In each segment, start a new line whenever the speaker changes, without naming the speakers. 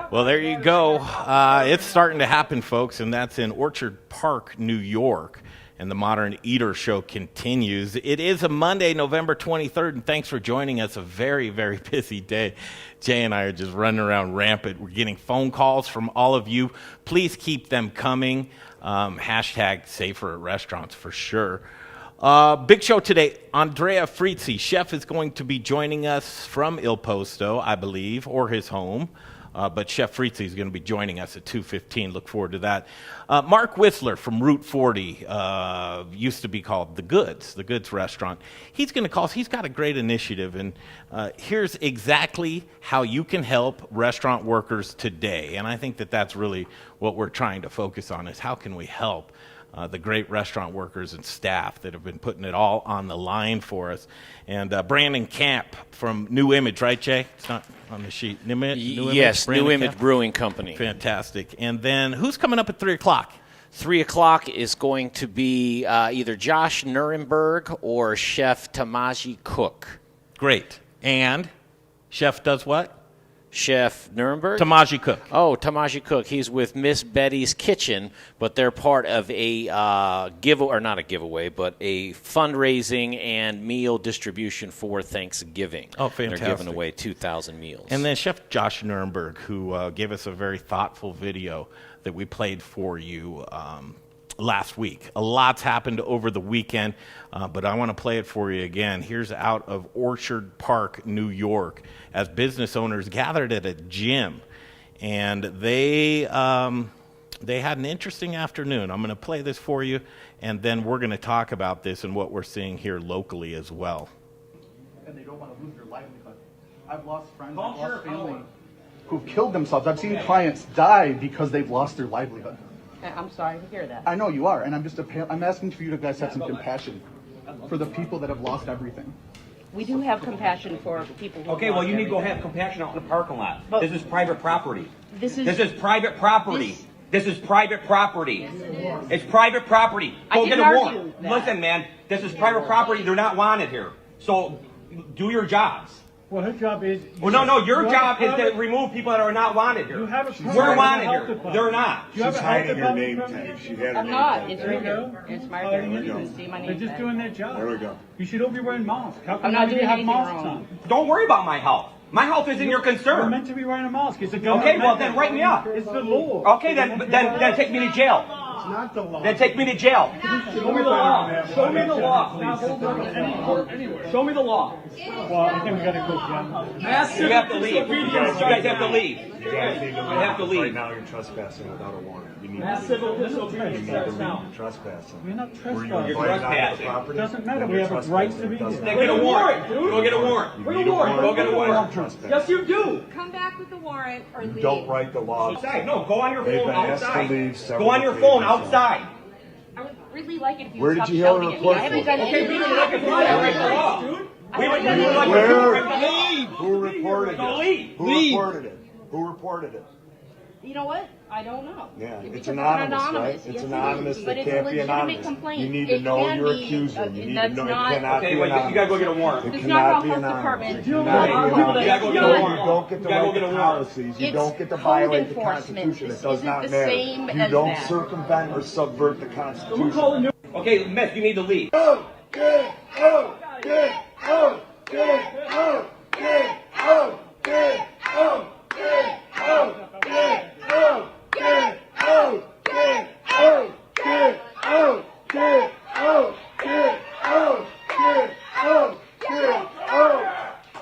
Well, there you go. It's starting to happen, folks, and that's in Orchard Park, New York. And the Modern Eater Show continues. It is a Monday, November 23rd, and thanks for joining us. A very, very busy day. Jay and I are just running around rampant. We're getting phone calls from all of you. Please keep them coming. Hashtag safer at restaurants for sure. Big show today. Andrea Frizzi, chef, is going to be joining us from Il Posto, I believe, or his home. But Chef Frizzi is going to be joining us at 2:15. Look forward to that. Mark Whistler from Route 40, used to be called The Goods Restaurant. He's going to call us. He's got a great initiative, and here's exactly how you can help restaurant workers today. And I think that that's really what we're trying to focus on, is how can we help the great restaurant workers and staff that have been putting it all on the line for us. And Brandon Camp from New Image, right, Jay? It's not on the sheet. New
Yes, New Image Brewing Company.
Fantastic. And then who's coming up at 3 o'clock?
3 o'clock is going to be either Josh Nurenberg or Chef Tajahi Cooke.
Great. And chef does what?
Chef Nurenberg?
Tajahi Cooke.
Oh, Tajahi Cooke. He's with Miss Betty's Kitchen, but they're part of a not a giveaway, but a fundraising and meal distribution for Thanksgiving.
Oh, fantastic.
They're giving away 2,000 meals.
And then Chef Josh Nurenberg, who gave us a very thoughtful video that we played for you last week. A lot's happened over the weekend, but I want to play it for you again. Here's out of Orchard Park, New York, as business owners gathered at a gym, and they had an interesting afternoon. I'm going to play this for you, and then we're going to talk about this and what we're seeing here locally as well.
And they don't want to lose their livelihood. I've lost friends, I've lost family who've killed themselves. I've seen clients die because they've lost their livelihood.
I'm sorry to hear that.
I know you are, and I'm asking for you to guys have some compassion for the people that have lost everything.
We do have compassion for people who
Okay, well, you need to go have compassion out in the parking lot.
But
this is private property.
This is
private property. This is private property. It's private property. Go get a warrant. Listen, man, this is private property. They're not wanted here. So do your jobs.
Well, her job is...
Well, no, your job is to remove people that are not wanted here.
You have a
We're wanted here. They're not.
You have
She's
a health
hiding your name
department
tag. She had her
I'm
name
not.
tag.
It's right here. It's marked there. You can see my
They're
name
just
tag.
doing their job.
There we go.
You should all be wearing masks. How come
I'm not
none of you
doing
have
anything
masks
wrong.
on?
Don't worry about my health. My health isn't your
You're
concern.
meant to be wearing a mask. It's a government
Okay, well,
mandate.
then write me up.
It's the law.
Okay, then take me to jail.
It's not the law.
Then take me to jail.
Show me the law.
Show me the law. Show me the law.
Well, I think we got to go, Jen.
You have to leave. You guys have to leave.
You guys need to leave.
have to leave.
Right now you're trespassing without a warrant. You need
Mass
to
civil
leave.
disobedience
You need to
starts
leave.
now.
You're trespassing.
We're not
Were you
trespassing.
You're
invited onto the
trespassing.
property?
Doesn't matter.
Then
We
you're
have a right to
trespassing.
be
It doesn't
here.
Then get a warrant. Go get a warrant.
You
Bring
need
a warrant. Go get a warrant.
Trespassing.
Yes, you do.
Come back with the warrant or leave.
Don't write the law.
Outside. No, go on your
They've
phone
been asked to
outside.
leave several
Go on your phone
occasions.
outside.
I would really like it if you
Where
would
did
stop
you hear a
shouting at me.
report
I haven't
from?
done
Okay, we
anything
would like to
wrong.
break the law. We would like to
Where?
break the law.
Who reported
Go
it?
leave.
Who reported it? Who reported it?
You know what? I don't know.
Yeah,
Because
it's anonymous, right?
Yes,
It's
it
anonymous.
is.
They
But it's a
can't be
legitimate
anonymous.
complaint.
You need to
It
know
can
your
be,
accuser. You need to
that's
know. It
not-
cannot
Okay,
be
wait,
anonymous.
you gotta go get a warrant.
It
It's
cannot
not
be
Health
anonymous.
Department.
It
You
cannot be
gotta
anonymous.
go get a
You
warrant.
don't get to
You gotta go
write
get
the
a warrant.
policies. You
It's
don't get to
code
violate the
enforcement.
Constitution.
This
It does
isn't
not
the
matter.
same
You
as
don't
that.
circumvent or subvert the Constitution.
Okay, Miss, you need to leave.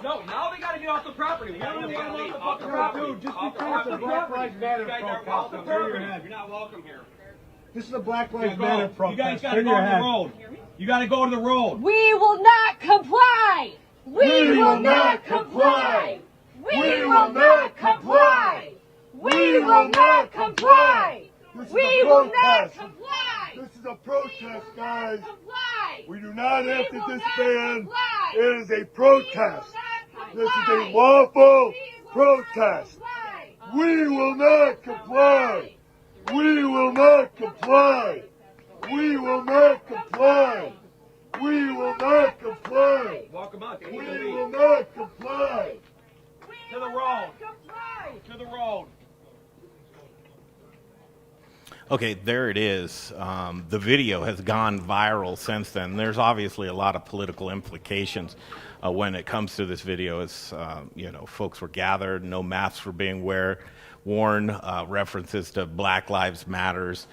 No, now they gotta get off the property. We don't need to leave. Off the property.
Dude, just
Off
because
the
the Black
property.
Lives Matter
You guys are
protest,
off the
turn your
property.
head.
You're not welcome here.
This is a Black Lives
Just
Matter
go.
protest.
You guys gotta
Turn
go
your
to the
head.
road. You gotta go to the road.
We will not comply. We will not comply. We will not comply. We will not comply. We will not comply.
This is a protest, guys.
Comply.
We do not have to
will not
disband.
comply.
It is a
We will
protest.
not
This is
comply.
a lawful
We will
protest.
not comply.
We will not comply. We will not comply. We will not comply. We will not comply.
Walk them out. They
We
need to
will
leave.
not comply.
To the road.
Comply.
To the road.
Okay, there it is. The video has gone viral since then. There's obviously a lot of political implications when it comes to this video. As folks were gathered, no masks were being worn, references to Black Lives Matters.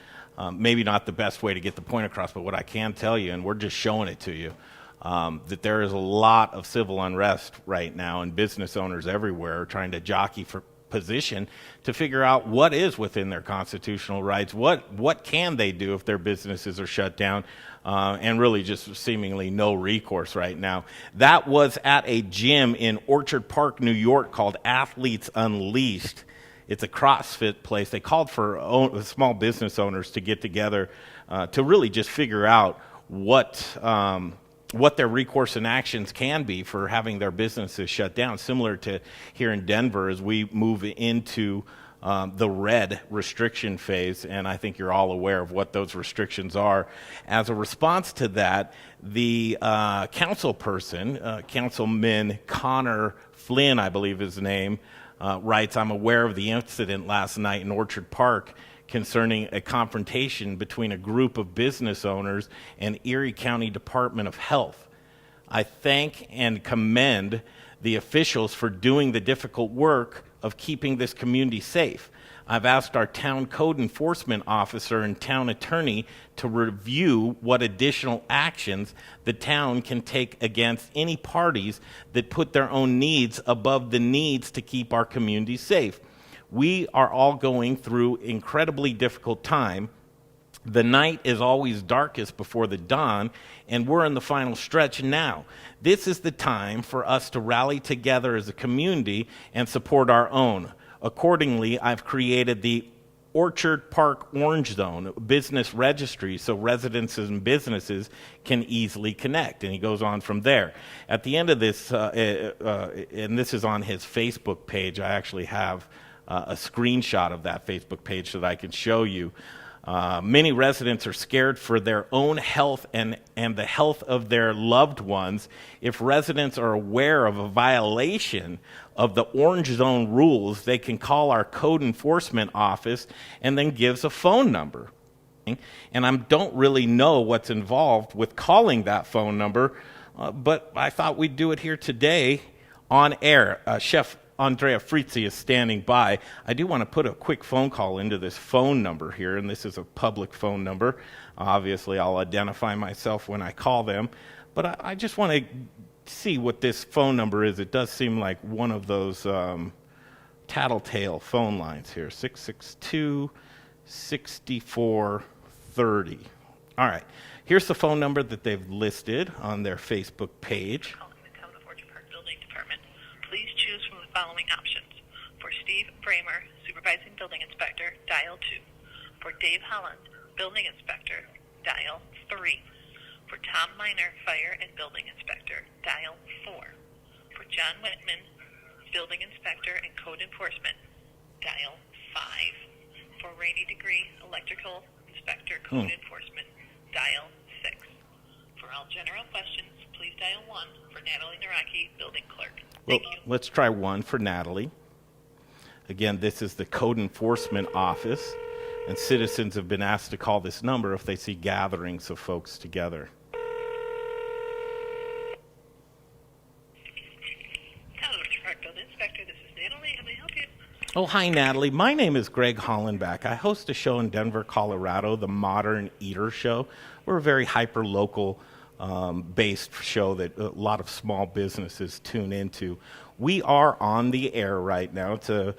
Maybe not the best way to get the point across, but what I can tell you, and we're just showing it to you, that there is a lot of civil unrest right now, and business owners everywhere are trying to jockey for position to figure out what is within their constitutional rights, what can they do if their businesses are shut down, and really just seemingly no recourse right now. That was at a gym in Orchard Park, New York called Athletes Unleashed. It's a CrossFit place. They called for small business owners to get together to really just figure out what their recourse and actions can be for having their businesses shut down, similar to here in Denver as we move into the red restriction phase, and I think you're all aware of what those restrictions are. As a response to that, the councilperson, Councilman Connor Flynn, I believe his name, writes, "I'm aware of the incident last night in Orchard Park concerning a confrontation between a group of business owners and Erie County Department of Health. I thank and commend the officials for doing the difficult work of keeping this community safe. I've asked our town code enforcement officer and town attorney to review what additional actions the town can take against any parties that put their own needs above the needs to keep our community safe. We are all going through incredibly difficult time. The night is always darkest before the dawn, and we're in the final stretch now. This is the time for us to rally together as a community and support our own. Accordingly, I've created the Orchard Park Orange Zone business registry so residents and businesses can easily connect." And he goes on from there. At the end of this, and this is on his Facebook page, I actually have a screenshot of that Facebook page so that I can show you. Many residents are scared for their own health and the health of their loved ones. If residents are aware of a violation of the Orange Zone rules, they can call our code enforcement office and then gives a phone number. And I don't really know what's involved with calling that phone number, but I thought we'd do it here today on air. Chef Andrea Frizzi is standing by. I do want to put a quick phone call into this phone number here, and this is a public phone number. Obviously, I'll identify myself when I call them, but I just want to see what this phone number is. It does seem like one of those tattletale phone lines here, 662-6430. All right, here's the phone number that they've listed on their Facebook page.
Please choose from the following options. For Steve Bramer, Supervising Building Inspector, dial 2. For Dave Holland, Building Inspector, dial 3. For Tom Miner, Fire and Building Inspector, dial 4. For John Whitman, Building Inspector and Code Enforcement, dial 5. For Rainy Degree, Electrical Inspector, Code Enforcement, dial 6. For all general questions, please dial 1 for Natalie Naraki, Building Clerk.
Well, let's try 1 for Natalie. Again, this is the Code Enforcement Office, and citizens have been asked to call this number if they see gatherings of folks together.
Building Inspector, this is Natalie. How may I help you?
Oh, hi, Natalie. My name is Greg Hollenbach. I host a show in Denver, Colorado, the Modern Eater Show. We're a very hyper-local based show that a lot of small businesses tune into. We are on the air right now. It's a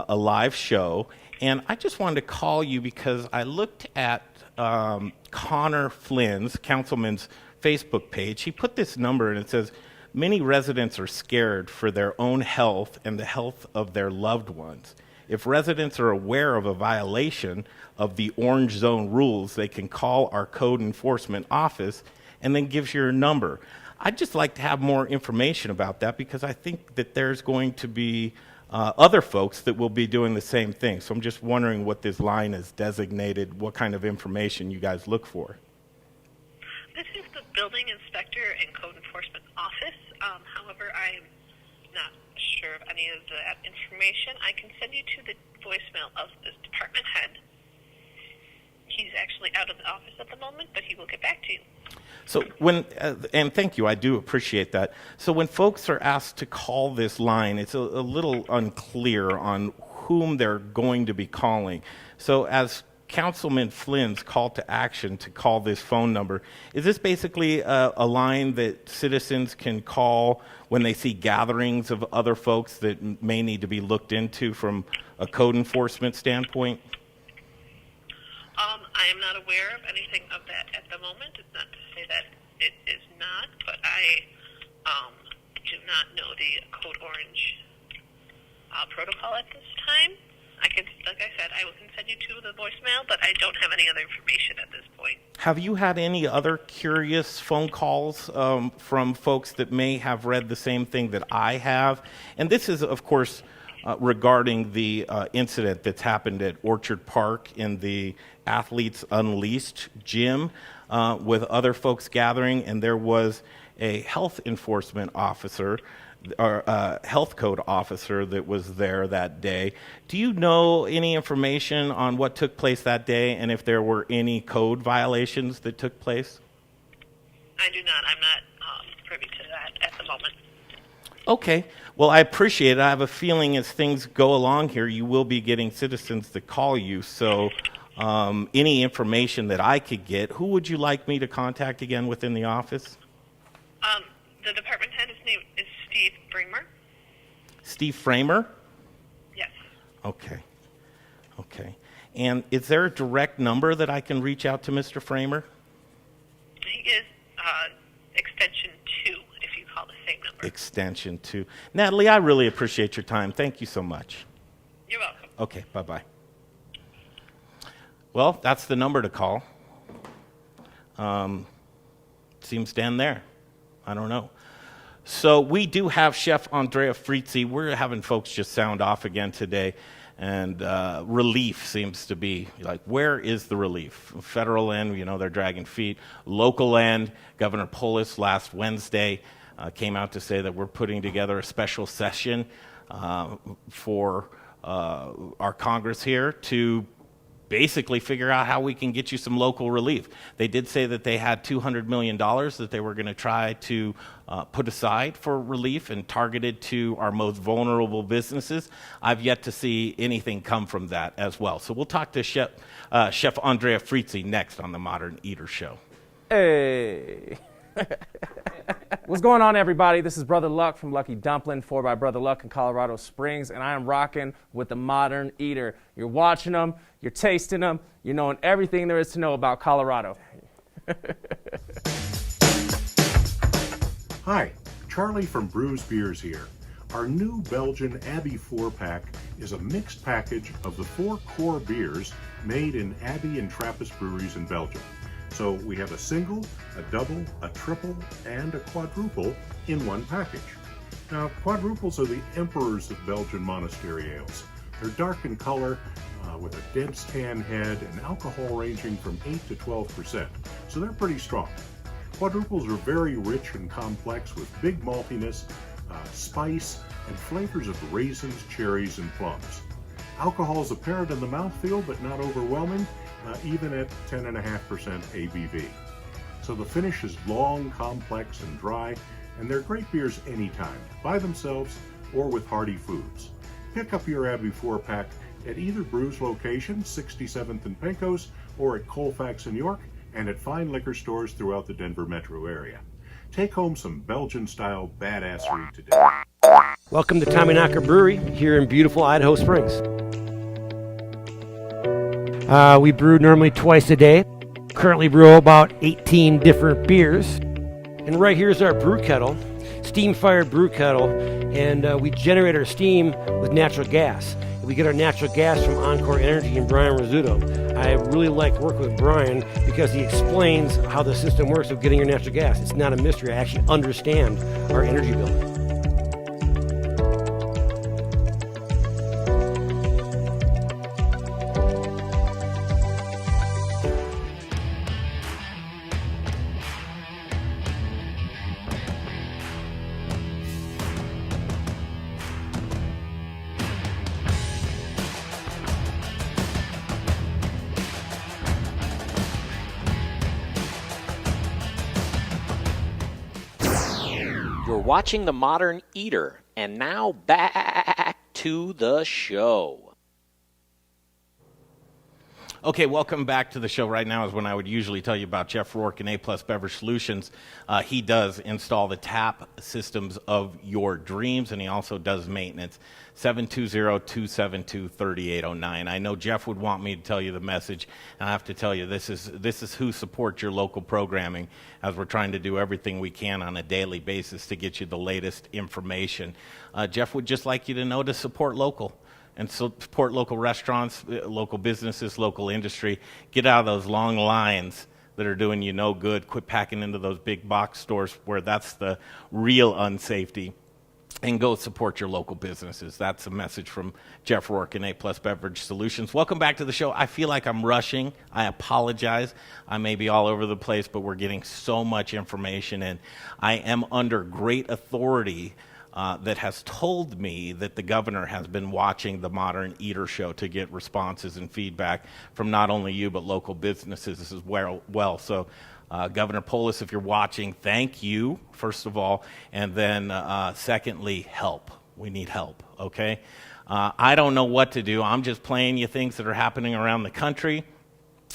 live show, and I just wanted to call you because I looked at Connor Flynn's, councilman's Facebook page. He put this number, and it says, "Many residents are scared for their own health and the health of their loved ones. If residents are aware of a violation of the Orange Zone rules, they can call our code enforcement office," and then gives you a number. I'd just like to have more information about that because I think that there's going to be other folks that will be doing the same thing. So I'm just wondering what this line is designated, what kind of information you guys look for.
This is the Building Inspector and Code Enforcement Office. However, I'm not sure of any of that information. I can send you to the voicemail of this department head. He's actually out of the office at the moment, but he will get back to you.
So and thank you, I do appreciate that. So when folks are asked to call this line, it's a little unclear on whom they're going to be calling. So as Councilman Flynn's call to action to call this phone number, is this basically a line that citizens can call when they see gatherings of other folks that may need to be looked into from a code enforcement standpoint?
I am not aware of anything of that at the moment. It's not to say that it is not, but I do not know the Code Orange protocol at this time. I can, like I said, I can send you to the voicemail, but I don't have any other information at this point.
Have you had any other curious phone calls from folks that may have read the same thing that I have? And this is, of course, regarding the incident that's happened at Orchard Park in the Athletes Unleashed gym with other folks gathering, and there was a health enforcement officer or health code officer that was there that day. Do you know any information on what took place that day and if there were any code violations that took place?
I do not. I'm not privy to that at the moment.
Okay. Well, I appreciate it. I have a feeling as things go along here, you will be getting citizens to call you. So any information that I could get, who would you like me to contact again within the office?
The department head, his name is Steve Bramer.
Steve Framer?
Yes.
Okay. And is there a direct number that I can reach out to Mr. Framer?
He is extension 2, if you call the same number.
Extension 2. Natalie, I really appreciate your time. Thank you so much.
You're welcome.
Okay, bye-bye. Well, that's the number to call. Seems down there. I don't know. So we do have Chef Andrea Frizzi. We're having folks just sound off again today. And relief seems to be, like, where is the relief? Federal end, they're dragging feet. Local end, Governor Polis last Wednesday came out to say that we're putting together a special session for our Congress here to basically figure out how we can get you some local relief. They did say that they had $200 million that they were going to try to put aside for relief and targeted to our most vulnerable businesses. I've yet to see anything come from that as well. So we'll talk to Chef Andrea Frizzi next on the Modern Eater Show.
Hey. What's going on, everybody? This is Brother Luck from Lucky Dumpling, 4 by Brother Luck in Colorado Springs, and I am rocking with the Modern Eater. You're watching them, you're tasting them, you're knowing everything there is to know about Colorado.
Hi, Charlie from Brews Beers here. Our new Belgian Abbey 4-pack is a mixed package of the 4 core beers made in Abbey and Trappist breweries in Belgium. So we have a single, a double, a triple, and a quadruple in one package. Now, quadruples are the emperors of Belgian monastery ales. They're dark in color, with a dense tan head, and alcohol ranging from 8 to 12%, so they're pretty strong. Quadruples are very rich and complex with big maltiness, spice, and flavors of raisins, cherries, and plums. Alcohol is apparent in the mouthfeel, but not overwhelming, even at 10.5% ABV. So the finish is long, complex, and dry, and they're great beers anytime, by themselves or with hearty foods. Pick up your Abbey 4-pack at either Brews location, 67th and Pecos, or at Colfax in York, and at fine liquor stores throughout the Denver metro area. Take home some Belgian-style badassery today.
Welcome to Tommyknocker Brewery here in beautiful Idaho Springs. We brew normally twice a day. Currently brew about 18 different beers. And right here's our brew kettle, steam-fired brew kettle, and we generate our steam with natural gas. We get our natural gas from Encore Energy and Brian Rizzuto. I really like working with Brian because he explains how the system works of getting your natural gas. It's not a mystery. I actually understand our energy bill.
You're watching The Modern Eater, and now back to the show.
Okay, welcome back to the show. Right now is when I would usually tell you about Jeff Rourke and A-Plus Beverage Solutions. He does install the tap systems of your dreams, and he also does maintenance. 720-272-3809. I know Jeff would want me to tell you the message, and I have to tell you, this is who supports your local programming, as we're trying to do everything we can on a daily basis to get you the latest information. Jeff would just like you to know to support local. And support local restaurants, local businesses, local industry. Get out of those long lines that are doing you no good. Quit packing into those big box stores where that's the real unsafety. And go support your local businesses. That's a message from Jeff Rourke and A-Plus Beverage Solutions. Welcome back to the show. I feel like I'm rushing. I apologize. I may be all over the place, but we're getting so much information, and I am under great authority that has told me that the governor has been watching the Modern Eater show to get responses and feedback from not only you but local businesses as well. So, Governor Polis, if you're watching, thank you, first of all, and then secondly, help. We need help, okay? I don't know what to do. I'm just playing you things that are happening around the country.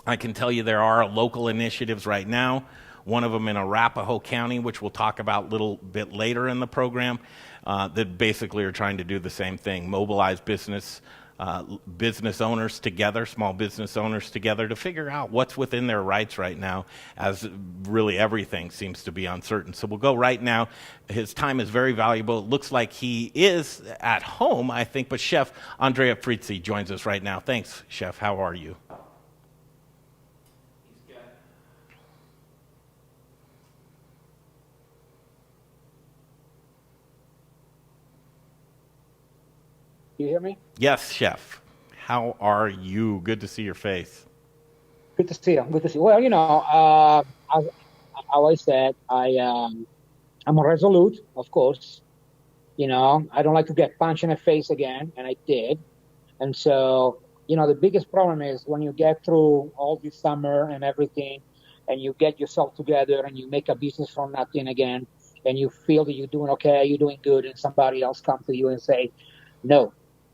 I can tell you there are local initiatives right now. One of them in Arapahoe County, which we'll talk about a little bit later in the program, that basically are trying to do the same thing, mobilize business owners together, small business owners together, to figure out what's within their rights right now, as really everything seems to be uncertain. So we'll go right now. His time is very valuable. It looks like he is at home, I think, but Chef Andrea Frizzi joins us right now. Thanks, Chef. How are you?
You hear me?
Yes, Chef. How are you? Good to see your face.
Good to see you. Good to see you. Well, as I always said, I'm resolute, of course. I don't like to get punched in the face again, and I did. And so, the biggest problem is when you get through all this summer and everything, and you get yourself together and you make a business from nothing again, and you feel that you're doing okay, you're doing good, and somebody else comes to you and say, no,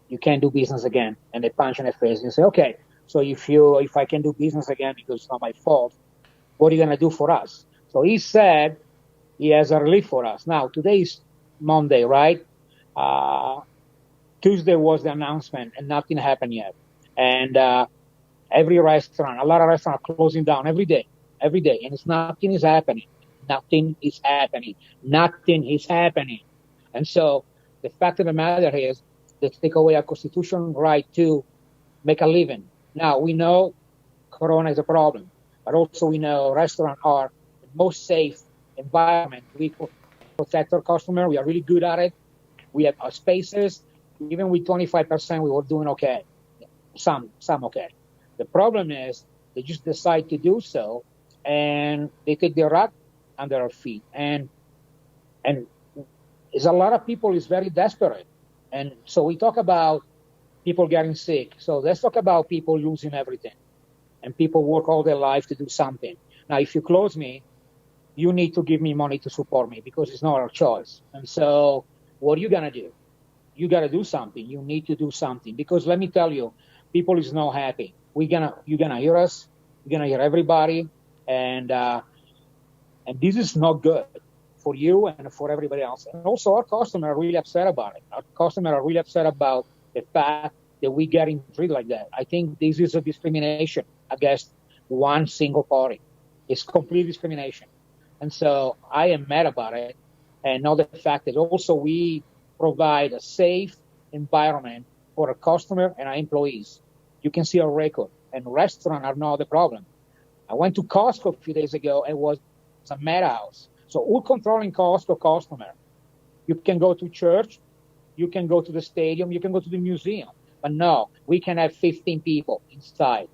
you can't do business again. And they punch in the face and you say, okay, so if I can do business again because it's not my fault, what are you going to do for us? So he said he has a relief for us. Now, today is Monday, right? Tuesday was the announcement and nothing happened yet. And every restaurant, a lot of restaurants are closing down every day. And nothing is happening. Nothing is happening. And so the fact of the matter is, they take away our constitutional right to make a living. Now, we know Corona is a problem, but also we know restaurants are the most safe environment. We protect our customer. We are really good at it. We have our spaces. Even with 25%, we were doing okay. Some okay. The problem is they just decide to do so, and they take the rug under our feet. And there's a lot of people is very desperate. And so we talk about people getting sick. So let's talk about people losing everything. And people work all their life to do something. Now, if you close me, you need to give me money to support me because it's not our choice. And so what are you going to do? You got to do something. You need to do something. Because let me tell you, people is not happy. You're going to hear us. You're going to hear everybody. And this is not good for you and for everybody else. And also our customers are really upset about it. Our customers are really upset about the fact that we're getting treated like that. I think this is a discrimination against one single party. It's complete discrimination. And so I am mad about it. And not the fact that also we provide a safe environment for our customer and our employees. You can see our record. And restaurants are not the problem. I went to Costco a few days ago and it was a madhouse. So who's controlling Costco customer? You can go to church, you can go to the stadium, you can go to the museum. But no, we can have 15 people inside.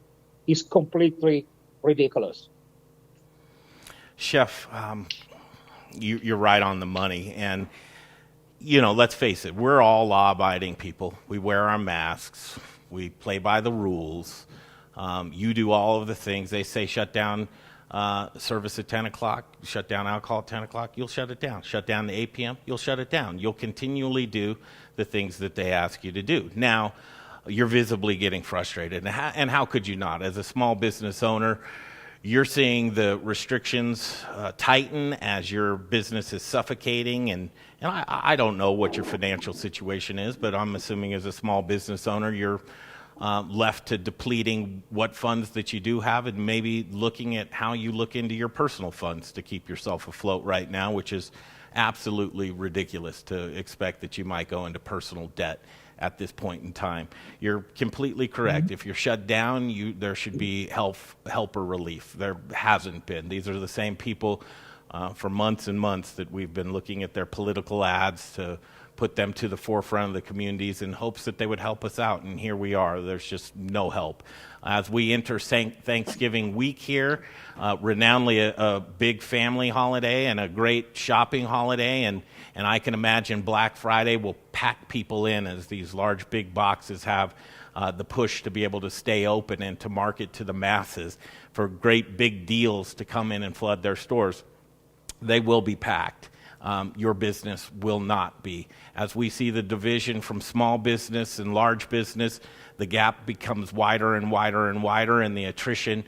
It's completely ridiculous.
Chef, you're right on the money. And, let's face it, we're all law-abiding people. We wear our masks. We play by the rules. You do all of the things. They say shut down service at 10 o'clock, shut down alcohol at 10 o'clock, you'll shut it down. Shut down at 8 p.m., you'll shut it down. You'll continually do the things that they ask you to do. Now, you're visibly getting frustrated. And how could you not? As a small business owner, you're seeing the restrictions tighten as your business is suffocating. And I don't know what your financial situation is, but I'm assuming as a small business owner, you're left to depleting what funds that you do have and maybe looking at how you look into your personal funds to keep yourself afloat right now, which is absolutely ridiculous to expect that you might go into personal debt at this point in time. You're completely correct. If you're shut down, there should be help or relief. There hasn't been. These are the same people for months and months that we've been looking at their political ads to put them to the forefront of the communities in hopes that they would help us out, and here we are. There's just no help. As we enter Thanksgiving week here, renownedly a big family holiday and a great shopping holiday, and I can imagine Black Friday will pack people in as these large big boxes have the push to be able to stay open and to market to the masses for great big deals to come in and flood their stores. They will be packed. Your business will not be. As we see the division from small business and large business, the gap becomes wider and wider and wider, and the attrition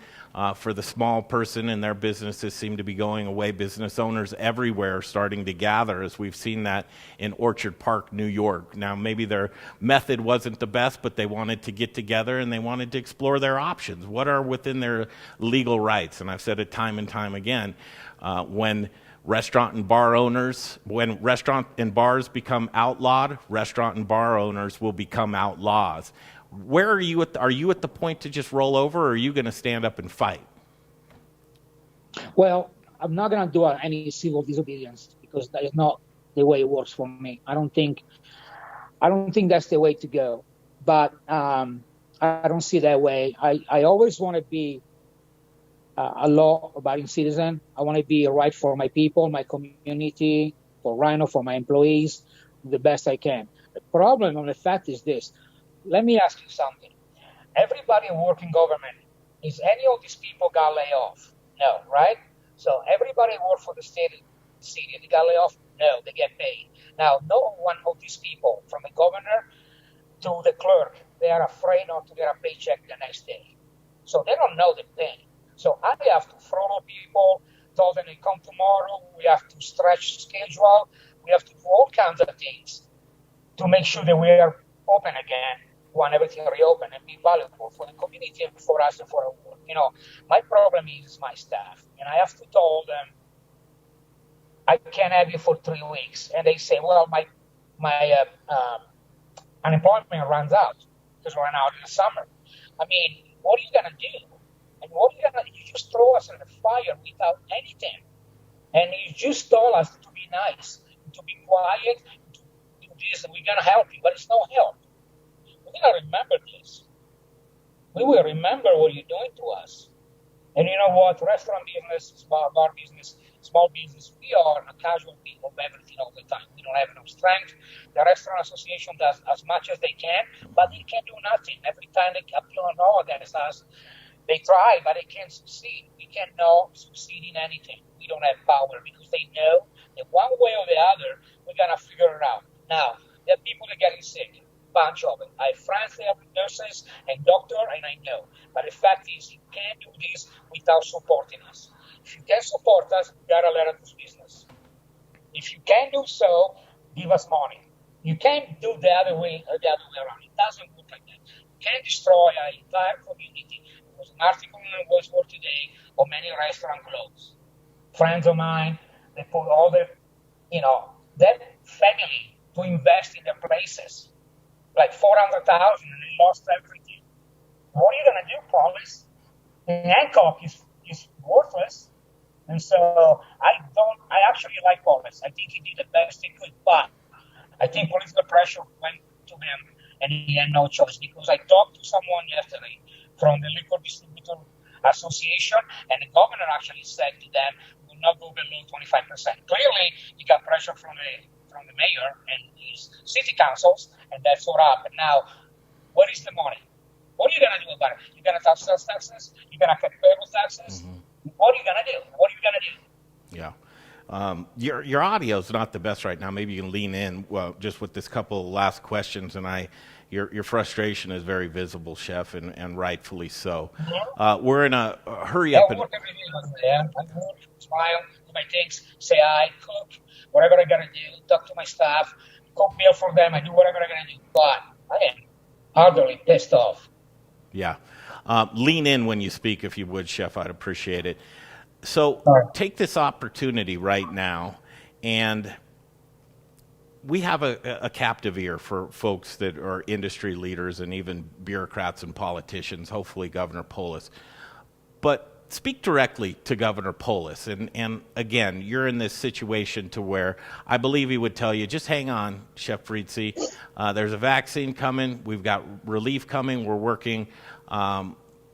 for the small person and their businesses seem to be going away. Business owners everywhere are starting to gather, as we've seen that in Orchard Park, New York. Now, maybe their method wasn't the best, but they wanted to get together and they wanted to explore their options. What are within their legal rights? And I've said it time and time again, when restaurant and bars become outlawed, restaurant and bar owners will become outlaws. Where are you are you at the point to just roll over, or are you going to stand up and fight?
Well, I'm not going to do any civil disobedience because that is not the way it works for me. I don't think that's the way to go. But I don't see it that way. I always want to be a law-abiding citizen. I want to be right for my people, my community, for Rhino, for my employees, the best I can. The problem on the fact is this. Let me ask you something. Everybody working in government, is any of these people got laid off? No, right? So everybody work for the city, they got laid off? No, they get paid. Now, no one of these people, from the governor to the clerk, they are afraid not to get a paycheck the next day. So they don't know the thing. So I have to follow people, tell them they come tomorrow. We have to stretch the schedule. We have to do all kinds of things to make sure that we are open again when everything reopen and be valuable for the community and for us and for our work. You know, my problem is my staff, and I have to tell them I can't have you for 3 weeks, and they say, well, my unemployment runs out because we're now in the summer. I mean, what are you gonna do? And what are you gonna? You just throw us in the fire without anything, and you just told us to be nice, to be quiet, to do this, and we're gonna help you, but it's no help. We're gonna remember this. We will remember what you're doing to us. And you know what? Restaurant business, bar business, small business, we are a casualty of everything all the time. We don't have enough strength. The Restaurant Association does as much as they can, but they can't do nothing. Every time they appeal on all against us, they try, but they can't succeed. We cannot succeed in anything. We don't have power because they know that one way or the other, we're going to figure it out. Now, there are people that are getting sick. Bunch of it. I have friends that are nurses and doctors, and I know. But the fact is, you can't do this without supporting us. If you can support us, you gotta let us do business. If you can do so, give us money. You can't do the other way around. It doesn't work like that. You can't destroy our entire community. There was an article in the Voice World today of many restaurant closed. Friends of mine, they put all their, that family to invest in their places. Like $400,000, and they lost everything. What are you gonna do, Paulus? Hancock is worthless, and so I actually like Paulus. I think he did the best he could, but I think political pressure went to him, and he had no choice. Because I talked to someone yesterday from the Liquor Distributor Association, and the governor actually said to them, "Will not go below 25%." Clearly, he got pressure from the mayor and his city councils, and that's what happened. Now, where is the money? What are you going to do about it? You're going to tax sales taxes? You're going to cut payroll taxes? Mm-hmm. What are you gonna do? What are you gonna do?
Yeah. Your audio's not the best right now. Maybe you can lean in, well, just with this couple of last questions, and your frustration is very visible, Chef, and rightfully so. We're in a hurry up.
I work every day. I work, smile, do my things, say hi, cook, whatever I gotta do, talk to my staff, cook meal for them. I do whatever I gotta do. But I am utterly pissed off.
Yeah. Lean in when you speak, if you would, Chef. I'd appreciate it. So take this opportunity right now, and we have a captive ear for folks that are industry leaders and even bureaucrats and politicians, hopefully Governor Polis. But speak directly to Governor Polis. And again, you're in this situation to where I believe he would tell you, just hang on, Chef Frizzi. There's a vaccine coming. We've got relief coming. We're working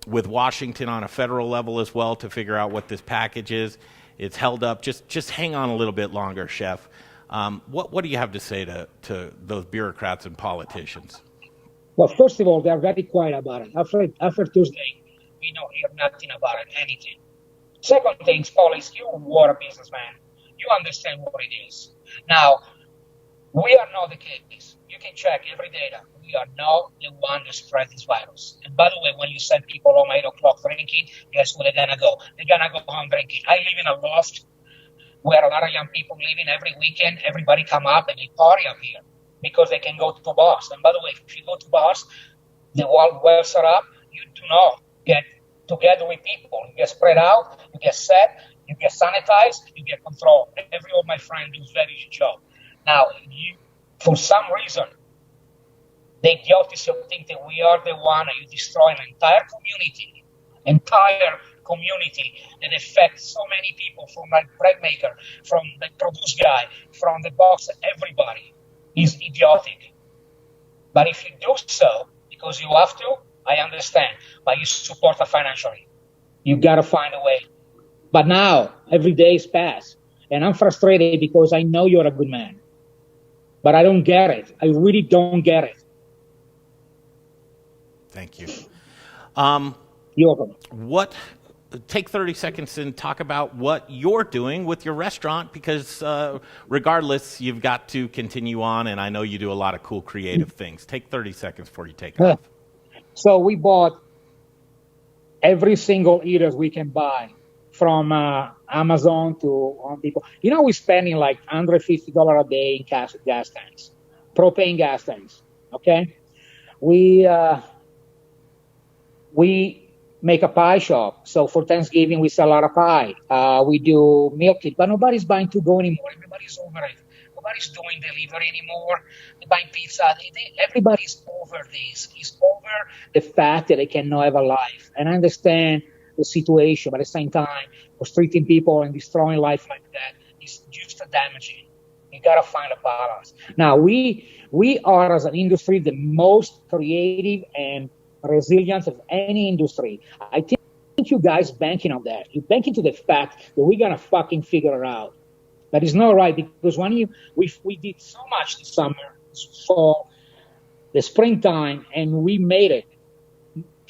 with Washington on a federal level as well to figure out what this package is. It's held up. Just hang on a little bit longer, Chef. What do you have to say to those bureaucrats and politicians?
Well, first of all, they're very quiet about it. After Tuesday, we don't hear nothing about it, anything. Second thing, Polis, you are a businessman. You understand what it is. Now, we are not the case. You can check every data. We are not the one that spread this virus. And by the way, when you send people home at 8 o'clock drinking, guess where they're going to go? They're going to go home drinking. I live in a loft where a lot of young people live in every weekend. Everybody come up and they party up here because they can go to bars. And by the way, if you go to bars, the world wells are up. You do not get together with people. You get spread out, you get set, you get sanitized, you get control. Every one of my friends does very good job. Now, for some reason, the idiocy of think that we are the one that you destroy an entire community that affects so many people, from the bread maker, from the produce guy, from the box, everybody is idiotic. But if you do so, because you have to, I understand, but you support it financially. You got to find a way. But now, every day is past, and I'm frustrated because I know you're a good man. But I don't get it. I really don't get it.
Thank you.
You're welcome.
Take 30 seconds and talk about what you're doing with your restaurant, because regardless, you've got to continue on, and I know you do a lot of cool creative things. Take 30 seconds before you take off.
So we bought every single eater we can buy, from Amazon to Home Depot. You know, we're spending like $150 a day in gas tanks, propane gas tanks. Okay, we make a pie shop. So for Thanksgiving, we sell a lot of pie. We do meal kit, but nobody's buying to go anymore. Everybody's over it. Nobody's doing delivery anymore. They're buying pizza. Everybody's over this. It's over the fact that they cannot have a life. And I understand the situation, but at the same time, treating people and destroying life like that is just damaging. You got to find a balance. Now, we are, as an industry, the most creative and resilient of any industry. I think you guys banking on that. You banking to the fact that we're going to fucking figure it out. That is not right, because when we did so much this summer, this fall, the springtime, and we made it,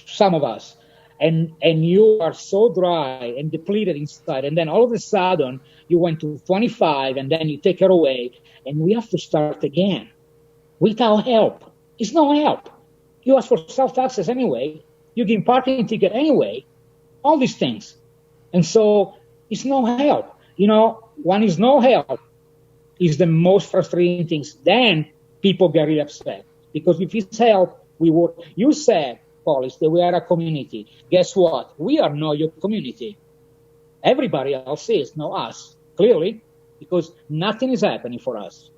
some of us, and you are so dry and depleted inside, and then all of a sudden you went to 25, and then you take it away, and we have to start again without help. It's no help. You ask for self-taxes anyway. You give parking ticket anyway. All these things. And so it's no help. You know, when it's no help, is the most frustrating things. Then people get really upset. Because if it's help, we work. You said, Polis, that we are a community. Guess what? We are not your community. Everybody else is, not us, clearly, because nothing is happening for us.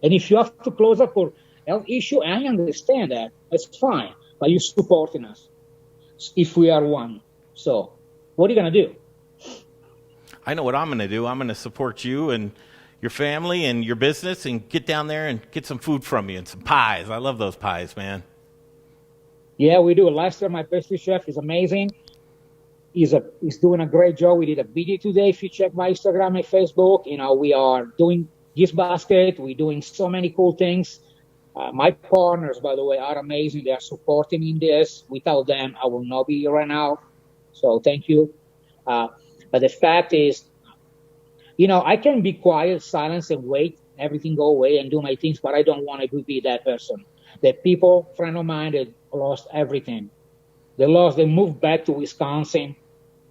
And if you have to close up for health issue, I understand that. That's fine. But you're supporting us if we are one. So what are you going to do?
I know what I'm going to do. I'm going to support you and your family and your business and get down there and get some food from you and some pies. I love those pies, man.
Yeah, we do. Last year, my pastry chef is amazing. He's doing a great job. We did a video today. If you check my Instagram and Facebook, you know, we are doing gift basket. We're doing so many cool things. My partners, by the way, are amazing. They are supporting in this. Without them, I will not be here right now. So thank you. But the fact is, I can be quiet, silence, and wait, everything go away and do my things, but I don't want to be that person. The people, friend of mine, that lost everything. They moved back to Wisconsin,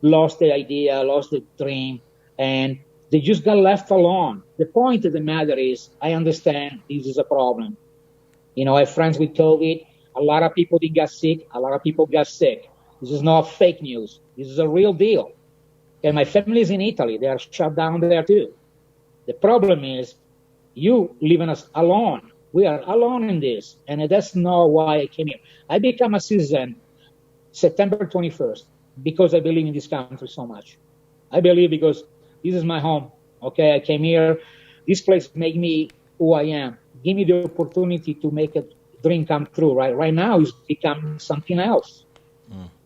lost the idea, lost the dream, and they just got left alone. The point of the matter is, I understand this is a problem. I have friends with COVID. A lot of people didn't get sick. A lot of people got sick. This is not fake news. This is a real deal. And my family is in Italy. They are shut down there too. The problem is you leaving us alone. We are alone in this. And that's not why I came here. I became a citizen September 21st because I believe in this country so much. I believe because this is my home. Okay, I came here. This place made me who I am. Give me the opportunity to make a dream come true. Right now, it's become something else.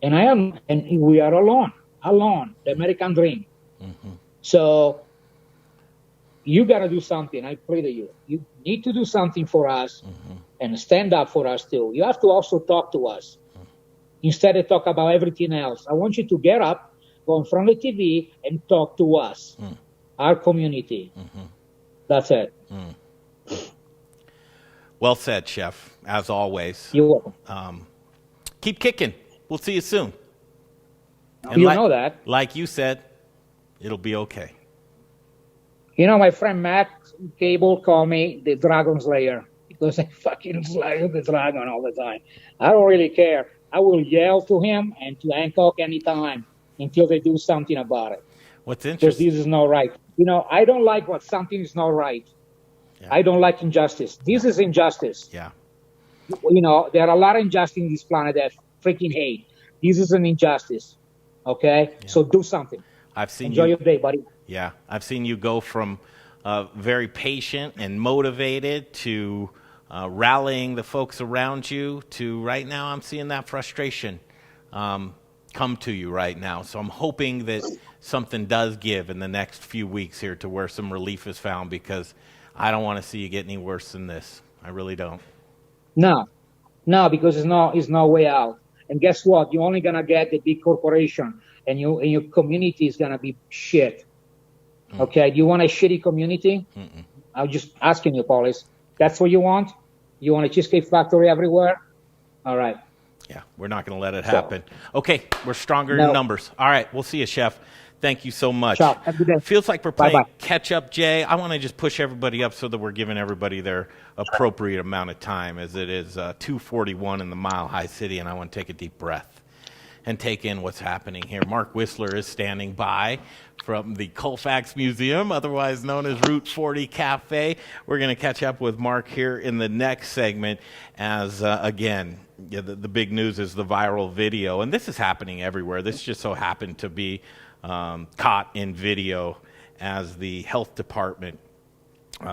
And we are alone, the American dream.
Mm-hmm.
So you got to do something. I pray to you. You need to do something for us and stand up for us too. You have to also talk to us instead of talk about everything else. I want you to get up, go in front of the TV and talk to us, our community. That's it.
Well said, Chef, as always.
You're welcome.
Keep kicking. We'll see you soon. And
You know that.
Like you said, it'll be okay.
My friend Matt Cable called me the Dragon Slayer because I fucking slay the dragon all the time. I don't really care. I will yell to him and to Hancock anytime until they do something about it.
What's
Because
interesting?
this is not right. I don't like what something is not right.
Yeah.
I don't like injustice. This is injustice.
Yeah.
There are a lot of injustice in this planet that I freaking hate. This is an injustice. Okay?
Yeah.
So do something.
I've seen
Enjoy
you.
your day, buddy.
Yeah, I've seen you go from very patient and motivated to rallying the folks around you to right now I'm seeing that frustration come to you right now. So I'm hoping that something does give in the next few weeks here to where some relief is found, because I don't want to see you get any worse than this. I really don't.
No, because it's no way out. And guess what? You're only gonna get the big corporation, and your community is gonna be shit. Okay, do you want a shitty community? I'm just asking you, Paulis. That's what you want? You want a Cheesecake Factory everywhere? All right.
Yeah, we're not going to let it happen. Okay, we're stronger in numbers. All right, we'll see you, Chef. Thank you so much.
Ciao. Have a good day.
Feels like we're playing
Bye-bye.
catch-up, Jay. I want to just push everybody up so that we're giving everybody their appropriate amount of time, as it is 2:41 in the Mile High City, and I want to take a deep breath and take in what's happening here. Mark Whistler is standing by from the Colfax Museum, otherwise known as Route 40 Cafe. We're going to catch up with Mark here in the next segment as, again, the big news is the viral video. And this is happening everywhere. This just so happened to be caught in video as the health department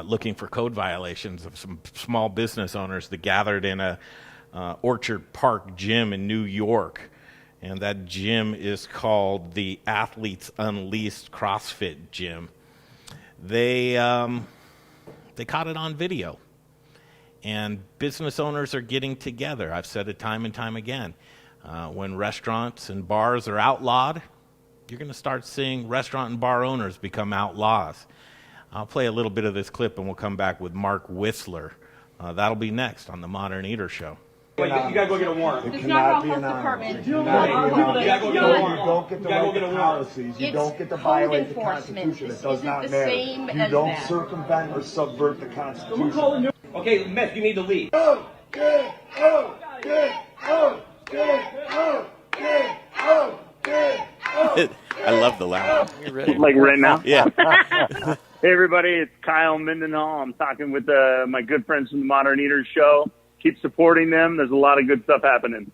looking for code violations of some small business owners that gathered in a Orchard Park gym in New York. And that gym is called the Athletes Unleashed CrossFit Gym. They caught it on video. And business owners are getting together. I've said it time and time again. When restaurants and bars are outlawed, you're going to start seeing restaurant and bar owners become outlaws. I'll play a little bit of this clip and we'll come back with Mark Whistler. That'll be next on the Modern Eater Show.
You gotta go get a warrant.
It's not how health department.
You gotta go get a warrant.
You don't get to write the policies. You don't get to violate the Constitution. It does not matter. You don't circumvent or subvert the Constitution.
Okay, Miss, you need to leave.
I love the laugh.
Like right now?
Yeah.
Hey, everybody, it's Kyle Mendenhall. I'm talking with my good friends from the Modern Eaters Show. Keep supporting them. There's a lot of good stuff happening.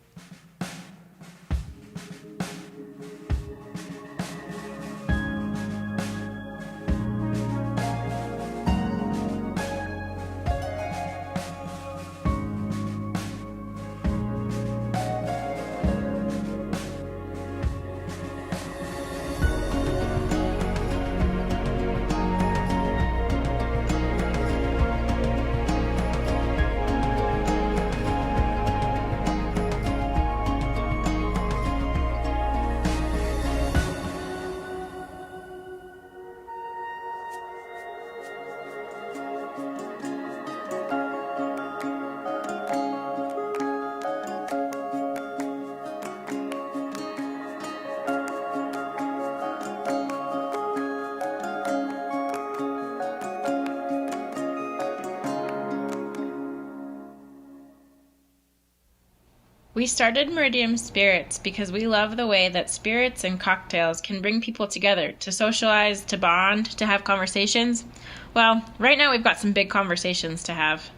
We started Meridian Spirits because we love the way that spirits and cocktails can bring people together to socialize, to bond, to have conversations. Well, right now we've got some big conversations to have.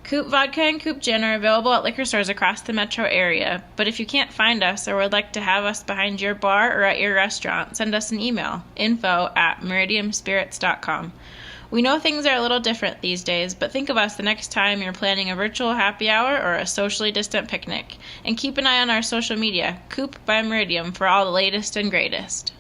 Coupe Vodka and Coupe Gin are available at liquor stores across the metro area, but if you can't find us or would like to have us behind your bar or at your restaurant, send us an email, info@meridianspirits.com. We know things are a little different these days, but think of us the next time you're planning a virtual happy hour or a socially distant picnic. And keep an eye on our social media, Coupe by Meridian, for all the latest and greatest.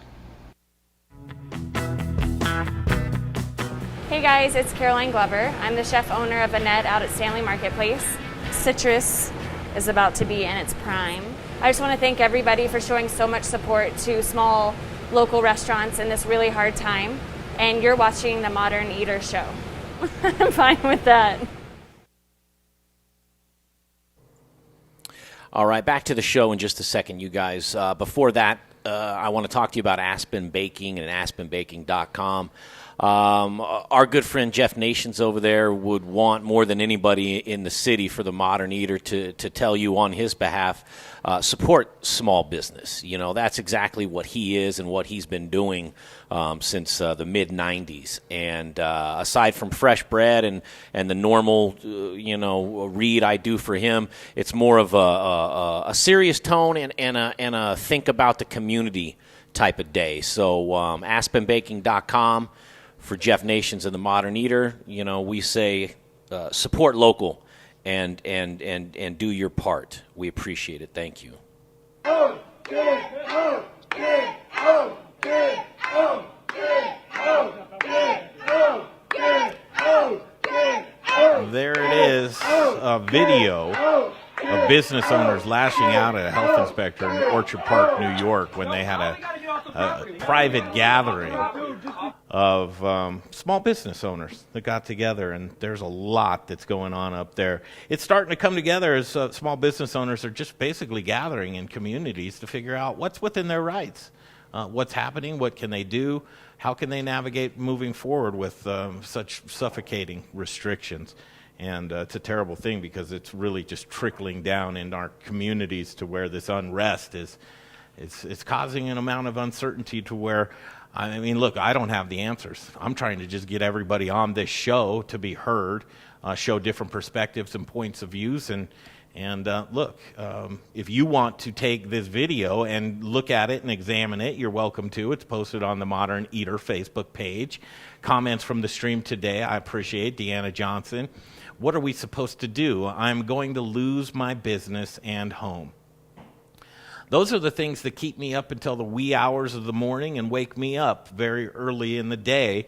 Hey guys, it's Caroline Glover. I'm the chef owner of Annette out at Stanley Marketplace. Citrus is about to be in its prime. I just want to thank everybody for showing so much support to small local restaurants in this really hard time. And you're watching the Modern Eater Show. I'm fine with that.
All right, back to the show in just a second, you guys. Before that, I want to talk to you about Aspen Baking and aspenbaking.com. Our good friend Jeff Nations over there would want more than anybody in the city for the Modern Eater to tell you on his behalf, support small business. You know, that's exactly what he is and what he's been doing since the mid-'90s. And aside from fresh bread and the normal, read I do for him, it's more of a serious tone and a think about the community type of day. So aspenbaking.com. For Jeff Nations and the Modern Eater, we say support local and do your part. We appreciate it. Thank you.
There it is, a video of business owners lashing out at a health inspector in Orchard Park, New York, when they had a private gathering of small business owners that got together, and there's a lot that's going on up there. It's starting to come together as small business owners are just basically gathering in communities to figure out what's within their rights, what's happening, what can they do, how can they navigate moving forward with such suffocating restrictions. And it's a terrible thing because it's really just trickling down in our communities to where this unrest is it's causing an amount of uncertainty to where, I mean, look, I don't have the answers. I'm trying to just get everybody on this show to be heard, show different perspectives and points of views. And look, if you want to take this video and look at it and examine it, you're welcome to. It's posted on the Modern Eater Facebook page. Comments from the stream today, I appreciate. Deanna Johnson. What are we supposed to do? I'm going to lose my business and home. Those are the things that keep me up until the wee hours of the morning and wake me up very early in the day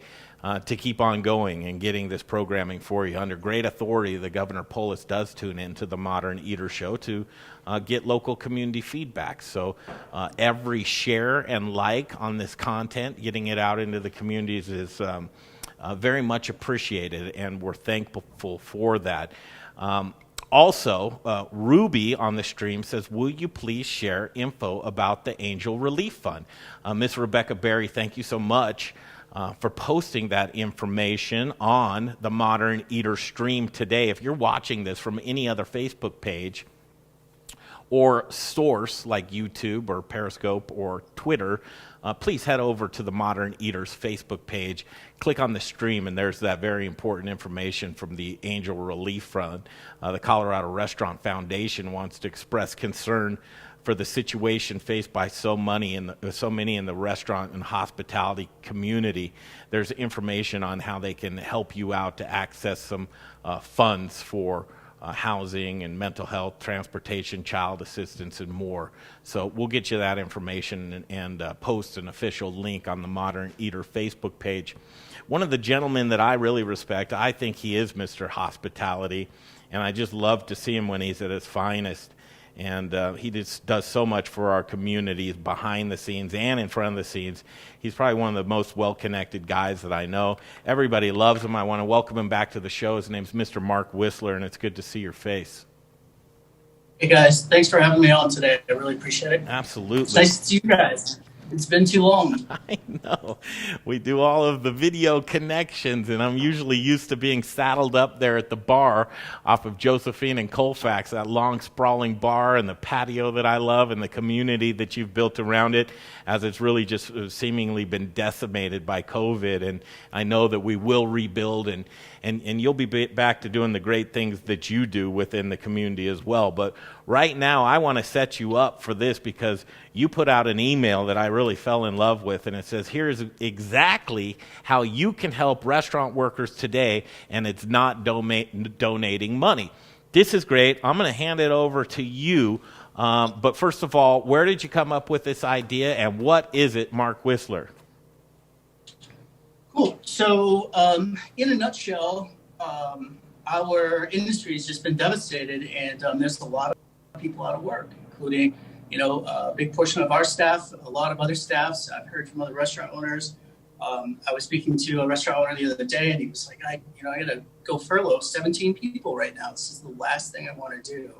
to keep on going and getting this programming for you. Under great authority, the Governor Polis does tune into the Modern Eater Show to get local community feedback. So every share and like on this content, getting it out into the communities is very much appreciated, and we're thankful for that. Also, Ruby on the stream says, will you please share info about the Angel Relief Fund? Miss Rebecca Berry, thank you so much for posting that information on the Modern Eater stream today. If you're watching this from any other Facebook page or source like YouTube or Periscope or Twitter, please head over to the Modern Eaters Facebook page, click on the stream, and there's that very important information from the Angel Relief Fund. The Colorado Restaurant Foundation wants to express concern for the situation faced by so many in the restaurant and hospitality community. There's information on how they can help you out to access some funds for housing and mental health, transportation, child assistance, and more. So we'll get you that information and post an official link on the Modern Eater Facebook page. One of the gentlemen that I really respect, I think he is Mr. Hospitality, and I just love to see him when he's at his finest. And he just does so much for our communities behind the scenes and in front of the scenes. He's probably one of the most well-connected guys that I know. Everybody loves him. I want to welcome him back to the show. His name's Mr. Mark Whistler, and it's good to see your face.
Hey, guys. Thanks for having me on today. I really appreciate it.
Absolutely.
It's nice to see you guys. It's been too long.
I know. We do all of the video connections, and I'm usually used to being saddled up there at the bar off of Josephine and Colfax, that long, sprawling bar, and the patio that I love, and the community that you've built around it, as it's really just seemingly been decimated by COVID. And I know that we will rebuild, and you'll be back to doing the great things that you do within the community as well. But right now, I want to set you up for this, because you put out an email that I really fell in love with, and it says, here's exactly how you can help restaurant workers today, and it's not donating money. This is great. I'm going to hand it over to you. But first of all, where did you come up with this idea, and what is it, Mark Whistler?
Cool. So, in a nutshell, our industry has just been devastated, and there's a lot of people out of work, including, a big portion of our staff, a lot of other staffs. I've heard from other restaurant owners. I was speaking to a restaurant owner the other day, and he was like, I got to go furlough 17 people right now. This is the last thing I want to do.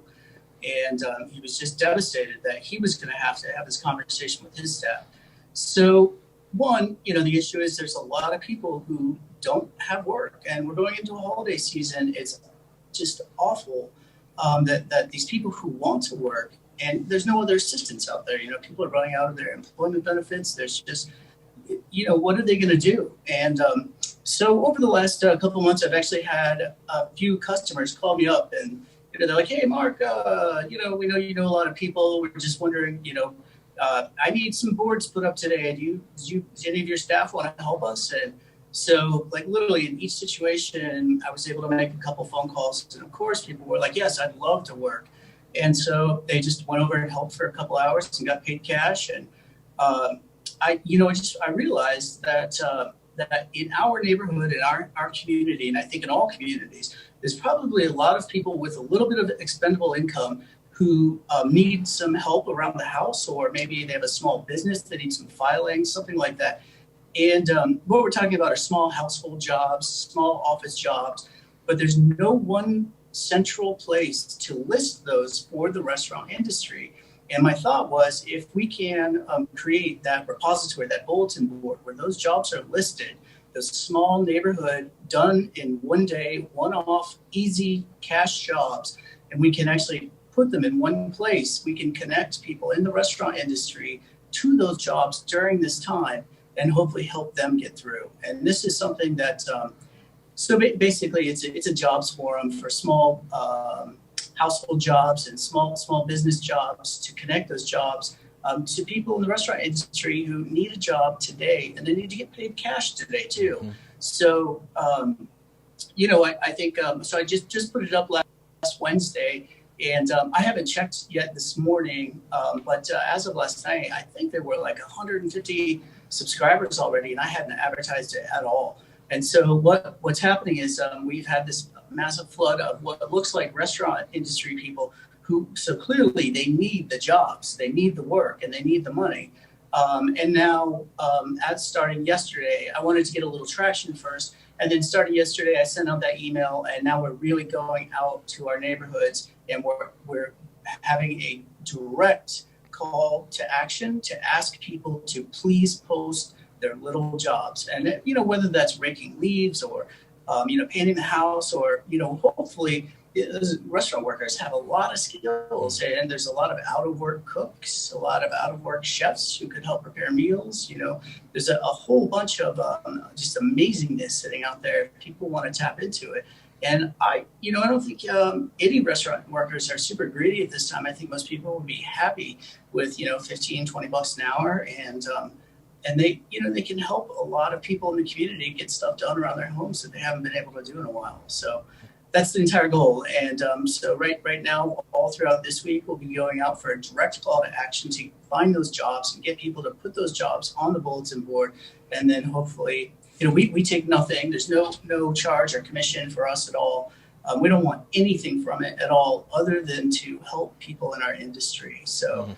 And he was just devastated that he was going to have this conversation with his staff. So, one, the issue is there's a lot of people who don't have work, and we're going into a holiday season. It's just awful that these people who want to work, and there's no other assistance out there. People are running out of their employment benefits. There's just, what are they going to do? And so over the last couple of months, I've actually had a few customers call me up, and they're like, hey, Mark, we know you know a lot of people. We're just wondering, I need some boards put up today. Does any of your staff want to help us? And so, literally in each situation, I was able to make a couple phone calls. And of course, people were like, yes, I'd love to work. And so they just went over and helped for a couple hours and got paid cash. And I realized that in our neighborhood, in our community, and I think in all communities, there's probably a lot of people with a little bit of expendable income who need some help around the house, or maybe they have a small business that needs some filing, something like that. And what we're talking about are small household jobs, small office jobs, but there's no one central place to list those for the restaurant industry. And my thought was, if we can create that repository, that bulletin board where those jobs are listed, those small neighborhood, done in one day, one-off, easy cash jobs, and we can actually put them in one place, we can connect people in the restaurant industry to those jobs during this time and hopefully help them get through. And this is something that, basically it's a jobs forum for small household jobs and small business jobs, to connect those jobs to people in the restaurant industry who need a job today, and they need to get paid cash today too. Mm-hmm. So, I think, so I just put it up last Wednesday, and I haven't checked yet this morning, but as of last night, I think there were 150 subscribers already, and I hadn't advertised it at all. And so what's happening is we've had this massive flood of what looks like restaurant industry people who, so clearly they need the jobs, they need the work, and they need the money. And now, as starting yesterday, I wanted to get a little traction first. And then starting yesterday, I sent out that email, and now we're really going out to our neighborhoods, and we're having a direct call to action to ask people to please post their little jobs. And, whether that's raking leaves or, painting the house, or, hopefully restaurant workers have a lot of skills, and there's a lot of out-of-work cooks, a lot of out-of-work chefs who could help prepare meals. There's a whole bunch of just amazingness sitting out there if people want to tap into it. And I don't think any restaurant workers are super greedy at this time. I think most people would be happy with, $15, $20 an hour, and they can help a lot of people in the community get stuff done around their homes that they haven't been able to do in a while. So that's the entire goal. And so right now, all throughout this week, we'll be going out for a direct call to action to find those jobs and get people to put those jobs on the bulletin board. And then hopefully, we take nothing. There's no charge or commission for us at all. We don't want anything from it at all other than to help people in our industry. So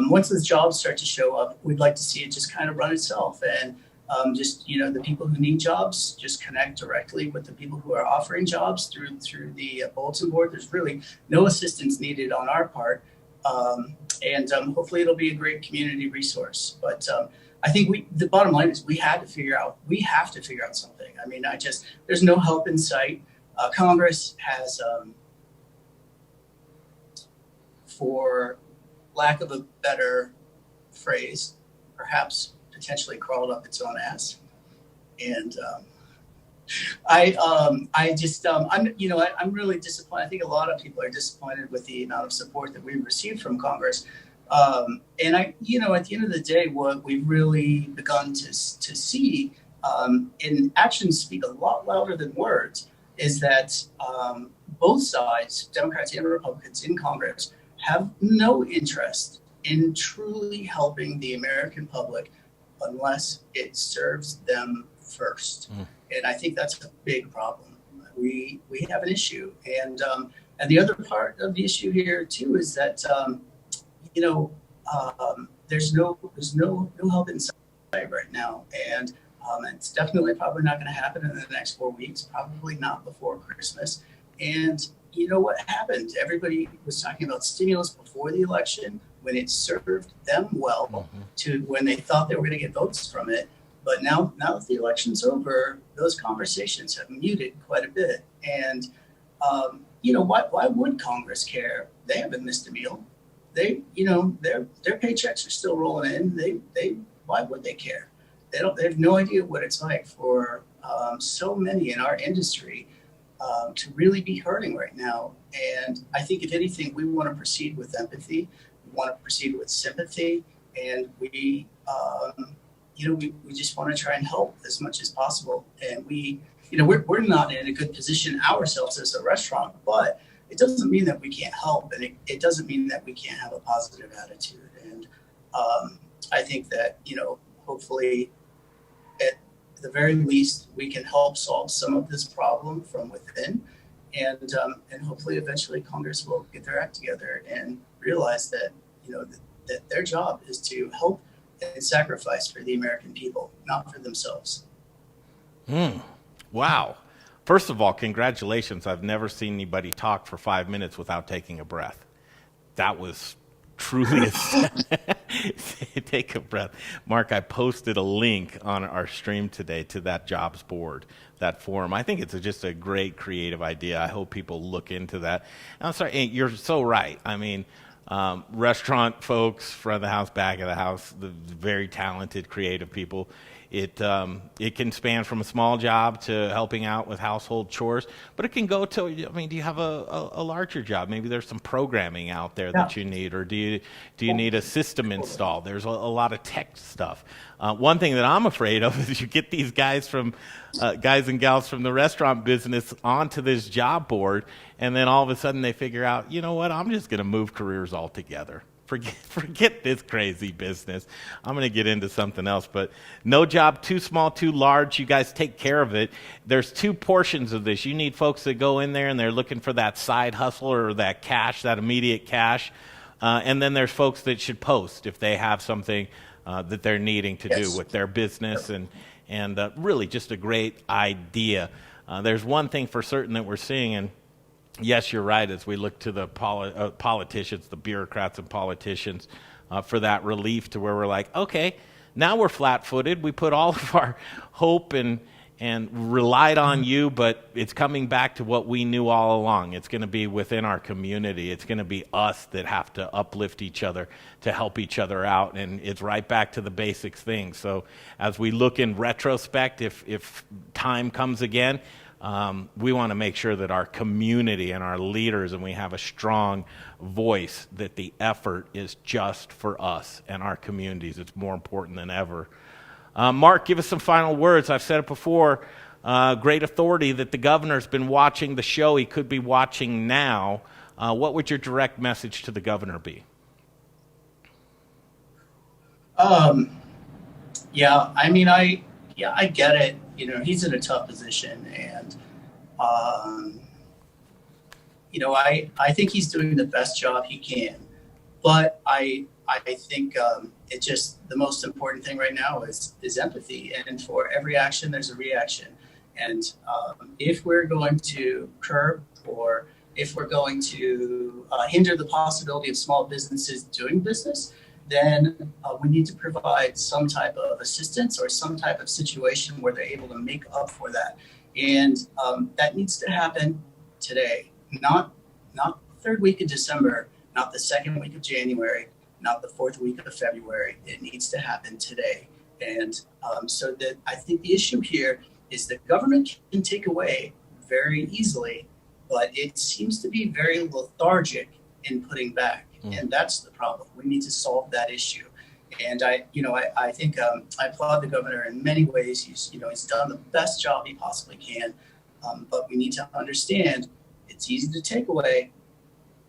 once those jobs start to show up, we'd like to see it just kind of run itself. And the people who need jobs just connect directly with the people who are offering jobs through the bulletin board. There's really no assistance needed on our part. And hopefully it'll be a great community resource. But I think the bottom line is we have to figure out something. I mean, there's no help in sight. Congress has, for lack of a better phrase, perhaps potentially crawled up its own ass. And I'm really disappointed. I think a lot of people are disappointed with the amount of support that we've received from Congress. And at the end of the day, what we've really begun to see, and actions speak a lot louder than words, is that both sides, Democrats and Republicans in Congress, have no interest in truly helping the American public unless it serves them first. And I think that's a big problem. We have an issue. And the other part of the issue here too is that there's no help in sight right now. And it's definitely probably not going to happen in the next 4 weeks, probably not before Christmas. And you know what happened? Everybody was talking about stimulus before the election when it served them well to when they thought they were going to get votes from it. But now that the election's over, those conversations have muted quite a bit. And, why would Congress care? They haven't missed a meal. Their paychecks are still rolling in. Why would they care? They have no idea what it's like for so many in our industry to really be hurting right now. And I think if anything, we want to proceed with empathy. We want to proceed with sympathy. And we just want to try and help as much as possible. And we're not in a good position ourselves as a restaurant, but it doesn't mean that we can't help. And it doesn't mean that we can't have a positive attitude. And I think that, hopefully at the very least, we can help solve some of this problem from within. And hopefully eventually Congress will get their act together and realize that, that their job is to help and sacrifice for the American people, not for themselves.
Wow. First of all, congratulations. I've never seen anybody talk for 5 minutes without taking a breath. That was truly take a breath. Mark, I posted a link on our stream today to that jobs board, that forum. I think it's just a great creative idea. I hope people look into that. And I'm sorry, you're so right. I mean, restaurant folks, front of the house, back of the house, the very talented, creative people. It can span from a small job to helping out with household chores, but it can go to, do you have a larger job? Maybe there's some programming out there that you need, or do you need a system installed? There's a lot of tech stuff. One thing that I'm afraid of is you get these guys and gals from the restaurant business onto this job board, and then all of a sudden they figure out, you know what, I'm just going to move careers altogether. Forget this crazy business. I'm going to get into something else. But no job too small, too large. You guys take care of it. There's two portions of this. You need folks that go in there and they're looking for that side hustle or that cash, that immediate cash. And then there's folks that should post if they have something that they're needing to do with their business. And really just a great idea. There's one thing for certain that we're seeing, and yes, you're right, as we look to the politicians, the bureaucrats and politicians, for that relief to where we're like, okay, now we're flat-footed. We put all of our hope and relied on you, but it's coming back to what we knew all along. It's going to be within our community. It's going to be us that have to uplift each other to help each other out, and it's right back to the basic things. So as we look in retrospect, if time comes again, we want to make sure that our community and our leaders, and we have a strong voice, that the effort is just for us and our communities. It's more important than ever. Mark, give us some final words. I've said it before, great authority that the governor's been watching the show. He could be watching now. What would your direct message to the governor be?
I get it. He's in a tough position, and I think he's doing the best job he can. But I think it's just the most important thing right now is empathy. And for every action, there's a reaction. And if we're going to curb or if we're going to hinder the possibility of small businesses doing business, then we need to provide some type of assistance or some type of situation where they're able to make up for that. And that needs to happen today, not the third week of December, not the second week of January, not the fourth week of February. It needs to happen today. And so that I think the issue here is that government can take away very easily, but it seems to be very lethargic in putting back. And that's the problem. We need to solve that issue. And I think I applaud the governor in many ways. He's done the best job he possibly can. But we need to understand it's easy to take away.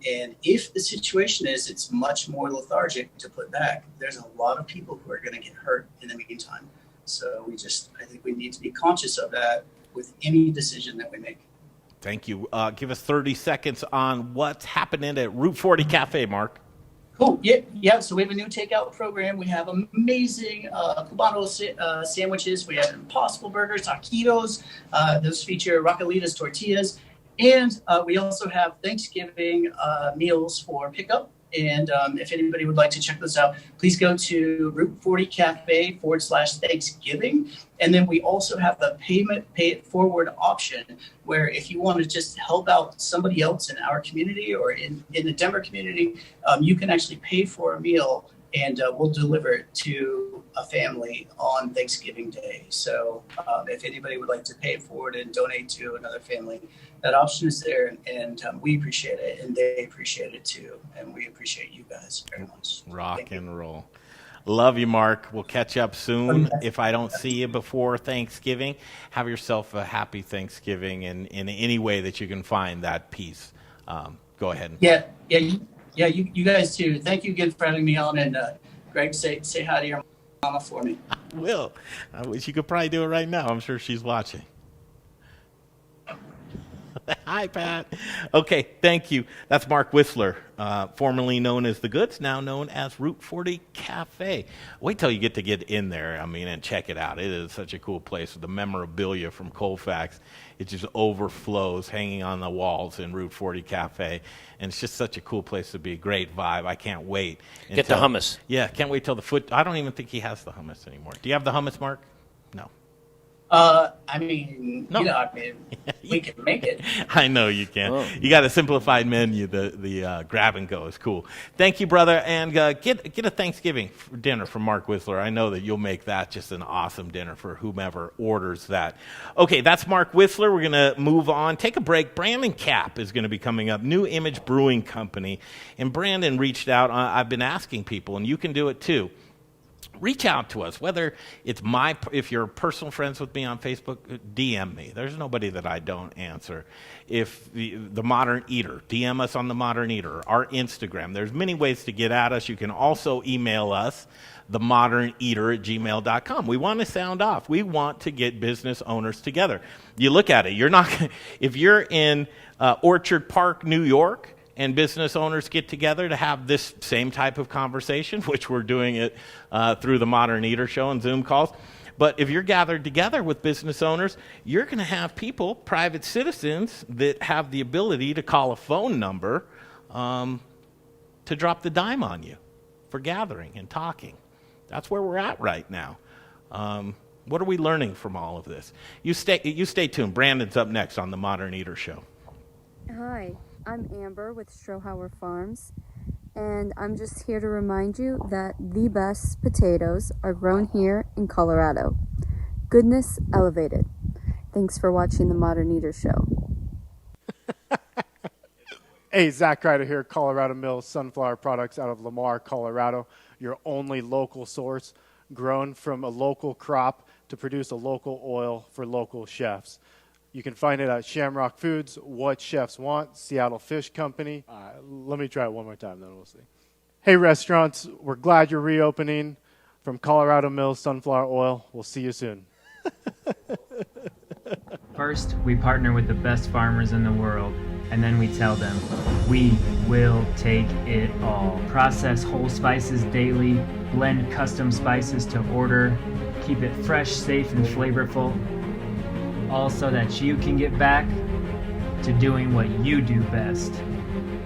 And if the situation is it's much more lethargic to put back, there's a lot of people who are going to get hurt in the meantime. So I think we need to be conscious of that with any decision that we make.
Thank you. Give us 30 seconds on what's happening at Route 40 Cafe, Mark.
Cool. Yeah. So we have a new takeout program. We have amazing Cubano sandwiches. We have Impossible Burgers, taquitos. Those feature Rocalitas tortillas. And we also have Thanksgiving meals for pickup. And if anybody would like to check those out, please go to Route 40 Cafe /Thanksgiving. And then we also have a pay it forward option where if you want to just help out somebody else in our community or in the Denver community, you can actually pay for a meal and we'll deliver it to a family on Thanksgiving Day. So if anybody would like to pay it forward and donate to another family, that option is there, and we appreciate it, and they appreciate it too, and we appreciate you guys very much.
Rock and roll. Love you, Mark. We'll catch up soon. If I don't see you before Thanksgiving, have yourself a happy Thanksgiving in any way that you can find that peace. Go ahead.
Yeah. You guys too. Thank you again for having me on, and Greg, say hi to your mama for me.
I will. I wish you could probably do it right now. I'm sure she's watching. Hi, Pat. Okay, thank you. That's Mark Whistler, formerly known as The Goods, now known as Route 40 Cafe. Wait till you get in there, and check it out. It is such a cool place with the memorabilia from Colfax. It just overflows hanging on the walls in Route 40 Cafe. And it's just such a cool place to be. Great vibe. I can't wait.
Get the hummus.
Yeah, can't wait till I don't even think he has the hummus anymore. Do you have the hummus, Mark? No.
No. We can make it.
I know you can.
Oh.
You got a simplified menu. The grab and go is cool. Thank you, brother, and get a Thanksgiving dinner from Mark Whistler. I know that you'll make that just an awesome dinner for whomever orders that. Okay, that's Mark Whistler. We're gonna move on. Take a break. Brandon Cap is going to be coming up. New Image Brewing Company, and Brandon reached out. I've been asking people, and you can do it too. Reach out to us, whether it's if you're personal friends with me on Facebook, DM me. There's nobody that I don't answer. If the Modern Eater, DM us on the Modern Eater, our Instagram. There's many ways to get at us. You can also email us, themoderneater@gmail.com. We want to sound off. We want to get business owners together. You look at it. If you're in Orchard Park, New York, and business owners get together to have this same type of conversation, which we're doing it through the Modern Eater show and Zoom calls. But if you're gathered together with business owners, you're going to have people, private citizens, that have the ability to call a phone number to drop the dime on you for gathering and talking. That's where we're at right now. What are we learning from all of this? You stay tuned. Brandon's up next on the Modern Eater show.
Hi. I'm Amber with Strohauer Farms, and I'm just here to remind you that the best potatoes are grown here in Colorado. Goodness elevated. Thanks for watching the Modern Eater Show.
Hey, Zach Ryder here, Colorado Mills Sunflower Products out of Lamar, Colorado. Your only local source, grown from a local crop to produce a local oil for local chefs. You can find it at Shamrock Foods, What Chefs Want, Seattle Fish Company. Let me try it one more time, then we'll see. Hey, restaurants, we're glad you're reopening. From Colorado Mills Sunflower Oil, we'll see you soon.
First, we partner with the best farmers in the world, and then we tell them, we will take it all. Process whole spices daily, blend custom spices to order, keep it fresh, safe, and flavorful, all so that you can get back to doing what you do best.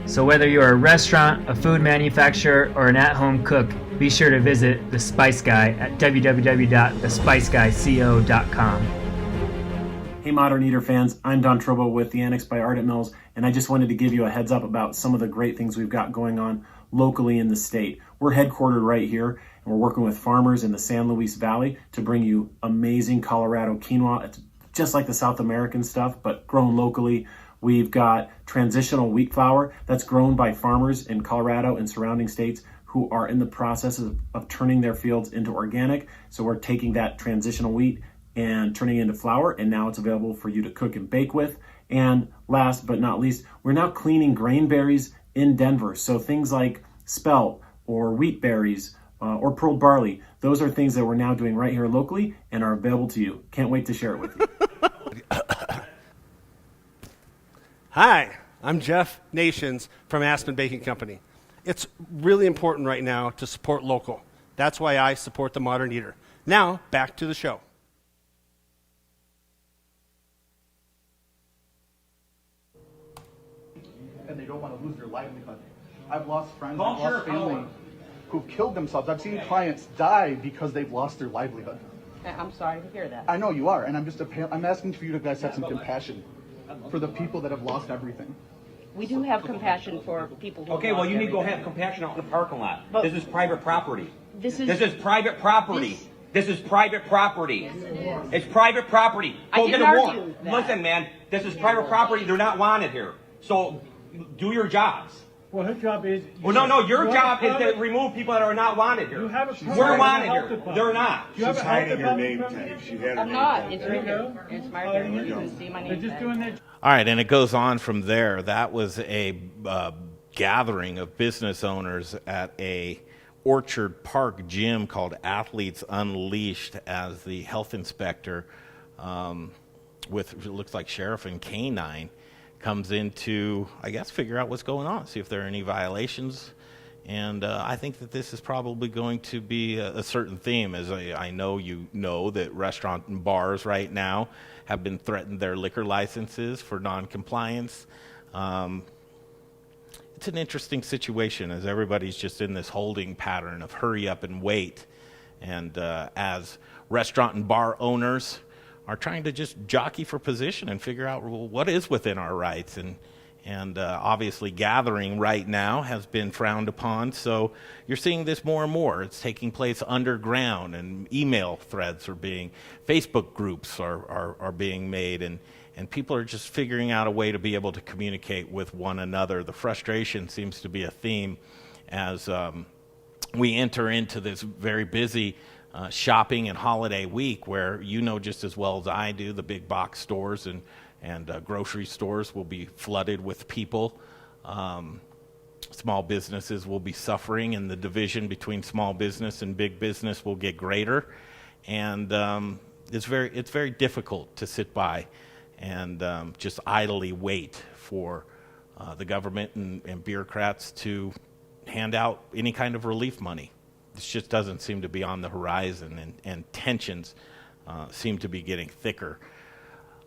So whether you're a restaurant, a food manufacturer, or an at-home cook, be sure to visit The Spice Guy at www.thespiceguyco.com.
Hey Modern Eater fans, I'm Don Trobo with the Annex by Ardent Mills, and I just wanted to give you a heads up about some of the great things we've got going on locally in the state. We're headquartered right here, and we're working with farmers in the San Luis Valley to bring you amazing Colorado quinoa. It's just like the South American stuff, but grown locally. We've got transitional wheat flour that's grown by farmers in Colorado and surrounding states who are in the process of turning their fields into organic. So we're taking that transitional wheat and turning it into flour, and now it's available for you to cook and bake with. And last but not least, we're now cleaning grain berries in Denver. So things like spelt or wheat berries or pearl barley, those are things that we're now doing right here locally and are available to you. Can't wait to share it with you.
Hi, I'm Jeff Nations from Aspen Baking Company. It's really important right now to support local. That's why I support the Modern Eater. Now, back to the show.
And they don't want to lose their livelihood. I've lost friends, I've lost family who've killed themselves. I've seen clients die because they've lost their livelihood.
I'm sorry to hear that.
I know you are, and I'm asking for you to guys have some compassion for the people that have lost everything.
We do have compassion for people who
Okay, well, you need to go have compassion out in the parking lot.
But
this is private property.
This is
private property. This is private property. It's private property. Go get a warrant. Listen, man, this is private property. They're not wanted here. So do your jobs.
Well, her job is...
Well, no, your job is to remove people that are not wanted here. We're wanted here. They're not.
She's hiding her
name tag. She had her
I'm
name
not.
tag.
It's right there. It's right there. You can see my name
They're just
tag.
doing their...
All right, and it goes on from there. That was a gathering of business owners at a Orchard Park gym called Athletes Unleashed, as the health inspector with, it looks like sheriff and canine, comes in to, I guess, figure out what's going on, see if there are any violations. And I think that this is probably going to be a certain theme, as I know you know that restaurant and bars right now have been threatened their liquor licenses for non-compliance. It's an interesting situation as everybody's just in this holding pattern of hurry up and wait. And as restaurant and bar owners are trying to just jockey for position and figure out, well, what is within our rights. And obviously gathering right now has been frowned upon, so you're seeing this more and more. It's taking place underground, and email threads are being, Facebook groups are being made, and people are just figuring out a way to be able to communicate with one another. The frustration seems to be a theme as we enter into this very busy shopping and holiday week, where you know just as well as I do, the big box stores and grocery stores will be flooded with people. Small businesses will be suffering, and the division between small business and big business will get greater. And it's very difficult to sit by and just idly wait for the government and bureaucrats to hand out any kind of relief money. This just doesn't seem to be on the horizon, and tensions seem to be getting thicker.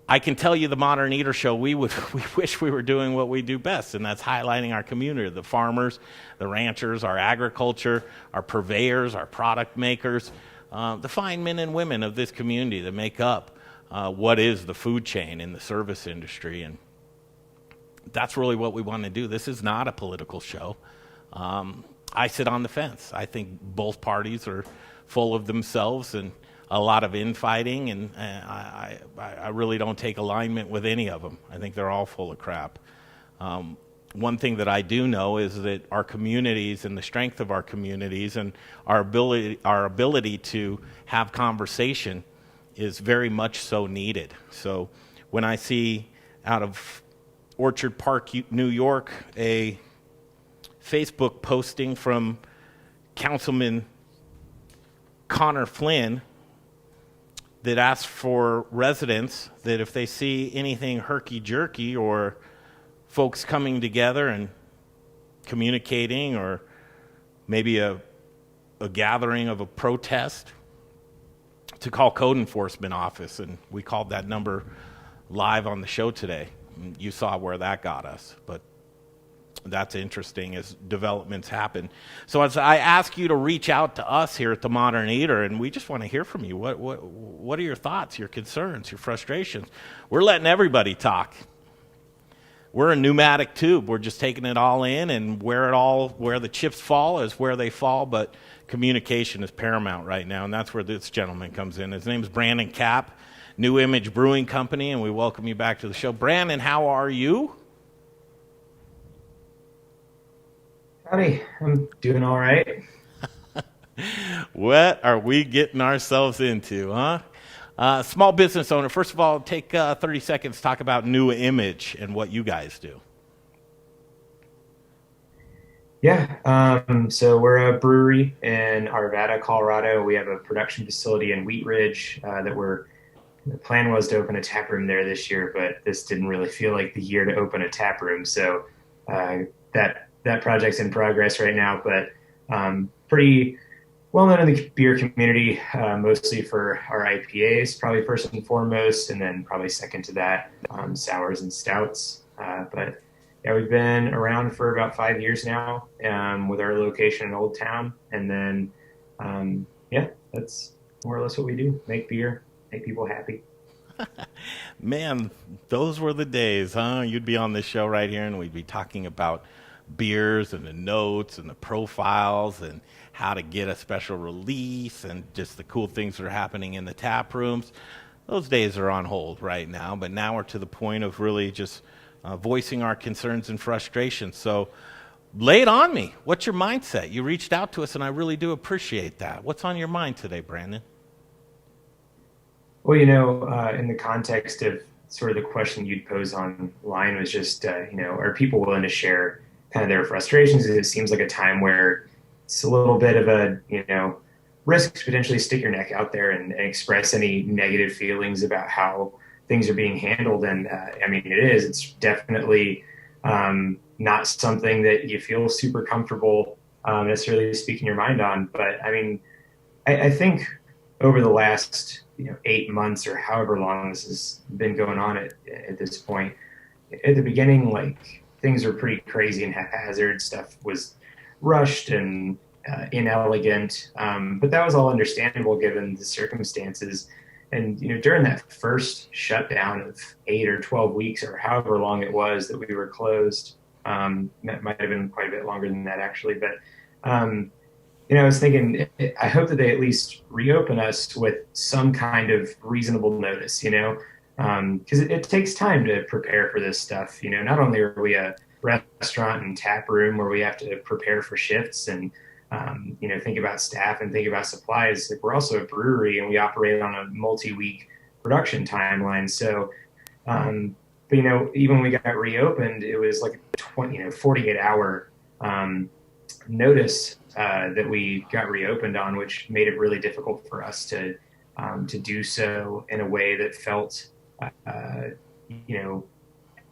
I can tell you, the Modern Eater Show, we wish we were doing what we do best, and that's highlighting our community, the farmers, the ranchers, our agriculture, our purveyors, our product makers, the fine men and women of this community that make up what is the food chain in the service industry. And that's really what we want to do. This is not a political show. I sit on the fence. I think both parties are full of themselves and a lot of infighting, and I really don't take alignment with any of them. I think they're all full of crap. One thing that I do know is that our communities and the strength of our communities and our ability to have conversation is very much so needed. So when I see out of Orchard Park, New York, a Facebook posting from Councilman Connor Flynn that asks for residents that if they see anything herky-jerky or folks coming together and communicating, or maybe a gathering of a protest, to call code enforcement office. And we called that number live on the show today, You saw where that got us, but that's interesting as developments happen. So as I ask you to reach out to us here at the Modern Eater, and we just want to hear from you. What are your thoughts, your concerns, your frustrations? We're letting everybody talk. We're a pneumatic tube. We're just taking it all in, and where the chips fall is where they fall, but communication is paramount right now, and that's where this gentleman comes in. His name is Brandon Kapp, New Image Brewing Company, and we welcome you back to the show. Brandon, how are you?
Howdy, I'm doing all right.
What are we getting ourselves into, huh? Small business owner, first of all, take 30 seconds to talk about New Image and what you guys do.
Yeah, so we're a brewery in Arvada, Colorado. We have a production facility in Wheat Ridge the plan was to open a tap room there this year, but this didn't really feel like the year to open a tap room. So that project's in progress right now, but pretty well known in the beer community, mostly for our IPAs, probably first and foremost, and then probably second to that, sours and stouts. But yeah, we've been around for about 5 years now with our location in Old Town. And then, yeah, that's more or less what we do, make beer, make people happy.
Man, those were the days, huh? You'd be on this show right here, and we'd be talking about beers and the notes and the profiles and how to get a special release and just the cool things that are happening in the tap rooms. Those days are on hold right now, but now we're to the point of really just voicing our concerns and frustrations. So lay it on me. What's your mindset? You reached out to us, and I really do appreciate that. What's on your mind today, Brandon?
Well, in the context of sort of the question you'd pose online was just, are people willing to share kind of their frustrations? It seems like a time where it's a little bit of a, risk to potentially stick your neck out there and express any negative feelings about how things are being handled. And it's definitely not something that you feel super comfortable necessarily speaking your mind on. But I think over the last 8 months or however long this has been going on at this point, at the beginning, like, things were pretty crazy and haphazard. Stuff was rushed and inelegant, but that was all understandable given the circumstances. And during that first shutdown of 8 or 12 weeks or however long it was that we were closed, that might have been quite a bit longer than that actually, but I was thinking, I hope that they at least reopen us with some kind of reasonable notice, because it takes time to prepare for this stuff. Not only are we a restaurant and tap room where we have to prepare for shifts and, think about staff and think about supplies, like, we're also a brewery and we operate on a multi-week production timeline. So, but even when we got reopened, it was like a 48-hour notice that we got reopened on, which made it really difficult for us to do so in a way that felt,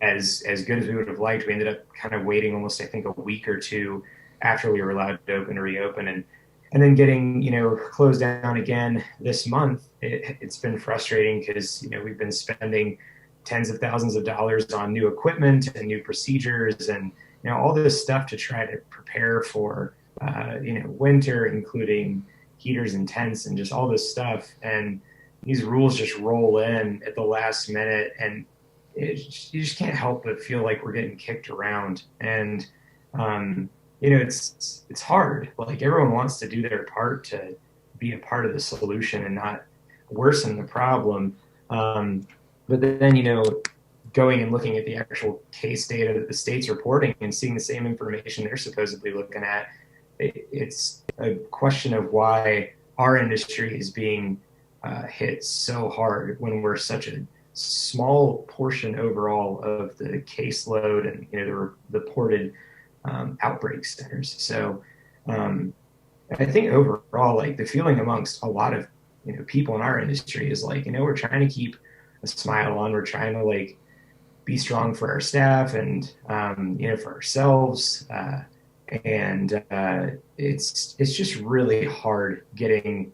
as good as we would have liked. We ended up kind of waiting almost, I think, a week or two after we were allowed to open and reopen, and then getting, closed down again this month. It's been frustrating because, we've been spending tens of thousands of dollars on new equipment and new procedures and, all this stuff to try to prepare for, winter, including heaters and tents and just all this stuff. And these rules just roll in at the last minute, and you just can't help but feel like we're getting kicked around. And, it's hard. Like, everyone wants to do their part to be a part of the solution and not worsen the problem. But then, going and looking at the actual case data that the state's reporting and seeing the same information they're supposedly looking at, it's a question of why our industry is being hit so hard when we're such a small portion overall of the caseload and the reported outbreak centers. So I think overall, like, the feeling amongst a lot of people in our industry is like, we're trying to keep a smile on, we're trying to, like, be strong for our staff and for ourselves, and it's just really hard getting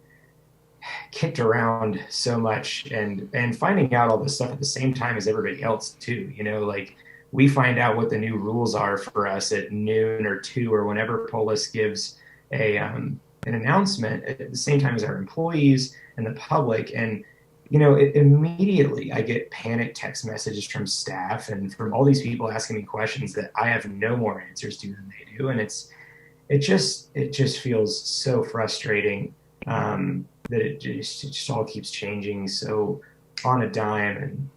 kicked around so much, and finding out all this stuff at the same time as everybody else too. Like we find out what the new rules are for us at noon or 2 or whenever Polis gives an announcement at the same time as our employees and the public. And immediately I get panic text messages from staff and from all these people asking me questions that I have no more answers to than they do. And it just feels so frustrating that it just all keeps changing so on a dime and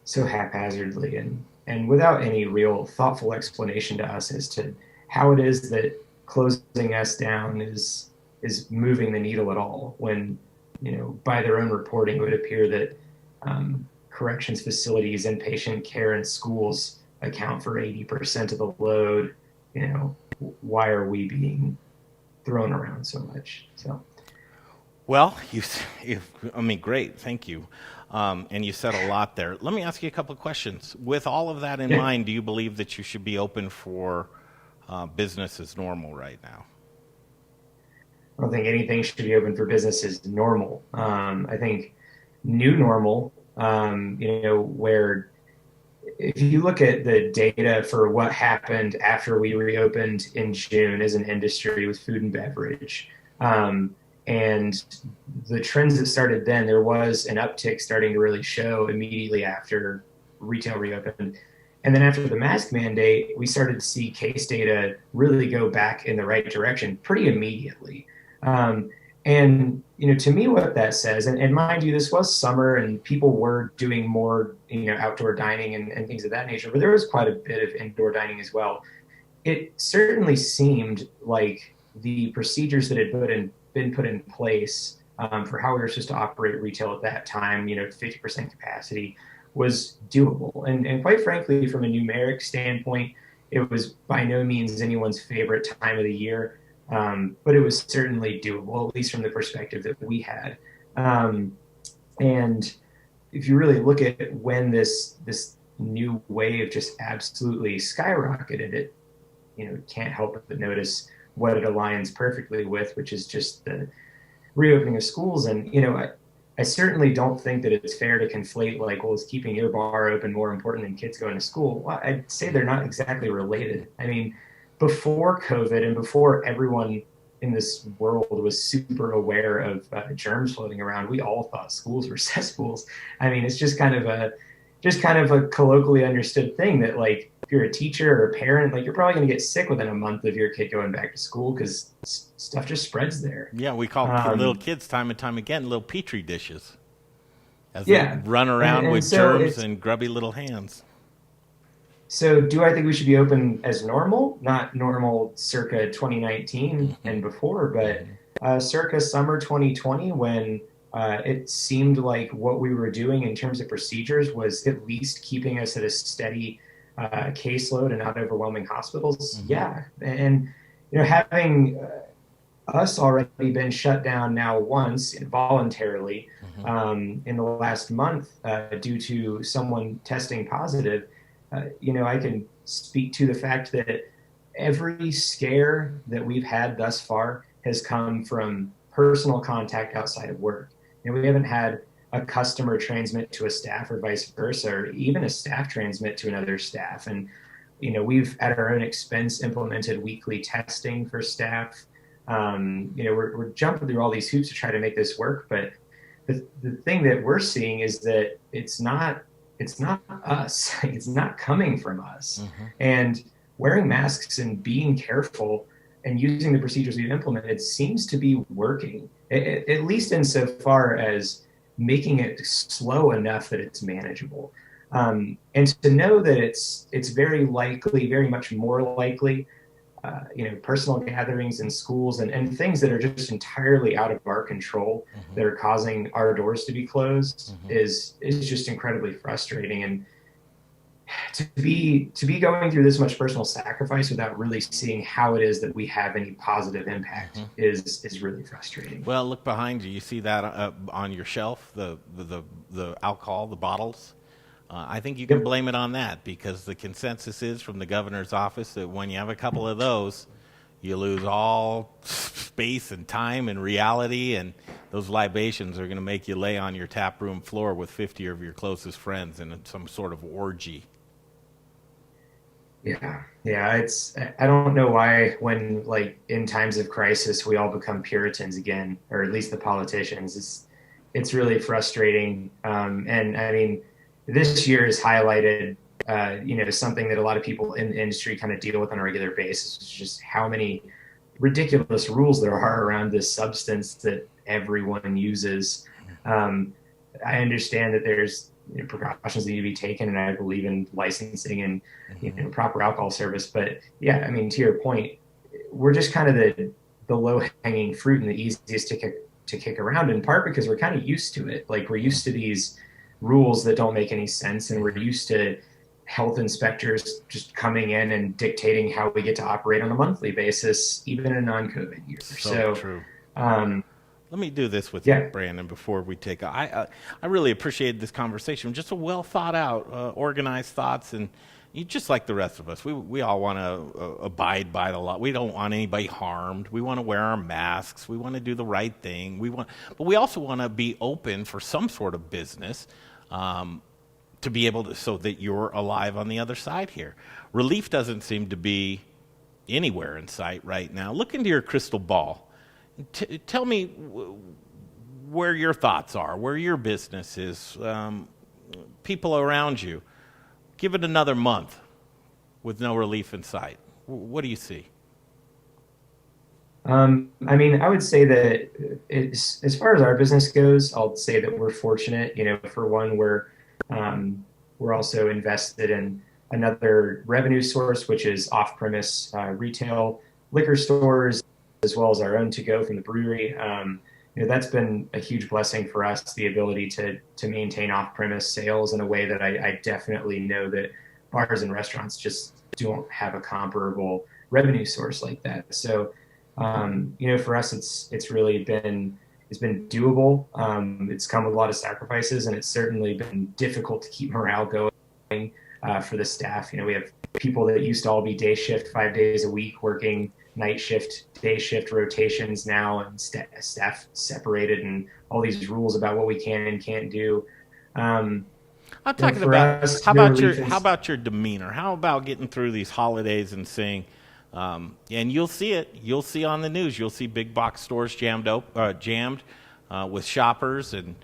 so haphazardly and without any real thoughtful explanation to us as to how it is that closing us down is moving the needle at all, when by their own reporting it would appear that corrections facilities, inpatient care, and schools account for 80% of the load. Why are we being thrown around so much? So,
well, great, thank you. And you said a lot there. Let me ask you a couple of questions. With all of that in mind, do you believe that you should be open for business as normal right now?
I don't think anything should be open for business as normal. I think new normal, where if you look at the data for what happened after we reopened in June as an industry with food and beverage, and the trends that started then, there was an uptick starting to really show immediately after retail reopened. And then after the mask mandate, we started to see case data really go back in the right direction pretty immediately. And, to me, what that says, and mind you, this was summer and people were doing more, outdoor dining and things of that nature, but there was quite a bit of indoor dining as well. It certainly seemed like the procedures that had been put in place for how we were supposed to operate retail at that time, 50% capacity, was doable. And quite frankly, from a numeric standpoint, it was by no means anyone's favorite time of the year. But it was certainly doable, at least from the perspective that we had. And if you really look at when this new wave just absolutely skyrocketed, it can't help but notice what it aligns perfectly with, which is just the reopening of schools. And I certainly don't think that it's fair to conflate is keeping your bar open more important than kids going to school? Well, I'd say they're not exactly related. I mean, before COVID and before everyone in this world was super aware of germs floating around, we all thought schools were cesspools. I mean, it's just kind of a colloquially understood thing that if you're a teacher or a parent, you're probably going to get sick within a month of your kid going back to school because stuff just spreads there.
Yeah, we call little kids time and time again little petri dishes as they run around with germs and grubby little hands.
So do I think we should be open as normal? Not normal circa 2019 and before, but circa summer 2020 when it seemed like what we were doing in terms of procedures was at least keeping us at a steady caseload and not overwhelming hospitals. Mm-hmm. Yeah. And, having us already been shut down now once voluntarily in the last month due to someone testing positive, I can speak to the fact that every scare that we've had thus far has come from personal contact outside of work. And we haven't had a customer transmit to a staff or vice versa, or even a staff transmit to another staff. And, we've at our own expense implemented weekly testing for staff. We're jumping through all these hoops to try to make this work. But the thing that we're seeing is that it's not us. It's not coming from us. Mm-hmm. And wearing masks and being careful and using the procedures we've implemented seems to be working, at least insofar as making it slow enough that it's manageable. And to know that it's very likely, very much more likely, personal gatherings in schools and things that are just entirely out of our control that are causing our doors to be closed is just incredibly frustrating. And to be going through this much personal sacrifice without really seeing how it is that we have any positive impact is really frustrating.
Well, look behind you. You see that on your shelf, the alcohol, the bottles. I think you can blame it on that because the consensus is from the governor's office that when you have a couple of those, you lose all space and time and reality, and those libations are going to make you lay on your tap room floor with 50 of your closest friends in some sort of orgy.
Yeah, I don't know why when, like, in times of crisis we all become Puritans again, or at least the politicians. It's really frustrating. And I mean, this year has highlighted, something that a lot of people in the industry kind of deal with on a regular basis, is just how many ridiculous rules there are around this substance that everyone uses. I understand that there's precautions that need to be taken, and I believe in licensing and proper alcohol service. But yeah, I mean, to your point, we're just kind of the low hanging fruit and the easiest to kick around, in part because we're kind of used to it. Like, we're used to these rules that don't make any sense, and we're used to health inspectors just coming in and dictating how we get to operate on a monthly basis, even in a non-COVID year.
So true. Let me do this with you, Brandon, before we take. I really appreciated this conversation. Just a well thought out, organized thoughts, and you just like the rest of us. We all want to abide by the law. We don't want anybody harmed. We want to wear our masks. We want to do the right thing. But we also want to be open for some sort of business, to be able to, so that you're alive on the other side here. Relief doesn't seem to be anywhere in sight right now. Look into your crystal ball. Tell me where your thoughts are, where your business is, people around you. Give it another month with no relief in sight. What do you see?
I mean, I would say that as far as our business goes, I'll say that we're fortunate. For one, we're also invested in another revenue source, which is off-premise retail liquor stores, as well as our own to-go from the brewery. That's been a huge blessing for us, the ability to maintain off-premise sales in a way that I definitely know that bars and restaurants just don't have a comparable revenue source like that. So, for us, it's really been doable. It's come with a lot of sacrifices, and it's certainly been difficult to keep morale going for the staff. We have people that used to all be day shift 5 days a week working night shift, day shift rotations now, and staff separated, and all these rules about what we can and can't do.
I'm talking about how about your demeanor? How about getting through these holidays and saying, and you'll see it. You'll see on the news. You'll see big box stores jammed with shoppers and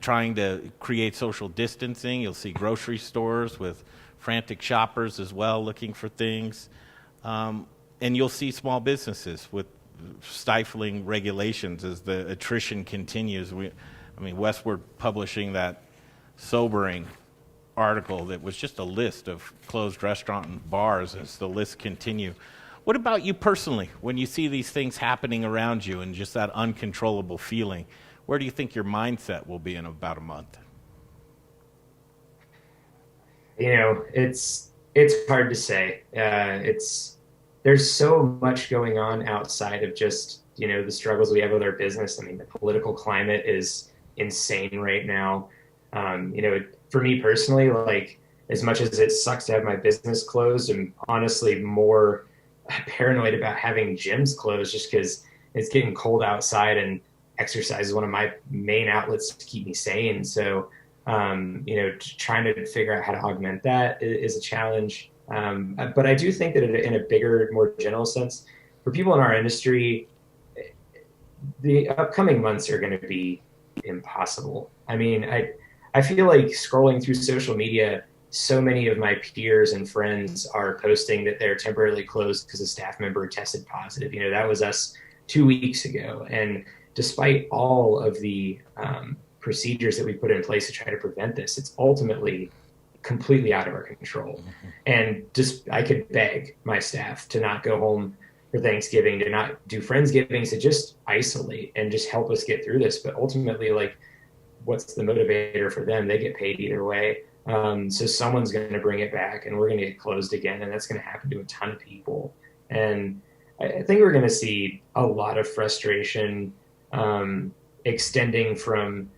trying to create social distancing. You'll see grocery stores with frantic shoppers as well, looking for things. And you'll see small businesses with stifling regulations as the attrition continues. Westward publishing that sobering article that was just a list of closed restaurant and bars as the list continue. What about you personally, when you see these things happening around you and just that uncontrollable feeling? Where do you think your mindset will be in about a month?
It's hard to say. There's so much going on outside of just, the struggles we have with our business. The political climate is insane right now. For me personally, like, as much as it sucks to have my business closed, I'm honestly more paranoid about having gyms closed, just because it's getting cold outside, and exercise is one of my main outlets to keep me sane. So, trying to figure out how to augment that is a challenge. But I do think that in a bigger, more general sense, for people in our industry, the upcoming months are going to be impossible. I feel like scrolling through social media, so many of my peers and friends are posting that they're temporarily closed because a staff member tested positive. That was us 2 weeks ago. And despite all of the procedures that we put in place to try to prevent this, it's ultimately completely out of our control. And I could beg my staff to not go home for Thanksgiving, to not do Friendsgivings, to just isolate and just help us get through this. But ultimately, like, what's the motivator for them? They get paid either way. So someone's going to bring it back, and we're going to get closed again, and that's going to happen to a ton of people. And I think we're going to see a lot of frustration extending from,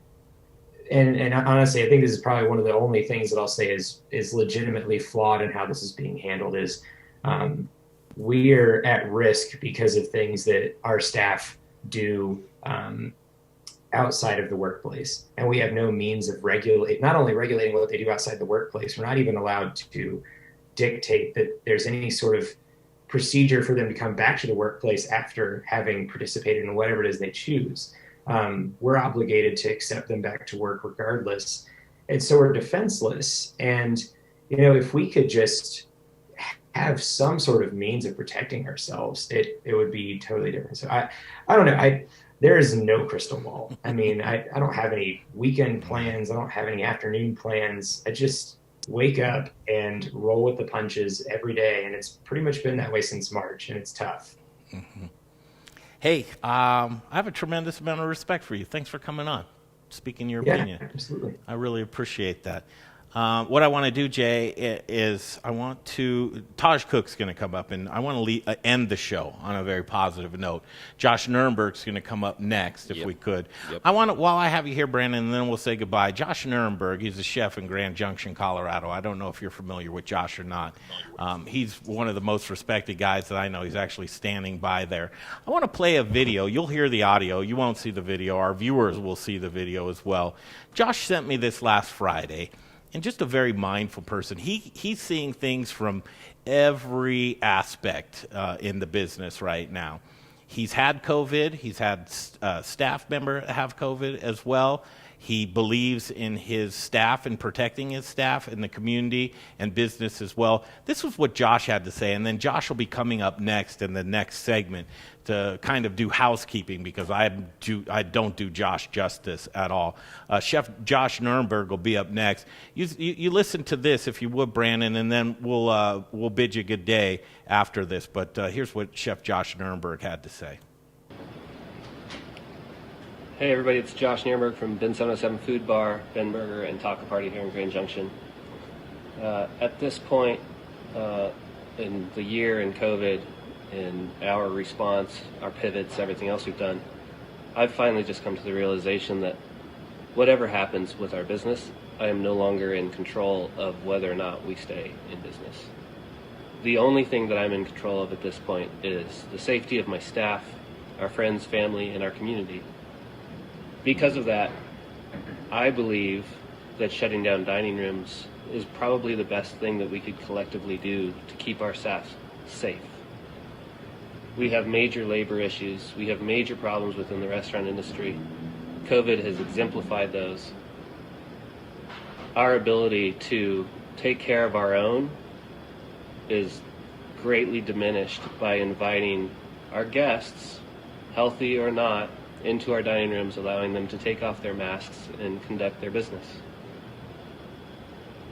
and honestly, I think this is probably one of the only things that I'll say is legitimately flawed in how this is being handled, is we are at risk because of things that our staff do outside of the workplace. And we have no means of not only regulating what they do outside the workplace, we're not even allowed to dictate that there's any sort of procedure for them to come back to the workplace after having participated in whatever it is they choose. We're obligated to accept them back to work regardless. And so we're defenseless. And, if we could just have some sort of means of protecting ourselves, it would be totally different. So I don't know. There is no crystal ball. I mean, I don't have any weekend plans. I don't have any afternoon plans. I just wake up and roll with the punches every day. And it's pretty much been that way since March, and it's tough.
Mm-hmm. Hey, I have a tremendous amount of respect for you. Thanks for coming on, speaking your opinion.
Absolutely.
I really appreciate that. What I want to do, Jay, is Tajahi Cooke's going to come up, and I want to end the show on a very positive note. Josh Nurenberg's going to come up next, if we could. Yep. While I have you here, Brandon, and then we'll say goodbye. Josh Nurenberg, he's a chef in Grand Junction, Colorado. I don't know if you're familiar with Josh or not. He's one of the most respected guys that I know. He's actually standing by there. I want to play a video. You'll hear the audio. You won't see the video. Our viewers will see the video as well. Josh sent me this last Friday. And just a very mindful person. He's seeing things from every aspect in the business right now. He's had COVID. He's had a staff member have COVID as well. He believes in his staff and protecting his staff and the community and business as well. This was what Josh had to say, and then Josh will be coming up next in the next segment to kind of do housekeeping because I don't do Josh justice at all. Chef Josh Nurenberg will be up next. You listen to this if you would, Brandon, and then we'll bid you good day after this. But here's what Chef Josh Nurenberg had to say.
Hey everybody, it's Josh Nurenberg from Bin 707 Food Bar, Ben Burger, and Taco Party here in Grand Junction. At this point in the year in COVID, in our response, our pivots, everything else we've done, I've finally just come to the realization that whatever happens with our business, I am no longer in control of whether or not we stay in business. The only thing that I'm in control of at this point is the safety of my staff, our friends, family, and our community. Because of that, I believe that shutting down dining rooms is probably the best thing that we could collectively do to keep our staff safe. We have major labor issues. We have major problems within the restaurant industry. COVID has exemplified those. Our ability to take care of our own is greatly diminished by inviting our guests, healthy or not, into our dining rooms, allowing them to take off their masks and conduct their business.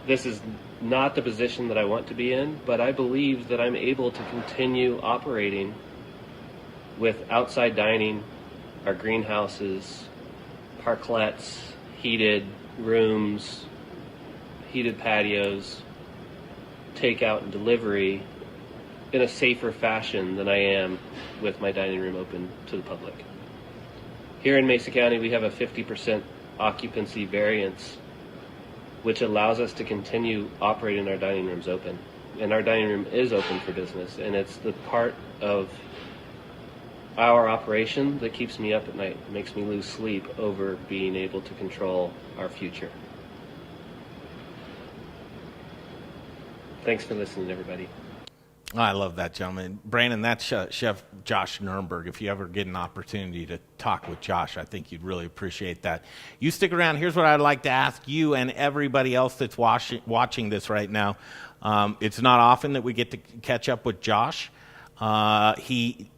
This is not the position that I want to be in, but I believe that I'm able to continue operating with outside dining, our greenhouses, parklets, heated rooms, heated patios, takeout and delivery in a safer fashion than I am with my dining room open to the public. Here in Mesa County, we have a 50% occupancy variance, which allows us to continue operating our dining rooms open. And our dining room is open for business, and it's the part of our operation that keeps me up at night, makes me lose sleep over being able to control our future. Thanks for listening, everybody.
Oh, I love that, gentleman. Brandon, that's Chef Josh Nurenberg. If you ever get an opportunity to talk with Josh, I think you'd really appreciate that. You stick around. Here's what I'd like to ask you and everybody else that's watching this right now. It's not often that we get to catch up with Josh. He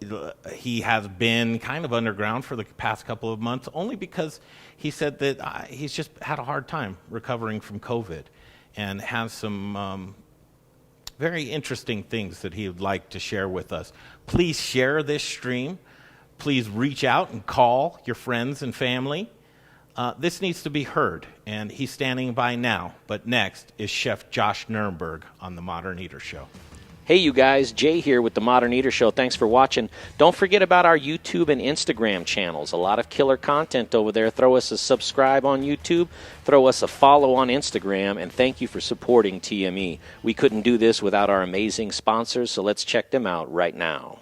has been kind of underground for the past couple of months, only because he said that he's just had a hard time recovering from COVID and has some very interesting things that he would like to share with us. Please share this stream. Please reach out and call your friends and family. This needs to be heard, and he's standing by now. But next is Chef Josh Nurenberg on The Modern Eater Show.
Hey, you guys, Jay here with The Modern Eater Show. Thanks for watching. Don't forget about our YouTube and Instagram channels. A lot of killer content over there. Throw us a subscribe on YouTube. Throw us a follow on Instagram. And thank you for supporting TME. We couldn't do this without our amazing sponsors, so let's check them out right now.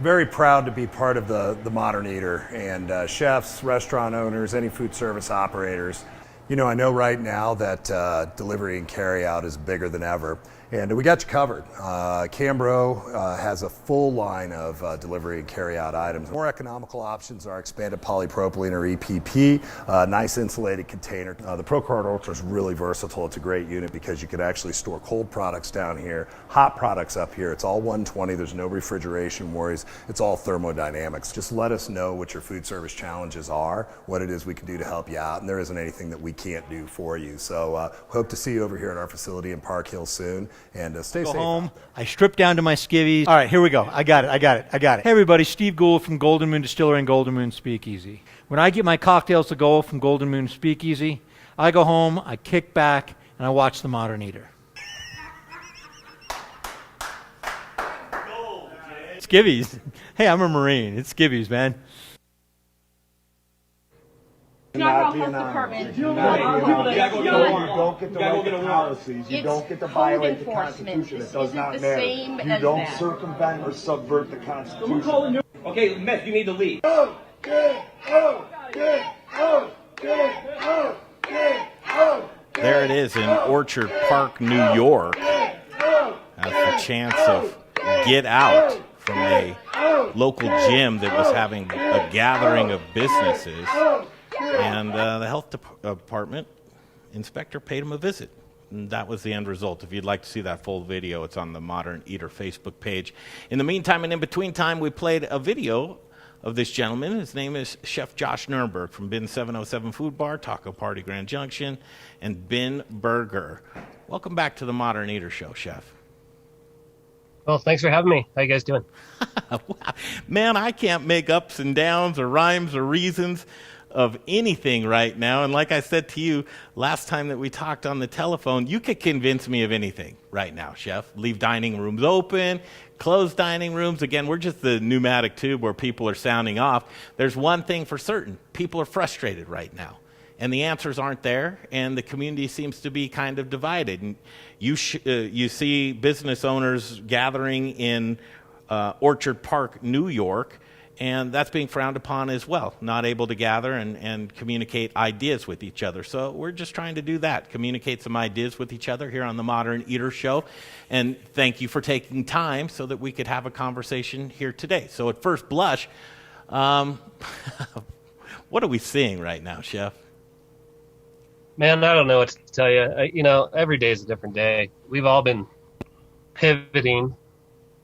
Very proud to be part of the Modern Eater, and chefs, restaurant owners, any food service operators. You know, I know right now that delivery and carry out is bigger than ever, and we got you covered. Cambro has a full line of delivery and carry out items. More economical options are expanded polypropylene or EPP, nice insulated container. The ProCard Ultra is really versatile. It's a great unit because you can actually store cold products down here, hot products up here. It's all 120. There's no refrigeration worries. It's all thermodynamics. Just let us know what your food service challenges are, what it is we can do to help you out, and there isn't anything that we can't do for you. So hope to see you over here at our facility in Park Hill soon, and stay safe.
Go home. I stripped down to my skivvies. All right, here we go. I got it. Hey, everybody. Steve Gould from Golden Moon Distillery and Golden Moon Speakeasy. When I get my cocktails to go from Golden Moon Speakeasy, I go home, I kick back, and I watch The Modern Eater. Skivvies. Hey, I'm a Marine. It's skivvies, man.
Not health department. You don't get to write the policies. You don't get to violate the Constitution. It does not matter. You don't circumvent or subvert the Constitution.
Okay, Miss, you need to leave.
There it is in Orchard Park, New York. That's the chance of get out from a local gym that was having a gathering of businesses. And the health department inspector paid him a visit. And that was the end result. If you'd like to see that full video, it's on the Modern Eater Facebook page. In the meantime and in between time, we played a video of this gentleman. His name is Chef Josh Nurenberg from Bin 707 Food Bar, Taco Party Grand Junction, and Bin Burger. Welcome back to the Modern Eater Show, Chef.
Well, thanks for having me. How you guys doing?
Man, I can't make ups and downs or rhymes or reasons of anything right now. And like I said to you last time that we talked on the telephone, you could convince me of anything right now, Chef. Leave dining rooms open, close dining rooms. Again, we're just the pneumatic tube where people are sounding off. There's one thing for certain. People are frustrated right now. And the answers aren't there, and the community seems to be kind of divided. And you see business owners gathering in Orchard Park, New York, and that's being frowned upon as well, not able to gather and communicate ideas with each other. So we're just trying to do that, communicate some ideas with each other here on the Modern Eater Show. And thank you for taking time so that we could have a conversation here today. So at first blush, what are we seeing right now, Chef?
Man, I don't know what to tell you. Every day is a different day. We've all been pivoting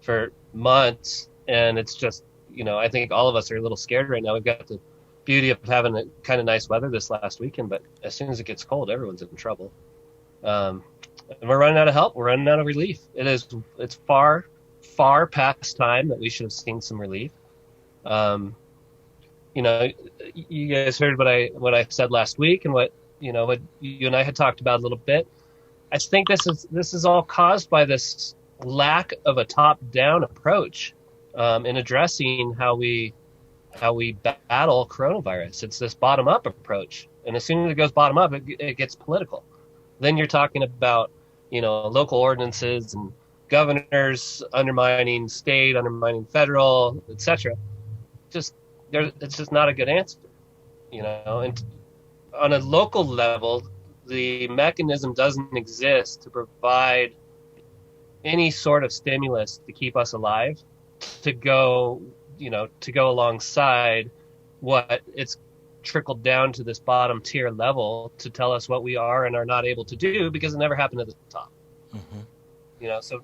for months, and it's just, I think all of us are a little scared right now. We've got the beauty of having a kind of nice weather this last weekend, but as soon as it gets cold, everyone's in trouble. And we're running out of help. We're running out of relief. It's far, far past time that we should have seen some relief. You guys heard what I said last week and what you and I had talked about a little bit. I think this is all caused by this lack of a top-down approach in addressing how we battle coronavirus. It's this bottom-up approach, and as soon as it goes bottom-up, it gets political. Then you're talking about local ordinances and governors undermining state, undermining federal, etc. It's just not a good answer, and on a local level, the mechanism doesn't exist to provide any sort of stimulus to keep us alive, to go alongside what it's trickled down to this bottom tier level to tell us what we are and are not able to do because it never happened at the top. Mm-hmm. So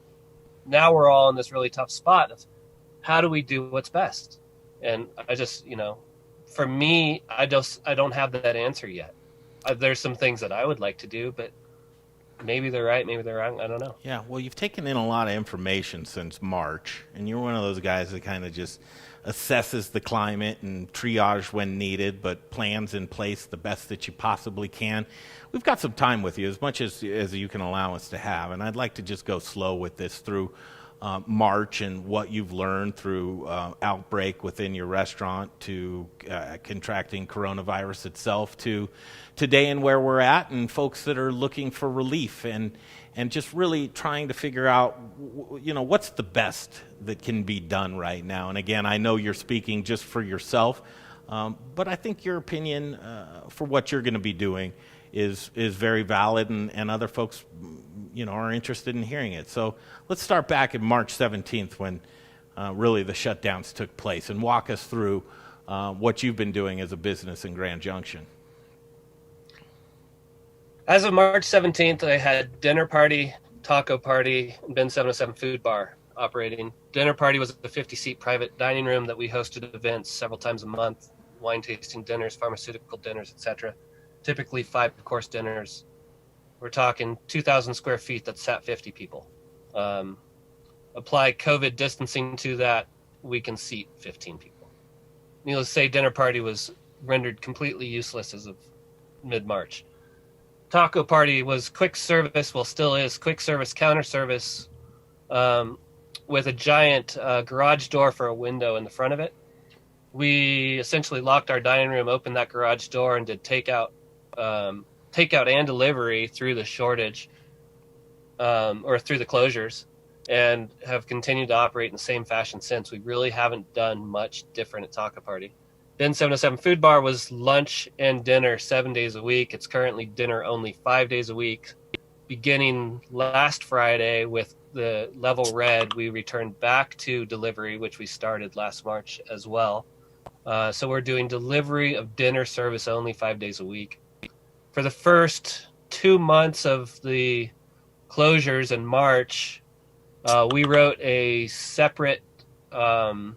now we're all in this really tough spot of how do we do what's best? And I just, for me, I don't have that answer yet. There's some things that I would like to do, but maybe they're right, maybe they're wrong. I don't know.
Yeah, well, you've taken in a lot of information since March, and you're one of those guys that kind of just assesses the climate and triage when needed, but plans in place the best that you possibly can. We've got some time with you, as much as you can allow us to have, and I'd like to just go slow with this through March and what you've learned through outbreak within your restaurant to contracting coronavirus itself to today and where we're at, and folks that are looking for relief and just really trying to figure out, what's the best that can be done right now. And again, I know you're speaking just for yourself, but I think your opinion for what you're going to be doing is very valid, and other folks, are interested in hearing it. So let's start back in March 17th when really the shutdowns took place, and walk us through what you've been doing as a business in Grand Junction.
As of March 17th, I had Dinner Party, Taco Party, and Ben 707 Food Bar operating. Dinner Party was a 50-seat private dining room that we hosted events several times a month, wine tasting dinners, pharmaceutical dinners, etc. Typically 5-course dinners. We're talking 2,000 square feet that sat 50 people. Apply COVID distancing to that, we can seat 15 people. Needless to say, Dinner Party was rendered completely useless as of mid-March. Taco Party was quick service, still is, quick service, counter service, with a giant garage door for a window in the front of it. We essentially locked our dining room, opened that garage door, and did takeout and delivery through the shortage, or through the closures, and have continued to operate in the same fashion since. We really haven't done much different at Taco Party. Ben 707 Food Bar was lunch and dinner 7 days a week. It's currently dinner only 5 days a week. Beginning last Friday with the level red, we returned back to delivery, which we started last March as well. So we're doing delivery of dinner service only 5 days a week. For the first 2 months of the closures in March, we wrote a separate kind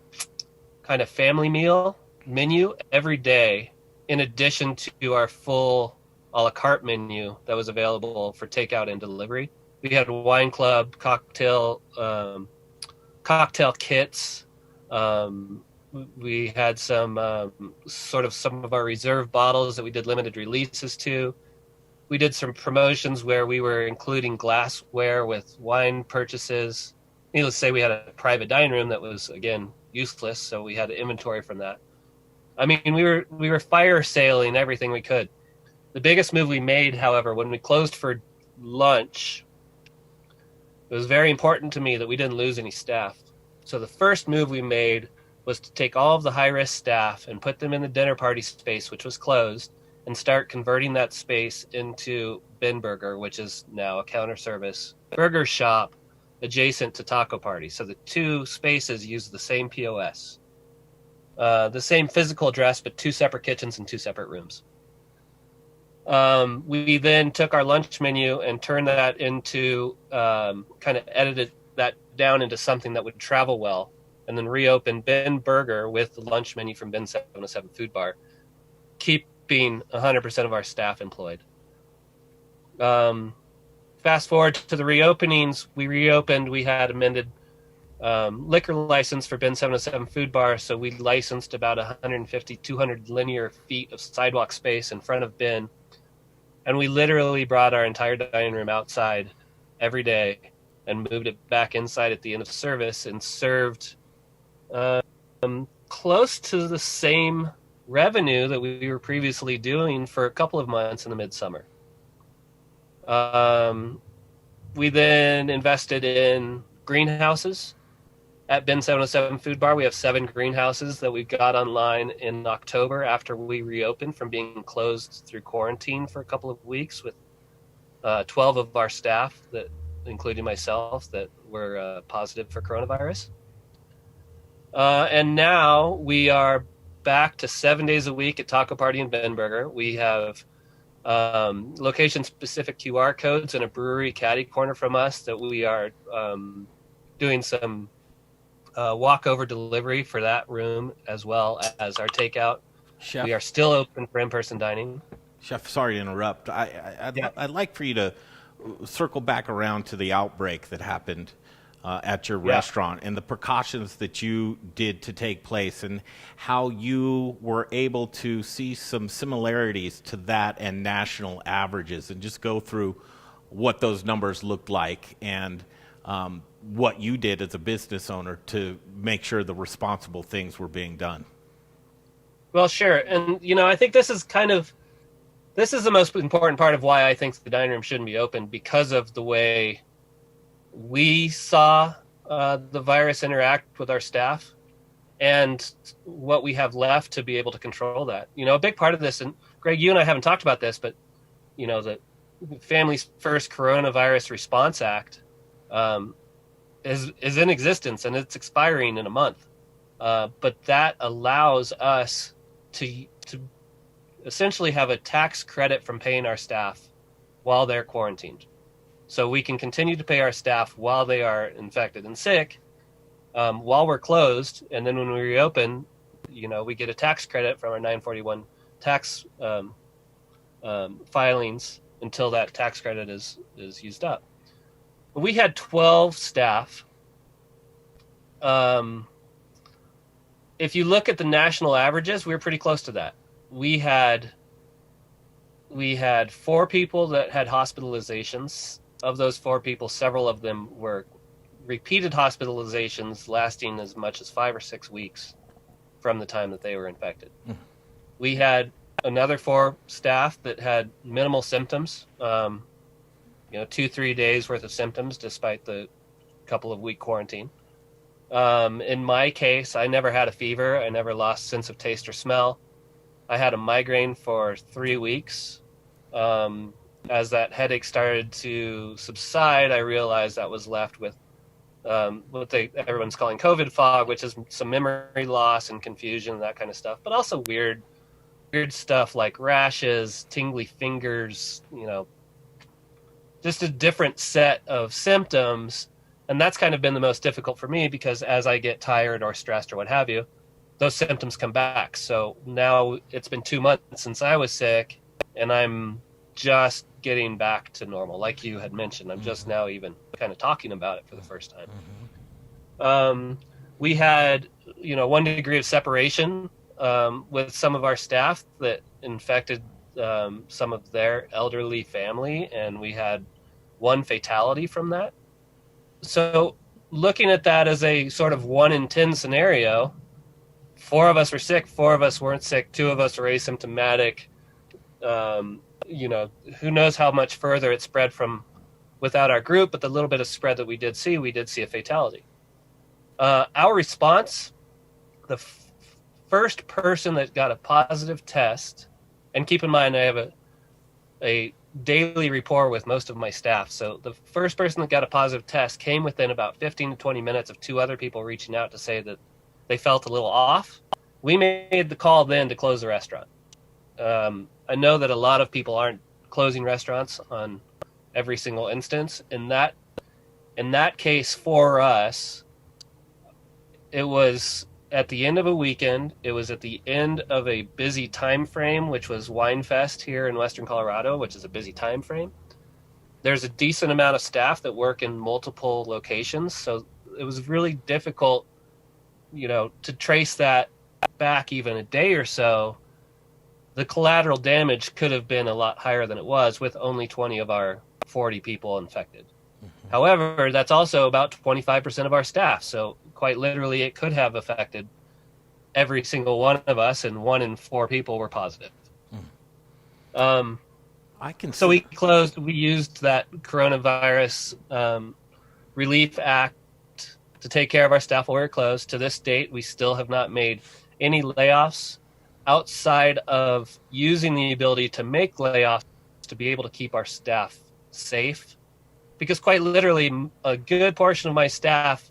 of family meal menu every day, in addition to our full a la carte menu that was available for takeout and delivery. We had a wine club, cocktail kits. We had some of our reserve bottles that we did limited releases to. We did some promotions where we were including glassware with wine purchases. Needless to say, we had a private dining room that was, again, useless, so we had inventory from that. I mean, we were fire sailing everything we could. The biggest move we made, however, when we closed for lunch, it was very important to me that we didn't lose any staff. So the first move we made was to take all of the high-risk staff and put them in the dinner party space, which was closed, and start converting that space into Ben Burger, which is now a counter service burger shop adjacent to Taco Party. So the two spaces use the same POS. The same physical address, but two separate kitchens and two separate rooms. We then took our lunch menu and turned that into, kind of edited that down into something that would travel well, and then reopened Ben Burger with the lunch menu from Ben 707 Food Bar, keeping 100% of our staff employed. Fast forward to the reopenings, we had amended liquor license for Ben 707 Food Bar, so we licensed about 150, 200 linear feet of sidewalk space in front of Ben, and we literally brought our entire dining room outside every day and moved it back inside at the end of service and served close to the same revenue that we were previously doing for a couple of months in the midsummer. We then invested in greenhouses. At Ben 707 Food Bar, we have 7 greenhouses that we got online in October after we reopened from being closed through quarantine for a couple of weeks, with 12 of our staff, that, including myself, that were positive for coronavirus. And now we are back to 7 days a week at Taco Party and Ben Burger. We have location-specific QR codes and a brewery caddy corner from us that we are doing some walk-over delivery for that room, as well as our takeout. Chef, we are still open for in-person dining.
Chef, sorry to interrupt. I'd like for you to circle back around to the outbreak that happened at your restaurant and the precautions that you did to take place, and how you were able to see some similarities to that and national averages, and just go through what those numbers looked like, and what you did as a business owner to make sure the responsible things were being done.
Well, sure. And, I think this is the most important part of why I think the dining room shouldn't be open, because of the way we saw the virus interact with our staff and what we have left to be able to control that. A big part of this, and Greg, you and I haven't talked about this, but, the Families First Coronavirus Response Act is in existence, and it's expiring in a month. But that allows us to essentially have a tax credit from paying our staff while they're quarantined. So we can continue to pay our staff while they are infected and sick, while we're closed. And then when we reopen, we get a tax credit from our 941 tax filings until that tax credit is used up. We had 12 staff. If you look at the national averages, we were pretty close to that. We had 4 people that had hospitalizations. Of those 4 people, several of them were repeated hospitalizations lasting as much as 5 or 6 weeks from the time that they were infected. We had another 4 staff that had minimal symptoms, 2-3 days worth of symptoms despite the couple of week quarantine. In my case, I never had a fever. I never lost sense of taste or smell. I had a migraine for 3 weeks. As that headache started to subside, I realized I was left with what everyone's calling COVID fog, which is some memory loss and confusion and that kind of stuff, but also weird stuff like rashes, tingly fingers, just a different set of symptoms. And that's kind of been the most difficult for me, because as I get tired or stressed or what have you, those symptoms come back. So now it's been 2 months since I was sick, and I'm just getting back to normal. Like you had mentioned, I'm just now even kind of talking about it for the first time. We had, 1 degree of separation with some of our staff that infected some of their elderly family, and we had 1 fatality from that. So looking at that as a sort of 1 in 10 scenario, 4 of us were sick, 4 of us weren't sick, 2 of us were asymptomatic. Who knows how much further it spread from without our group, but the little bit of spread that we did see a fatality. Our response, the first person that got a positive test, and keep in mind I have a daily rapport with most of my staff, so the first person that got a positive test came within about 15 to 20 minutes of 2 other people reaching out to say that they felt a little off. We made the call then to close the restaurant. I know that a lot of people aren't closing restaurants on every single instance. In that case, for us, it was at the end of a weekend. It was at the end of a busy time frame, which was Winefest here in Western Colorado, which is a busy time frame. There's a decent amount of staff that work in multiple locations, so it was really difficult, to trace that back even a day or so. The collateral damage could have been a lot higher than it was, with only 20 of our 40 people infected. However, that's also about 25% of our staff. So quite literally, it could have affected every single one of us, and 1 in 4 people were positive. So we closed. We used that coronavirus relief act to take care of our staff while we were closed. To this date, we still have not made any layoffs outside of using the ability to make layoffs to be able to keep our staff safe. Because quite literally, a good portion of my staff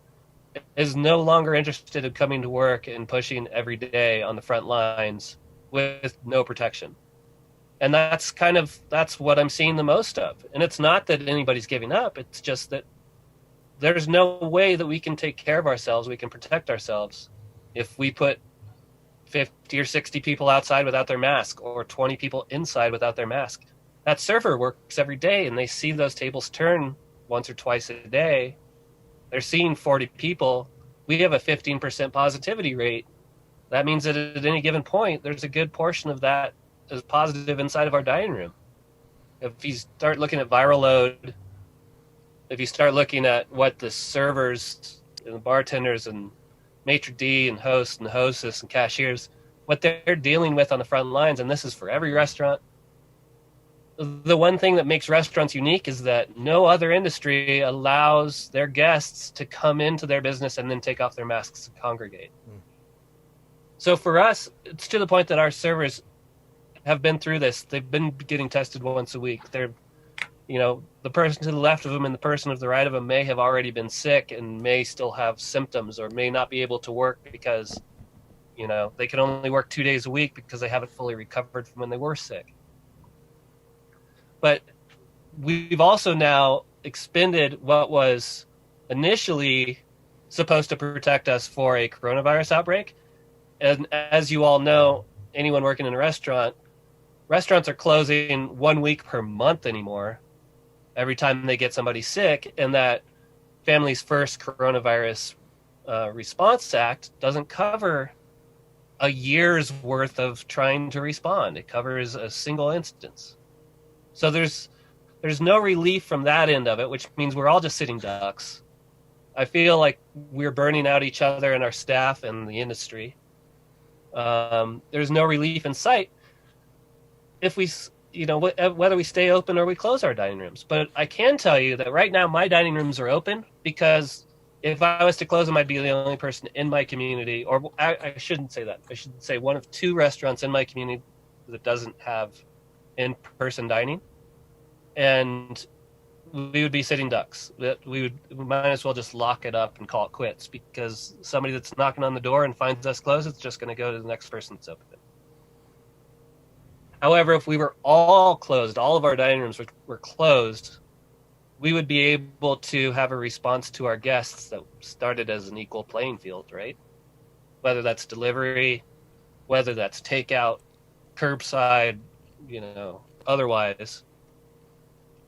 is no longer interested in coming to work and pushing every day on the front lines with no protection. And that's what I'm seeing the most of. And it's not that anybody's giving up. It's just that there's no way that we can take care of ourselves, we can protect ourselves, if we put 50 or 60 people outside without their mask, or 20 people inside without their mask. That server works every day, and they see those tables turn once or twice a day. They're seeing 40 people. We have a 15% positivity rate. That means that at any given point, there's a good portion of that is positive inside of our dining room. If you start looking at viral load, if you start looking at what the servers and the bartenders and maitre d' and hosts and hostess and cashiers, what they're dealing with on the front lines, and this is for every restaurant, the one thing that makes restaurants unique is that no other industry allows their guests to come into their business and then take off their masks and congregate. So for us, it's to the point that our servers have been through this. They've been getting tested once a week. They're, the person to the left of them and the person to the right of them may have already been sick and may still have symptoms or may not be able to work because, they can only work 2 days a week because they haven't fully recovered from when they were sick. But we've also now expended what was initially supposed to protect us for a coronavirus outbreak. And as you all know, anyone working in a restaurant, restaurants are closing 1 week per month anymore every time they get somebody sick. And that Families First Coronavirus Response Act doesn't cover a year's worth of trying to respond. It covers a single instance. So there's no relief from that end of it, which means we're all just sitting ducks. I feel like we're burning out each other and our staff and the industry. There's no relief in sight if we, whether we stay open or we close our dining rooms. But I can tell you that right now my dining rooms are open because if I was to close them, I'd be the only person in my community, or I shouldn't say that. I should say one of 2 restaurants in my community that doesn't have in-person dining, and we would be sitting ducks. We might as well just lock it up and call it quits, because somebody that's knocking on the door and finds us closed, it's just going to go to the next person that's open. However, if we were all closed, all of our dining rooms were closed, we would be able to have a response to our guests that started as an equal playing field, right? Whether that's delivery, whether that's takeout, curbside, otherwise.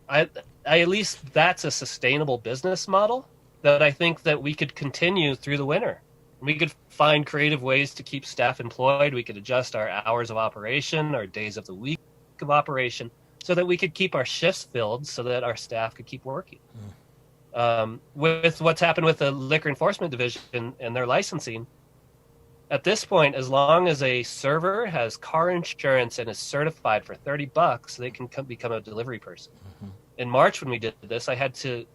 I at least that's a sustainable business model that I think that we could continue through the winter. We could find creative ways to keep staff employed. We could adjust our hours of operation, our days of the week of operation, so that we could keep our shifts filled so that our staff could keep working. With what's happened with the Liquor Enforcement Division and their licensing, at this point, as long as a server has car insurance and is certified for $30, they can become a delivery person. In March, when we did this, I had to,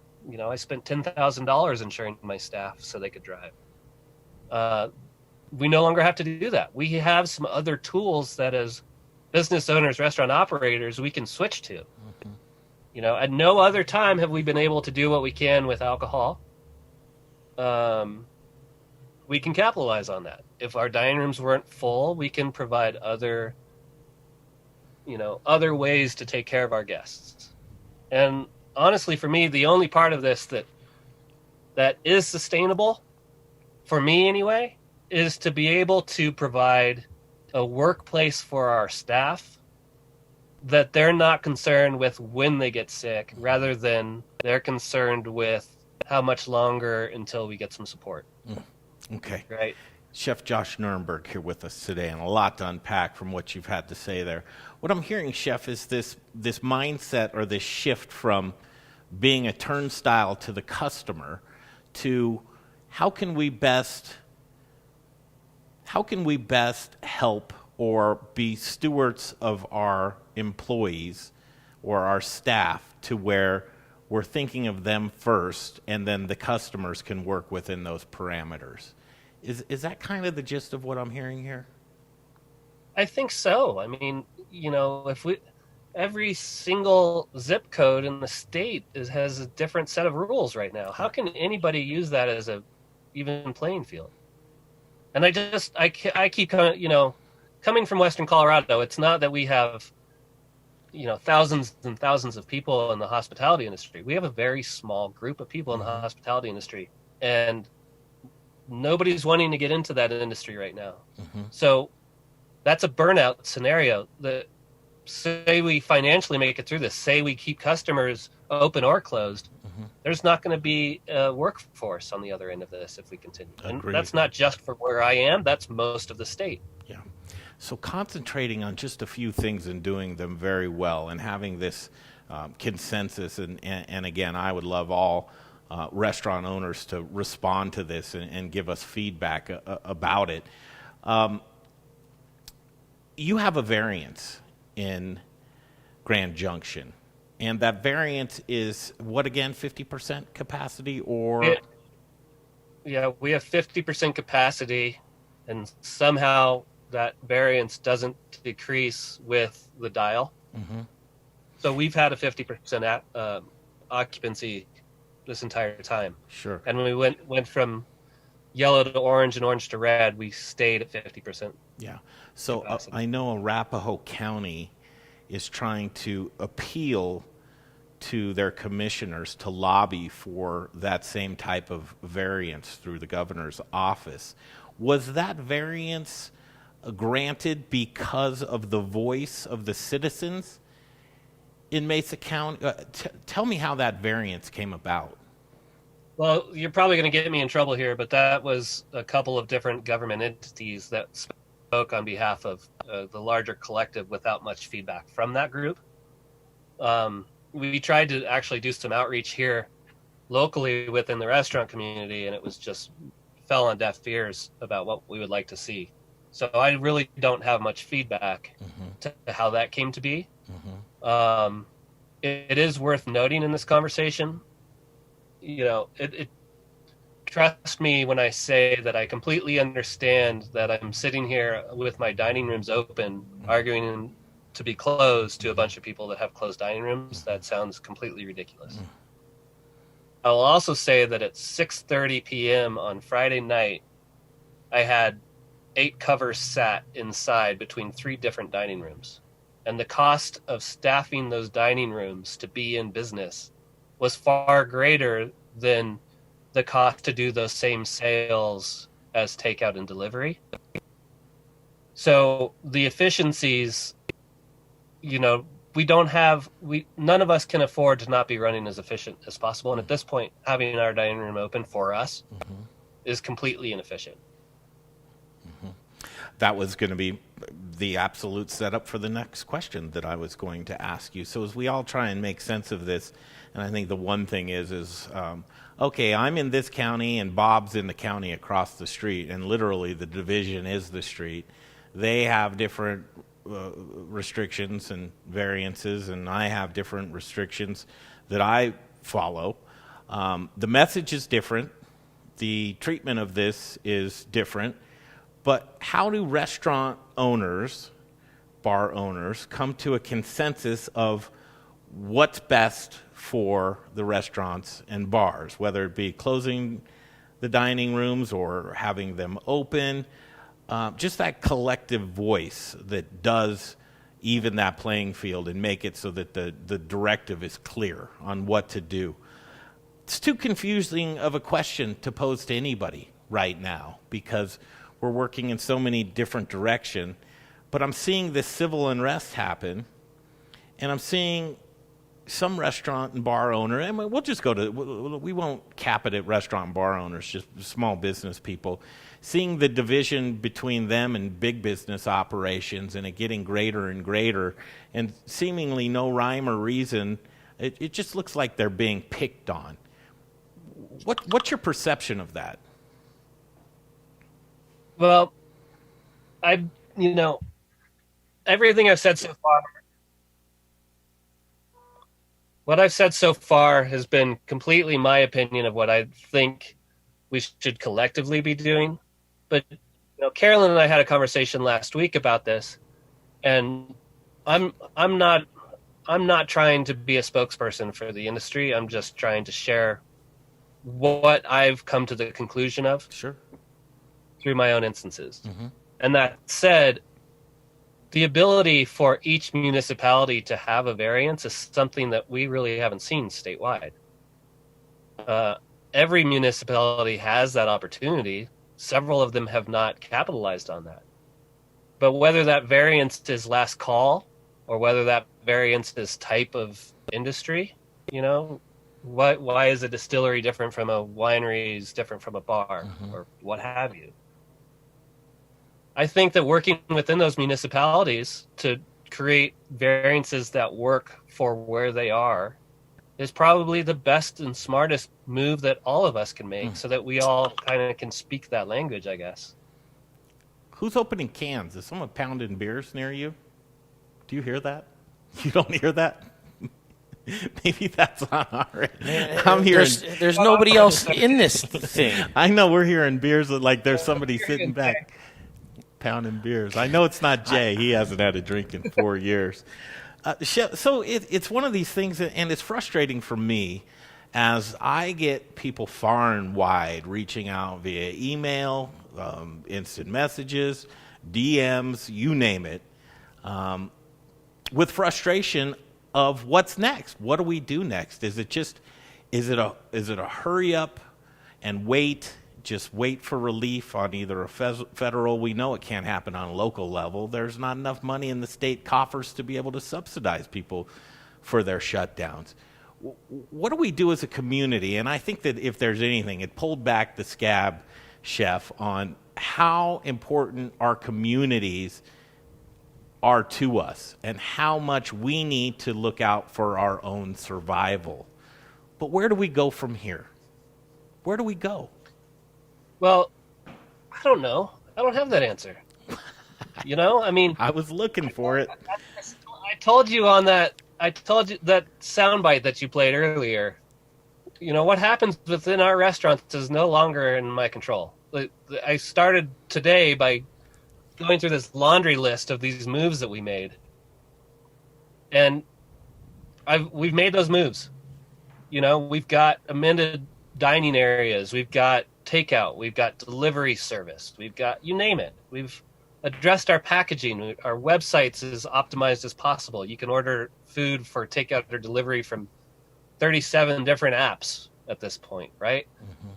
I spent $10,000 insuring my staff so they could drive. We no longer have to do that. We have some other tools that as business owners, restaurant operators, we can switch to. At no other time have we been able to do what we can with alcohol. We can capitalize on that. If our dining rooms weren't full, we can provide other ways to take care of our guests. And honestly, for me, the only part of this that is sustainable, for me anyway, is to be able to provide a workplace for our staff that they're not concerned with when they get sick, rather than they're concerned with how much longer until we get some support.
Okay.
Right.
Chef Josh Nurenberg here with us today, and a lot to unpack from what you've had to say there. What I'm hearing, Chef, is this mindset or this shift from being a turnstile to the customer to how can we best help or be stewards of our employees or our staff to where we're thinking of them first, and then the customers can work within those parameters. Is that kind of the gist of what I'm hearing here?
I think so. I mean, if every single zip code in the state has a different set of rules right now. How can anybody use that as a even playing field? And I keep coming from Western Colorado. It's not that we have thousands and thousands of people in the hospitality industry. We have a very small group of people in the hospitality industry, and nobody's wanting to get into that industry right now. So that's a burnout scenario. Say we financially make it through this, say we keep customers open or closed, there's not going to be a workforce on the other end of this if we continue. And that's not just for where I am, that's most of the state.
Yeah. So concentrating on just a few things and doing them very well, and having this consensus. And again, I would love all restaurant owners to respond to this and give us feedback about it. You have a variance in Grand Junction, and that variance is what again, 50% capacity or?
Yeah, we have 50% capacity, and somehow that variance doesn't decrease with the dial.
Mm-hmm.
So we've had a 50% occupancy this entire time.
Sure.
And when we went from yellow to orange and orange to red, we stayed at 50%.
Yeah. So I know Arapahoe County is trying to appeal to their commissioners to lobby for that same type of variance through the governor's office. Was that variance granted because of the voice of the citizens in Mesa County? Tell me how that variance came about.
Well, you're probably going to get me in trouble here, but that was a couple of different government entities that spoke on behalf of the larger collective without much feedback from that group. We tried to actually do some outreach here locally within the restaurant community, and it was just fell on deaf ears about what we would like to see. So I really don't have much feedback to how that came to be. It is worth noting in this conversation, it trust me when I say that I completely understand that I'm sitting here with my dining rooms open, arguing to be closed to a bunch of people that have closed dining rooms. That sounds completely ridiculous. I'll also say that at 6:30 p.m. on Friday night, I had 8 covers sat inside between 3 different dining rooms. And the cost of staffing those dining rooms to be in business was far greater than the cost to do those same sales as takeout and delivery. So the efficiencies, none of us can afford to not be running as efficient as possible. And at this point, having our dining room open for us is completely inefficient.
That was going to be the absolute setup for the next question that I was going to ask you. So as we all try and make sense of this, and I think the one thing is okay, I'm in this county and Bob's in the county across the street, and literally the division is the street. They have different restrictions and variances, and I have different restrictions that I follow. The message is different. The treatment of this is different. But how do restaurant owners, bar owners, come to a consensus of what's best for the restaurants and bars, whether it be closing the dining rooms or having them open? Just that collective voice that does even that playing field and make it so that the directive is clear on what to do. It's too confusing of a question to pose to anybody right now because we're working in so many different directions. But I'm seeing this civil unrest happen, and I'm seeing some restaurant and bar owner, and we'll just go to, we won't cap it at restaurant and bar owners, just small business people, seeing the division between them and big business operations and it getting greater and greater, and seemingly no rhyme or reason. It just looks like they're being picked on. What's your perception of that?
Well, everything I've said so far, what I've said so far has been completely my opinion of what I think we should collectively be doing. But Carolyn and I had a conversation last week about this, and I'm not trying to be a spokesperson for the industry. I'm just trying to share what I've come to the conclusion of.
Sure.
Through my own instances. And that said, the ability for each municipality to have a variance is something that we really haven't seen statewide. Every municipality has that opportunity. Several of them have not capitalized on that. But whether that variance is last call or whether that variance is type of industry, why is a distillery different from a winery is different from a bar or what have you? I think that working within those municipalities to create variances that work for where they are is probably the best and smartest move that all of us can make, so that we all kind of can speak that language, I guess.
Who's opening cans? Is someone pounding beers near you? Do you hear that? You don't hear that? Maybe that's on our end. I'm hearing.
There's nobody else in this thing.
I know we're hearing beers like there's somebody sitting back pounding beers. I know it's not Jay. He hasn't had a drink in 4 years. So it's one of these things, and it's frustrating for me as I get people far and wide reaching out via email, instant messages, DMs, you name it, with frustration of what's next. What do we do next? Is it a hurry up and wait? Just wait for relief on either a federal. We know it can't happen on a local level. There's not enough money in the state coffers to be able to subsidize people for their shutdowns. What do we do as a community? And I think that if there's anything, it pulled back the scab, Chef, on how important our communities are to us and how much we need to look out for our own survival. But where do we go from here? Where do we go?
Well, I don't know. I don't have that answer. You know, I mean,
I was looking for it.
I told you that soundbite that you played earlier. You know, what happens within our restaurants is no longer in my control. I started today by going through this laundry list of these moves that we made. And we've made those moves. You know, we've got amended dining areas. We've got takeout. We've got delivery service. We've got, you name it. We've addressed our packaging. Our websites is optimized as possible. You can order food for takeout or delivery from 37 different apps at this point, right? Mm-hmm.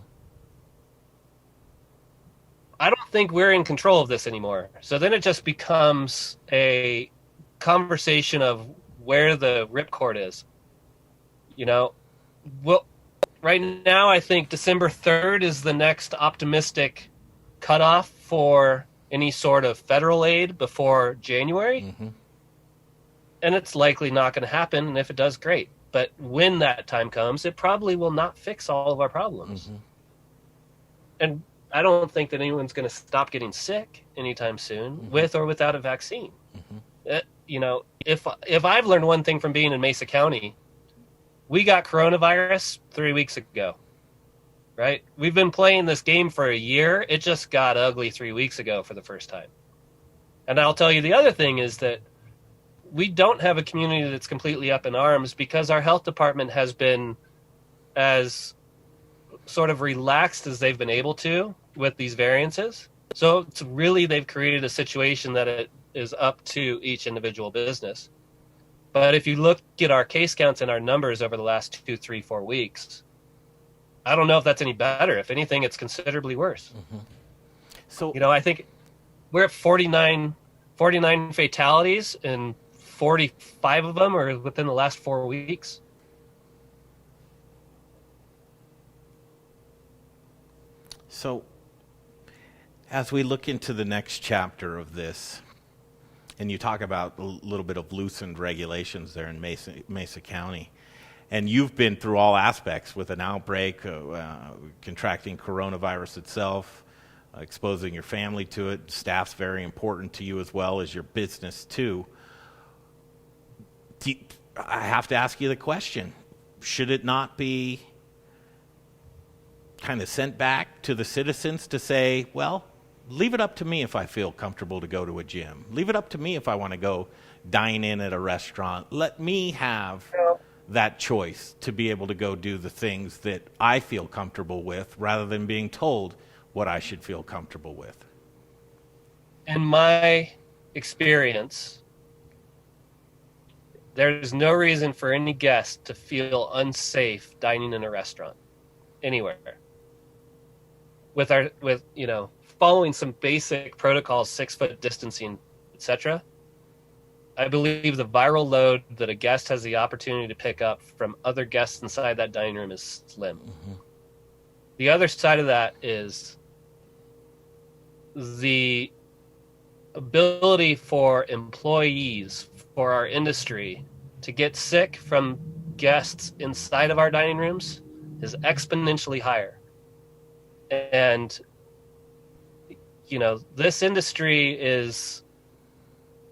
I don't think we're in control of this anymore. So then it just becomes a conversation of where the ripcord is. You know, well, right now I think December 3rd is the next optimistic cutoff for any sort of federal aid before January. Mm-hmm. And it's likely not going to happen. And if it does, great. But when that time comes, it probably will not fix all of our problems. Mm-hmm. And I don't think that anyone's going to stop getting sick anytime soon, mm-hmm. with or without a vaccine. Mm-hmm. You know, if I've learned one thing from being in Mesa County, we got coronavirus 3 weeks ago, right? We've been playing this game for a year. It just got ugly 3 weeks ago for the first time. And I'll tell you the other thing is that we don't have a community that's completely up in arms because our health department has been as sort of relaxed as they've been able to with these variances. So it's really, they've created a situation that it is up to each individual business. But if you look at our case counts and our numbers over the last 2, 3, 4 weeks, I don't know if that's any better. If anything, it's considerably worse. Mm-hmm. So, you know, I think we're at 49 fatalities, and 45 of them are within the last 4 weeks.
So, as we look into the next chapter of this, and you talk about a little bit of loosened regulations there in Mesa County, and you've been through all aspects with an outbreak, contracting coronavirus itself, exposing your family to it. Staff's very important to you as well as your business too. I have to ask you the question, should it not be kind of sent back to the citizens to say, well, leave it up to me if I feel comfortable to go to a gym. Leave it up to me if I want to go dine in at a restaurant. Let me have that choice to be able to go do the things that I feel comfortable with rather than being told what I should feel comfortable with.
In my experience, there's no reason for any guest to feel unsafe dining in a restaurant anywhere. With you know, following some basic protocols, 6-foot distancing, etc., I believe the viral load that a guest has the opportunity to pick up from other guests inside that dining room is slim. Mm-hmm. The other side of that is the ability for employees, for our industry, to get sick from guests inside of our dining rooms is exponentially higher. And, you know, this industry is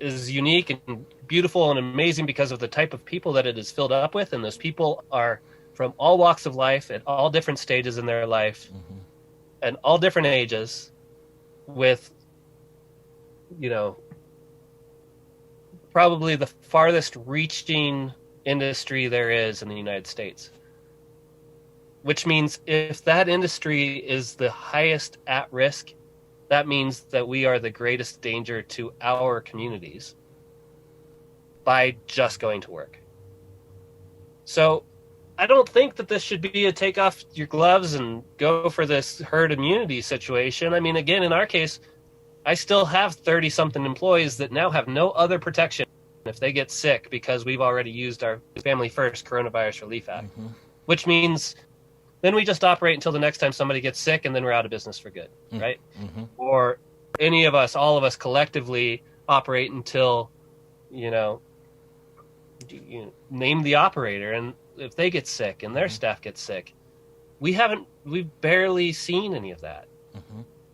unique and beautiful and amazing because of the type of people that it is filled up with. And those people are from all walks of life at all different stages in their life and all different ages with, you know, probably the farthest reaching industry there is in the United States. Which means if that industry is the highest at risk, that means that we are the greatest danger to our communities by just going to work. So I don't think that this should be a take off your gloves and go for this herd immunity situation. I mean, again, in our case, I still have 30-something employees that now have no other protection if they get sick because we've already used our Family First Coronavirus Relief Act, which means then we just operate until the next time somebody gets sick and then we're out of business for good, right? Or any of us, all of us collectively operate until, you know, name the operator, and if they get sick and their staff gets sick, we've barely seen any of that.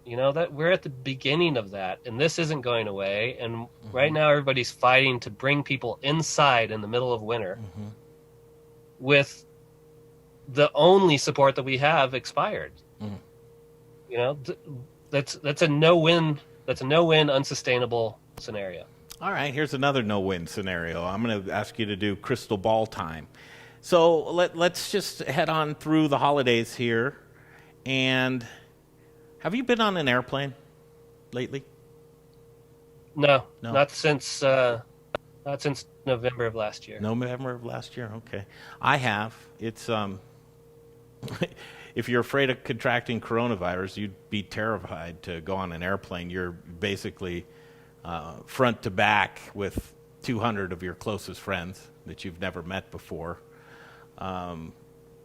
You know, that we're at the beginning of that, and this isn't going away. And right now everybody's fighting to bring people inside in the middle of winter with the only support that we have expired. You know, that's a no-win. That's a no-win, unsustainable scenario.
All right, here's another no-win scenario. I'm going to ask you to do crystal ball time. So let's just head on through the holidays here. And have you been on an airplane lately?
No. Not since November of last year.
November of last year, okay. I have. It's if you're afraid of contracting coronavirus, you'd be terrified to go on an airplane. You're basically front to back with 200 of your closest friends that you've never met before.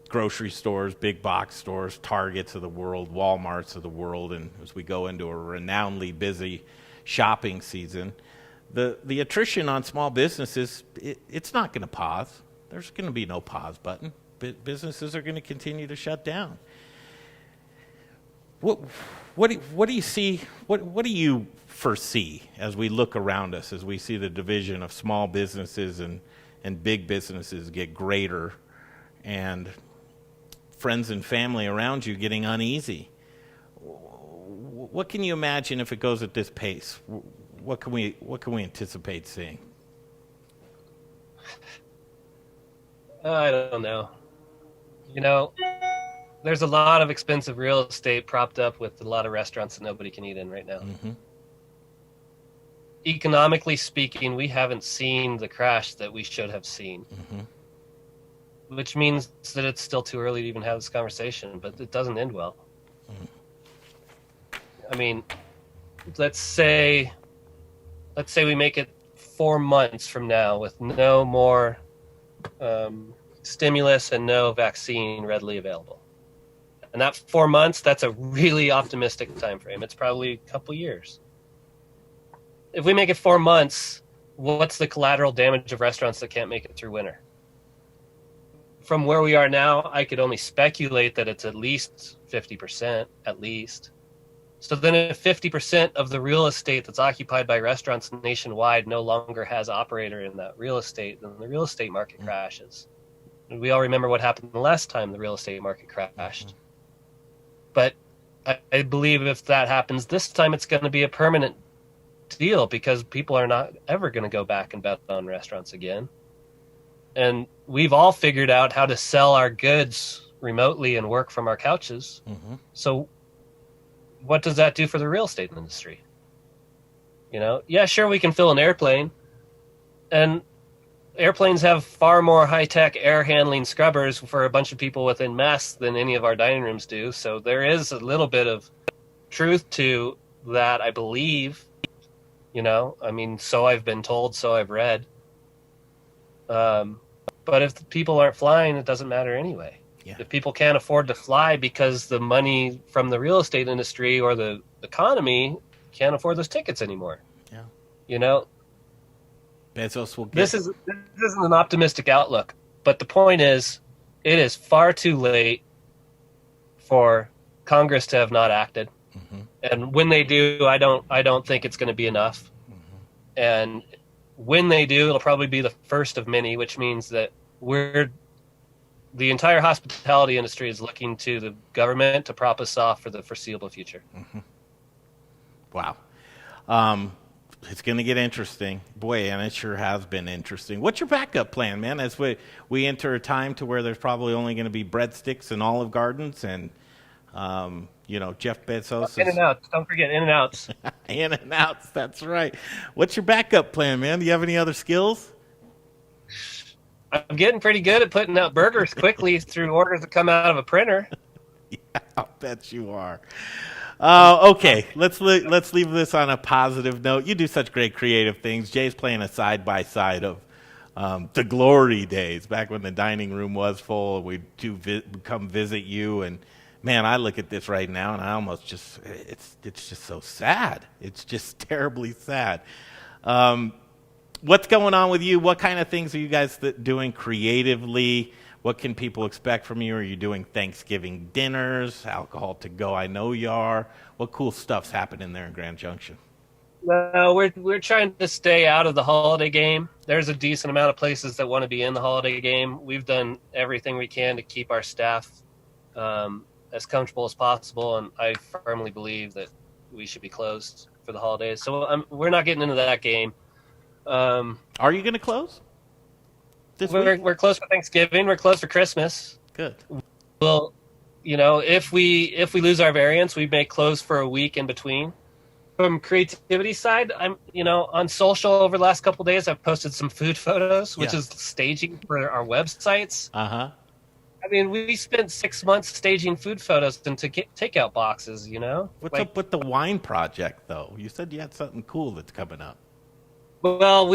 Grocery stores, big box stores, Targets of the world, Walmarts of the world, and as we go into a renownedly busy shopping season, the attrition on small businesses, it's not going to pause. There's going to be no pause button. Businesses are going to continue to shut down. What do you see? What do you foresee as we look around us, as we see the division of small businesses and big businesses get greater, and friends and family around you getting uneasy? What can you imagine if it goes at this pace? What can we anticipate seeing?
I don't know. You know, there's a lot of expensive real estate propped up with a lot of restaurants that nobody can eat in right now. Economically speaking, we haven't seen the crash that we should have seen. Which means that it's still too early to even have this conversation, but it doesn't end well. I mean, let's say we make it 4 months from now with no more stimulus and no vaccine readily available. And that 4 months, that's a really optimistic time frame. It's probably a couple years. If we make it 4 months, what's the collateral damage of restaurants that can't make it through winter? From where we are now, I could only speculate that it's at least 50%, at least. So then if 50% of the real estate that's occupied by restaurants nationwide no longer has operator in that real estate, then the real estate market crashes. And we all remember what happened the last time the real estate market crashed. But I believe if that happens this time, it's going to be a permanent deal because people are not ever going to go back and bet on restaurants again. And we've all figured out how to sell our goods remotely and work from our couches. So what does that do for the real estate industry? You know, yeah, sure, we can fill an airplane. And airplanes have far more high-tech air handling scrubbers for a bunch of people within masks than any of our dining rooms do. So there is a little bit of truth to that, I believe. You know, I mean, so I've been told, so I've read. But if the people aren't flying, it doesn't matter anyway. If people can't afford to fly because the money from the real estate industry or the economy can't afford those tickets anymore.
Yeah.
You know,
Bezos will get
this isn't an optimistic outlook, but the point is, it is far too late for Congress to have not acted.
Mm-hmm.
And when they do, I don't think it's going to be enough.
Mm-hmm.
And when they do, it'll probably be the first of many, which means that the entire hospitality industry is looking to the government to prop us off for the foreseeable future.
Mm-hmm. Wow. It's going to get interesting. Boy, and it sure has been interesting. What's your backup plan, man, as we enter a time to where there's probably only going to be breadsticks and Olive Gardens and, Jeff Bezos.
In-N-Outs. Don't forget In-N-Outs.
In-N-Outs, that's right. What's your backup plan, man? Do you have any other skills?
I'm getting pretty good at putting out burgers quickly through orders that come out of a printer.
Yeah, I'll bet you are. Okay, let's leave this on a positive note. You do such great creative things. Jay's playing a side-by-side of the glory days, back when the dining room was full. We'd come visit you, and man, I look at this right now, and I almost it's just so sad. It's just terribly sad. What's going on with you? What kind of things are you guys doing creatively? What can people expect from you? Are you doing Thanksgiving dinners, alcohol to go? I know you are. What cool stuff's happening there in Grand Junction?
No, we're trying to stay out of the holiday game. There's a decent amount of places that want to be in the holiday game. We've done everything we can to keep our staff as comfortable as possible, and I firmly believe that we should be closed for the holidays. So we're not getting into that game.
Are you going to close?
We're closed for Thanksgiving. We're closed for Christmas.
Good.
Well, if we lose our variants, we may close for a week in between. From creativity side, I'm on social over the last couple of days. I've posted some food photos, which is staging for our websites. I mean, we spent 6 months staging food photos into takeout boxes.
What's up with the wine project, though? You said you had something cool that's coming up.
Well,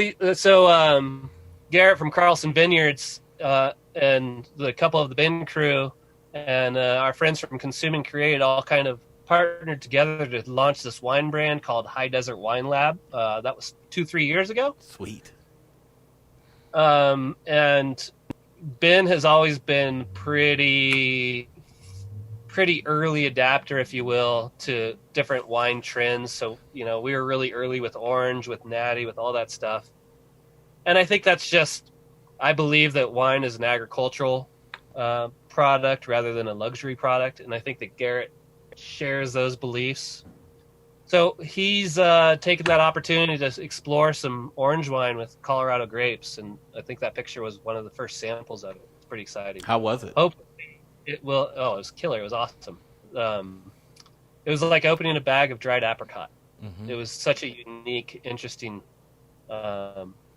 Garrett from Carlson Vineyards and the couple of the bin crew and our friends from Consume and Create all kind of partnered together to launch this wine brand called High Desert Wine Lab. That was 2-3 years ago.
Sweet.
And Ben has always been pretty early adapter, if you will, to different wine trends. So, we were really early with orange, with natty, with all that stuff. And I think I believe that wine is an agricultural product rather than a luxury product. And I think that Garrett shares those beliefs. So he's taken that opportunity to explore some orange wine with Colorado grapes. And I think that picture was one of the first samples of it. It's pretty exciting.
How was it?
It was killer. It was awesome. It was like opening a bag of dried apricot. Mm-hmm. It was such a unique, interesting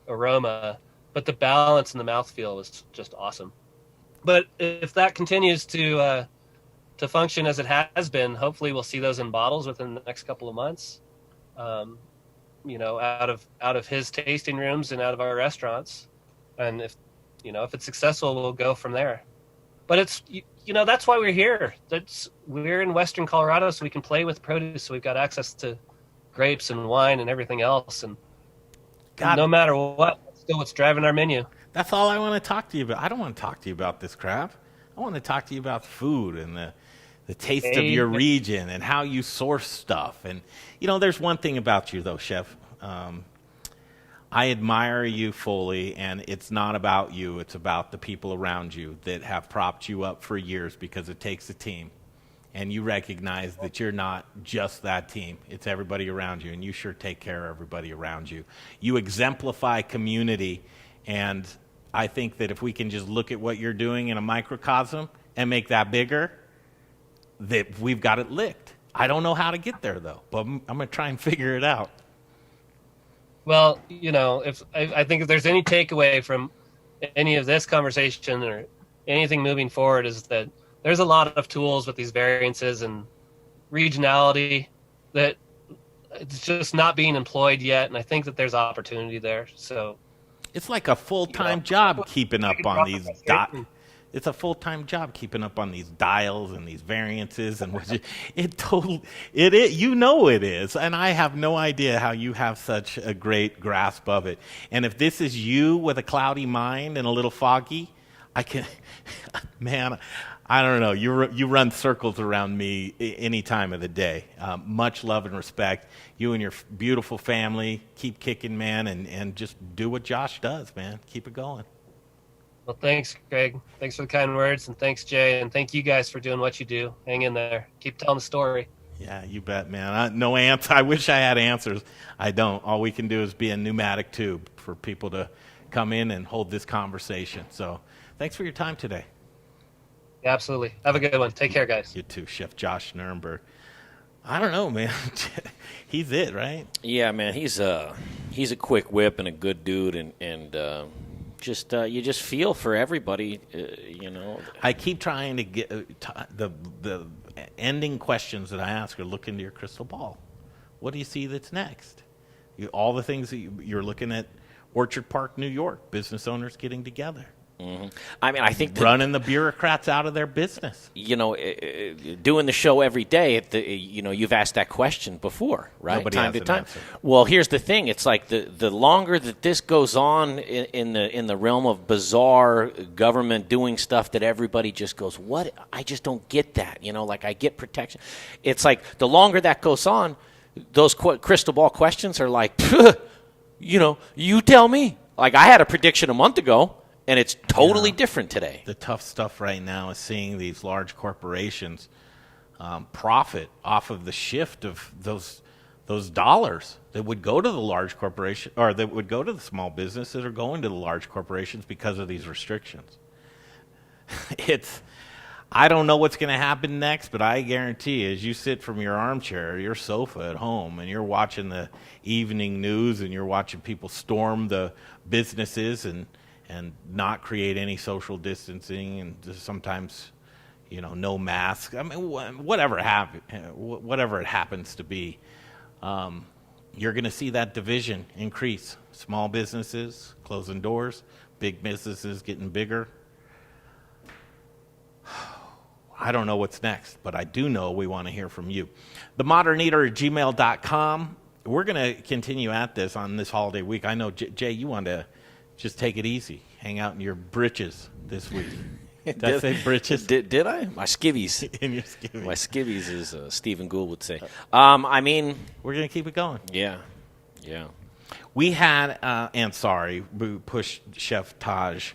aroma, but the balance and the mouthfeel was just awesome. But if that continues to function as it has been, hopefully we'll see those in bottles within the next couple of months. Out of his tasting rooms and out of our restaurants, and if it's successful, we'll go from there. But it's that's why we're here. We're in Western Colorado, so we can play with produce. So we've got access to grapes and wine and everything else, and no matter what, still what's driving our menu.
That's all I want to talk to you about. I don't want to talk to you about this crap. I want to talk to you about food and the taste of your region and how you source stuff. And, there's one thing about you, though, Chef. I admire you fully, and it's not about you. It's about the people around you that have propped you up for years, because it takes a team. And you recognize that you're not just that team. It's everybody around you, and you sure take care of everybody around you. You exemplify community, and I think that if we can just look at what you're doing in a microcosm and make that bigger, that we've got it licked. I don't know how to get there, though, but I'm going to try and figure it out.
Well, I think if there's any takeaway from any of this conversation or anything moving forward, is that there's a lot of tools with these variances and regionality that it's just not being employed yet, and I think that there's opportunity there. So
it's like a full-time job keeping up on these It's a full-time job keeping up on these dials and these variances, and it is. You know it is, and I have no idea how you have such a great grasp of it. And if this is you with a cloudy mind and a little foggy, man, I don't know. You run circles around me any time of the day. Much love and respect. You and your beautiful family, keep kicking, man, and just do what Josh does, man. Keep it going.
Well, thanks, Greg. Thanks for the kind words, and thanks, Jay, and thank you guys for doing what you do. Hang in there. Keep telling the story.
Yeah, you bet, man. No answer. I wish I had answers. I don't. All we can do is be a pneumatic tube for people to come in and hold this conversation. So thanks for your time today.
Yeah, absolutely. Have a good one. Take care, guys.
You too, Chef Josh Nurenberg. I don't know, man. He's it, right?
Yeah, man. He's a quick whip and a good dude, and you just feel for everybody, you know.
I keep trying to get the ending questions that I ask are look into your crystal ball. What do you see that's next? All the things that you're looking at, Orchard Park, New York, business owners getting together.
Mm-hmm. I mean, I think
running the bureaucrats out of their business.
You know, doing the show every day. You've asked that question before, right?
Nobody
time
has
to
an
time.
answer.
Well, here's the thing: it's like the longer that this goes on in the realm of bizarre government doing stuff that everybody just goes, "What? I just don't get that." You know, like I get protection. It's like the longer that goes on, those crystal ball questions are like, you know, you tell me. Like I had a prediction a month ago. And it's totally different today.
The tough stuff right now is seeing these large corporations profit off of the shift of those dollars that would go to the large corporation or that would go to the small businesses that are going to the large corporations because of these restrictions. I don't know what's going to happen next, but I guarantee as you sit from your armchair, your sofa at home, and you're watching the evening news and you're watching people storm the businesses and not create any social distancing and sometimes, you know, no mask. I mean, whatever it happens to be, you're going to see that division increase. Small businesses closing doors, big businesses getting bigger. I don't know what's next, but I do know we want to hear from you. themoderneater@gmail.com. We're going to continue at this on this holiday week. I know, Jay, you want to just take it easy. Hang out in your britches this week. Did I say britches?
Did I? My skivvies.
In your skivvies.
My skivvies, as Stephen Gould would say. I mean,
we're going to keep it going.
Yeah.
We had, we pushed Chef Taj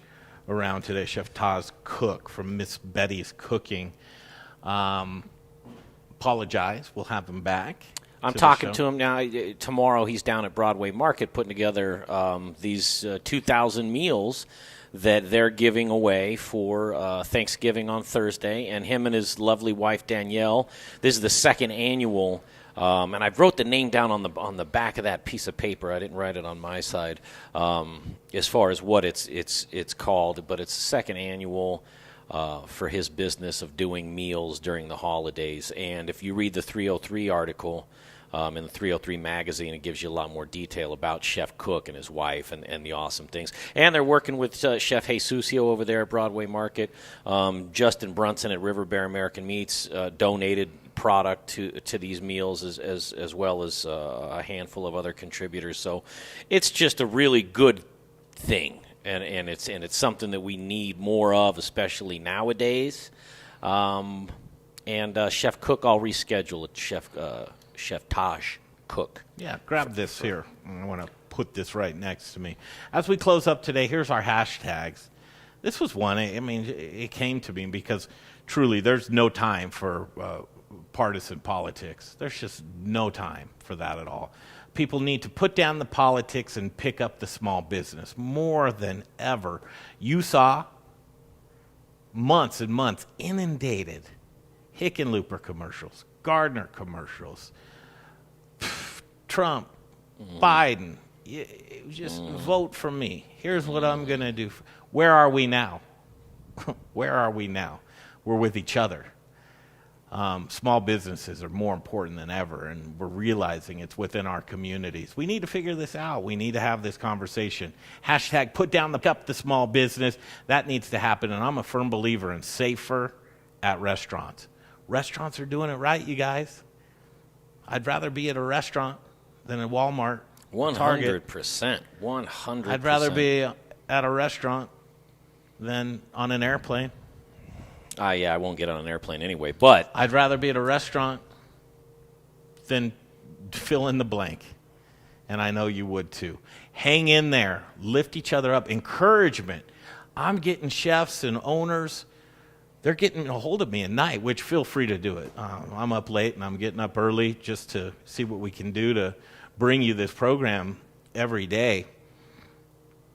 around today, Chef Tajahi Cooke from Miss Betty's Cooking. Apologize. We'll have him back.
I'm talking to him now. Tomorrow he's down at Broadway Market putting together these 2,000 meals that they're giving away for Thanksgiving on Thursday. And him and his lovely wife, Danielle, this is the second annual. And I wrote the name down on the back of that piece of paper. I didn't write it on my side as far as what it's called. But it's the second annual for his business of doing meals during the holidays. And if you read the 303 article in the 303 magazine, it gives you a lot more detail about Chef Cooke and his wife and the awesome things. And they're working with Chef Jesusio over there at Broadway Market. Justin Brunson at River Bear American Meats donated product to these meals as well as a handful of other contributors. So it's just a really good thing. And it's something that we need more of, especially nowadays. And Chef Cooke, I'll reschedule it. Chef Tajahi Cooke.
Yeah, grab this here. I want to put this right next to me. As we close up today, here's our hashtags. This was one. I mean, it came to me because truly, there's no time for partisan politics. There's just no time for that at all. People need to put down the politics and pick up the small business more than ever. You saw months and months inundated Hickenlooper commercials, Gardner commercials, Trump, Biden. Just vote for me. Here's what I'm going to do. Where are we now? Where are we now? We're with each other. Small businesses are more important than ever, and we're realizing it's within our communities. We need to figure this out. We need to have this conversation. Hashtag put down the cup to small business. That needs to happen, and I'm a firm believer in safer at restaurants. Restaurants are doing it right, you guys. I'd rather be at a restaurant than at Walmart.
100%. 100%.
I'd rather be at a restaurant than on an airplane.
Yeah, I won't get on an airplane anyway, but
I'd rather be at a restaurant than fill in the blank. And I know you would too. Hang in there. Lift each other up. Encouragement. I'm getting chefs and owners. They're getting a hold of me at night, which feel free to do it. I'm up late and I'm getting up early just to see what we can do to bring you this program every day.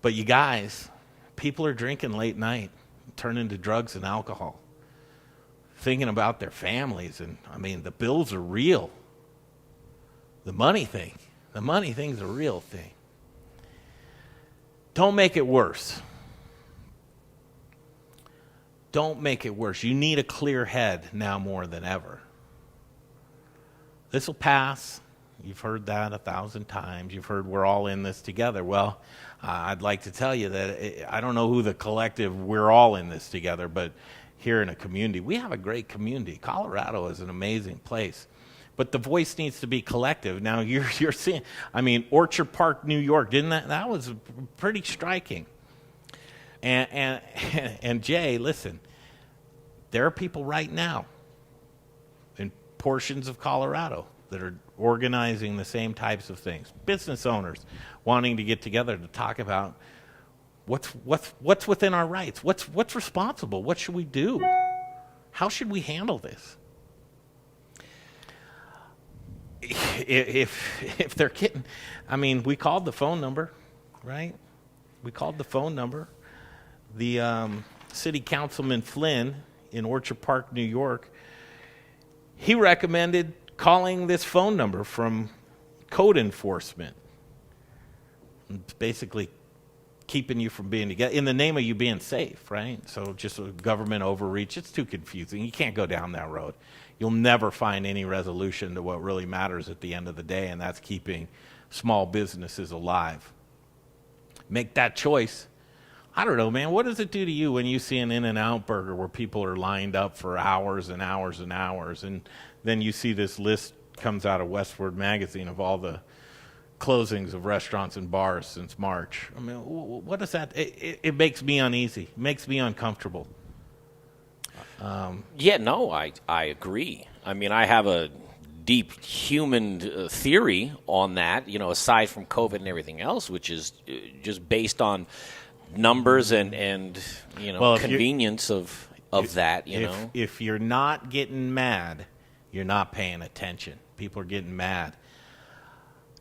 But you guys, people are drinking late night, turning to drugs and alcohol, thinking about their families. And, I mean, the bills are real. The money thing's a real thing. Don't make it worse. Don't make it worse. You need a clear head now more than ever. This will pass. You've heard that 1,000 times. You've heard we're all in this together. Well, I'd like to tell you that I don't know who the collective we're all in this together, but here in a community, we have a great community. Colorado is an amazing place. But the voice needs to be collective. Now, you're seeing, I mean, Orchard Park, New York, didn't that was pretty striking. And Jay, listen, there are people right now in portions of Colorado that are organizing the same types of things. Business owners wanting to get together to talk about what's within our rights, what's responsible, what should we do, how should we handle this? If they're getting, I mean, we called the phone number, right? We called the phone number. The city councilman Flynn in Orchard Park, New York, he recommended calling this phone number from code enforcement. It's basically keeping you from being together in the name of you being safe, right? So just a government overreach. It's too confusing. You can't go down that road. You'll never find any resolution to what really matters at the end of the day, and that's keeping small businesses alive. Make that choice. I don't know, man. What does it do to you when you see an In-N-Out burger where people are lined up for hours and hours and hours, and then you see this list comes out of Westward Magazine of all the closings of restaurants and bars since March? I mean, what is that? It makes me uneasy. It makes me uncomfortable.
I agree. I mean, I have a deep human theory on that, aside from COVID and everything else, which is just based on numbers and convenience of that,
If you're not getting mad, you're not paying attention. People are getting mad.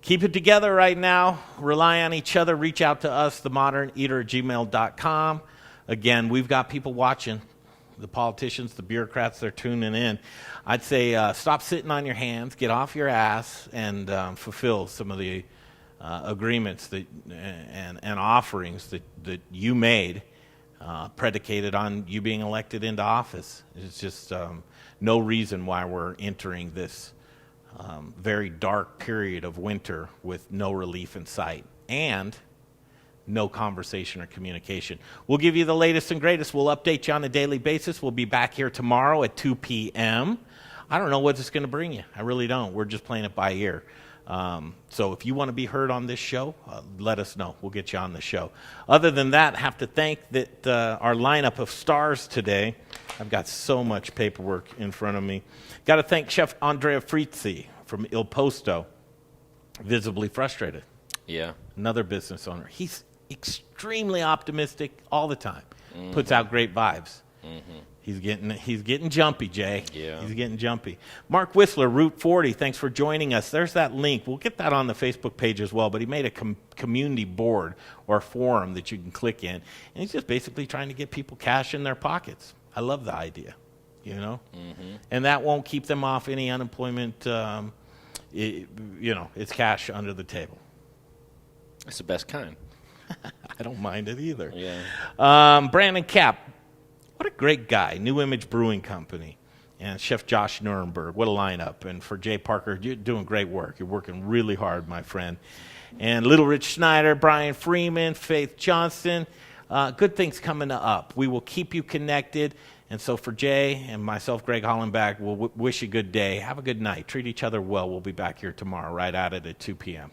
Keep it together right now. Rely on each other. Reach out to us, themoderneater@gmail.com. Again, we've got people watching. The politicians, the bureaucrats, they're tuning in. I'd say stop sitting on your hands, get off your ass, and fulfill some of the agreements that and offerings that you made, predicated on you being elected into office. It's just no reason why we're entering this very dark period of winter with no relief in sight and no conversation or communication. We'll give you the latest and greatest. We'll update you on a daily basis. We'll be back here tomorrow at 2 p.m. I don't know what it's going to bring you. I really don't. We're just playing it by ear. So if you want to be heard on this show, let us know. We'll get you on the show. Other than that, I have to thank our lineup of stars today. I've got so much paperwork in front of me. Got to thank Chef Andrea Frizzi from Il Posto, visibly frustrated.
Yeah.
Another business owner. He's extremely optimistic all the time. Mm-hmm. Puts out great vibes. Mm-hmm. He's getting jumpy, Jay.
Yeah.
He's getting jumpy. Mark Whistler, Route 40, thanks for joining us. There's that link. We'll get that on the Facebook page as well, but he made a community board or forum that you can click in, and he's just basically trying to get people cash in their pockets. I love the idea, Mm-hmm. And that won't keep them off any unemployment. It's cash under the table.
It's the best kind.
I don't mind it either.
Yeah.
Brandon Kapp, what a great guy. New Image Brewing Company. and Chef Josh Nurenberg. What a lineup. And for Jay Parker, you're doing great work. You're working really hard, my friend. And Little Rich Schneider, Brian Freeman, Faith Johnson. Good things coming up. We will keep you connected. And so for Jay and myself, Greg Hollenbach, we'll wish you a good day. Have a good night. Treat each other well. We'll be back here tomorrow right at it at 2 p.m.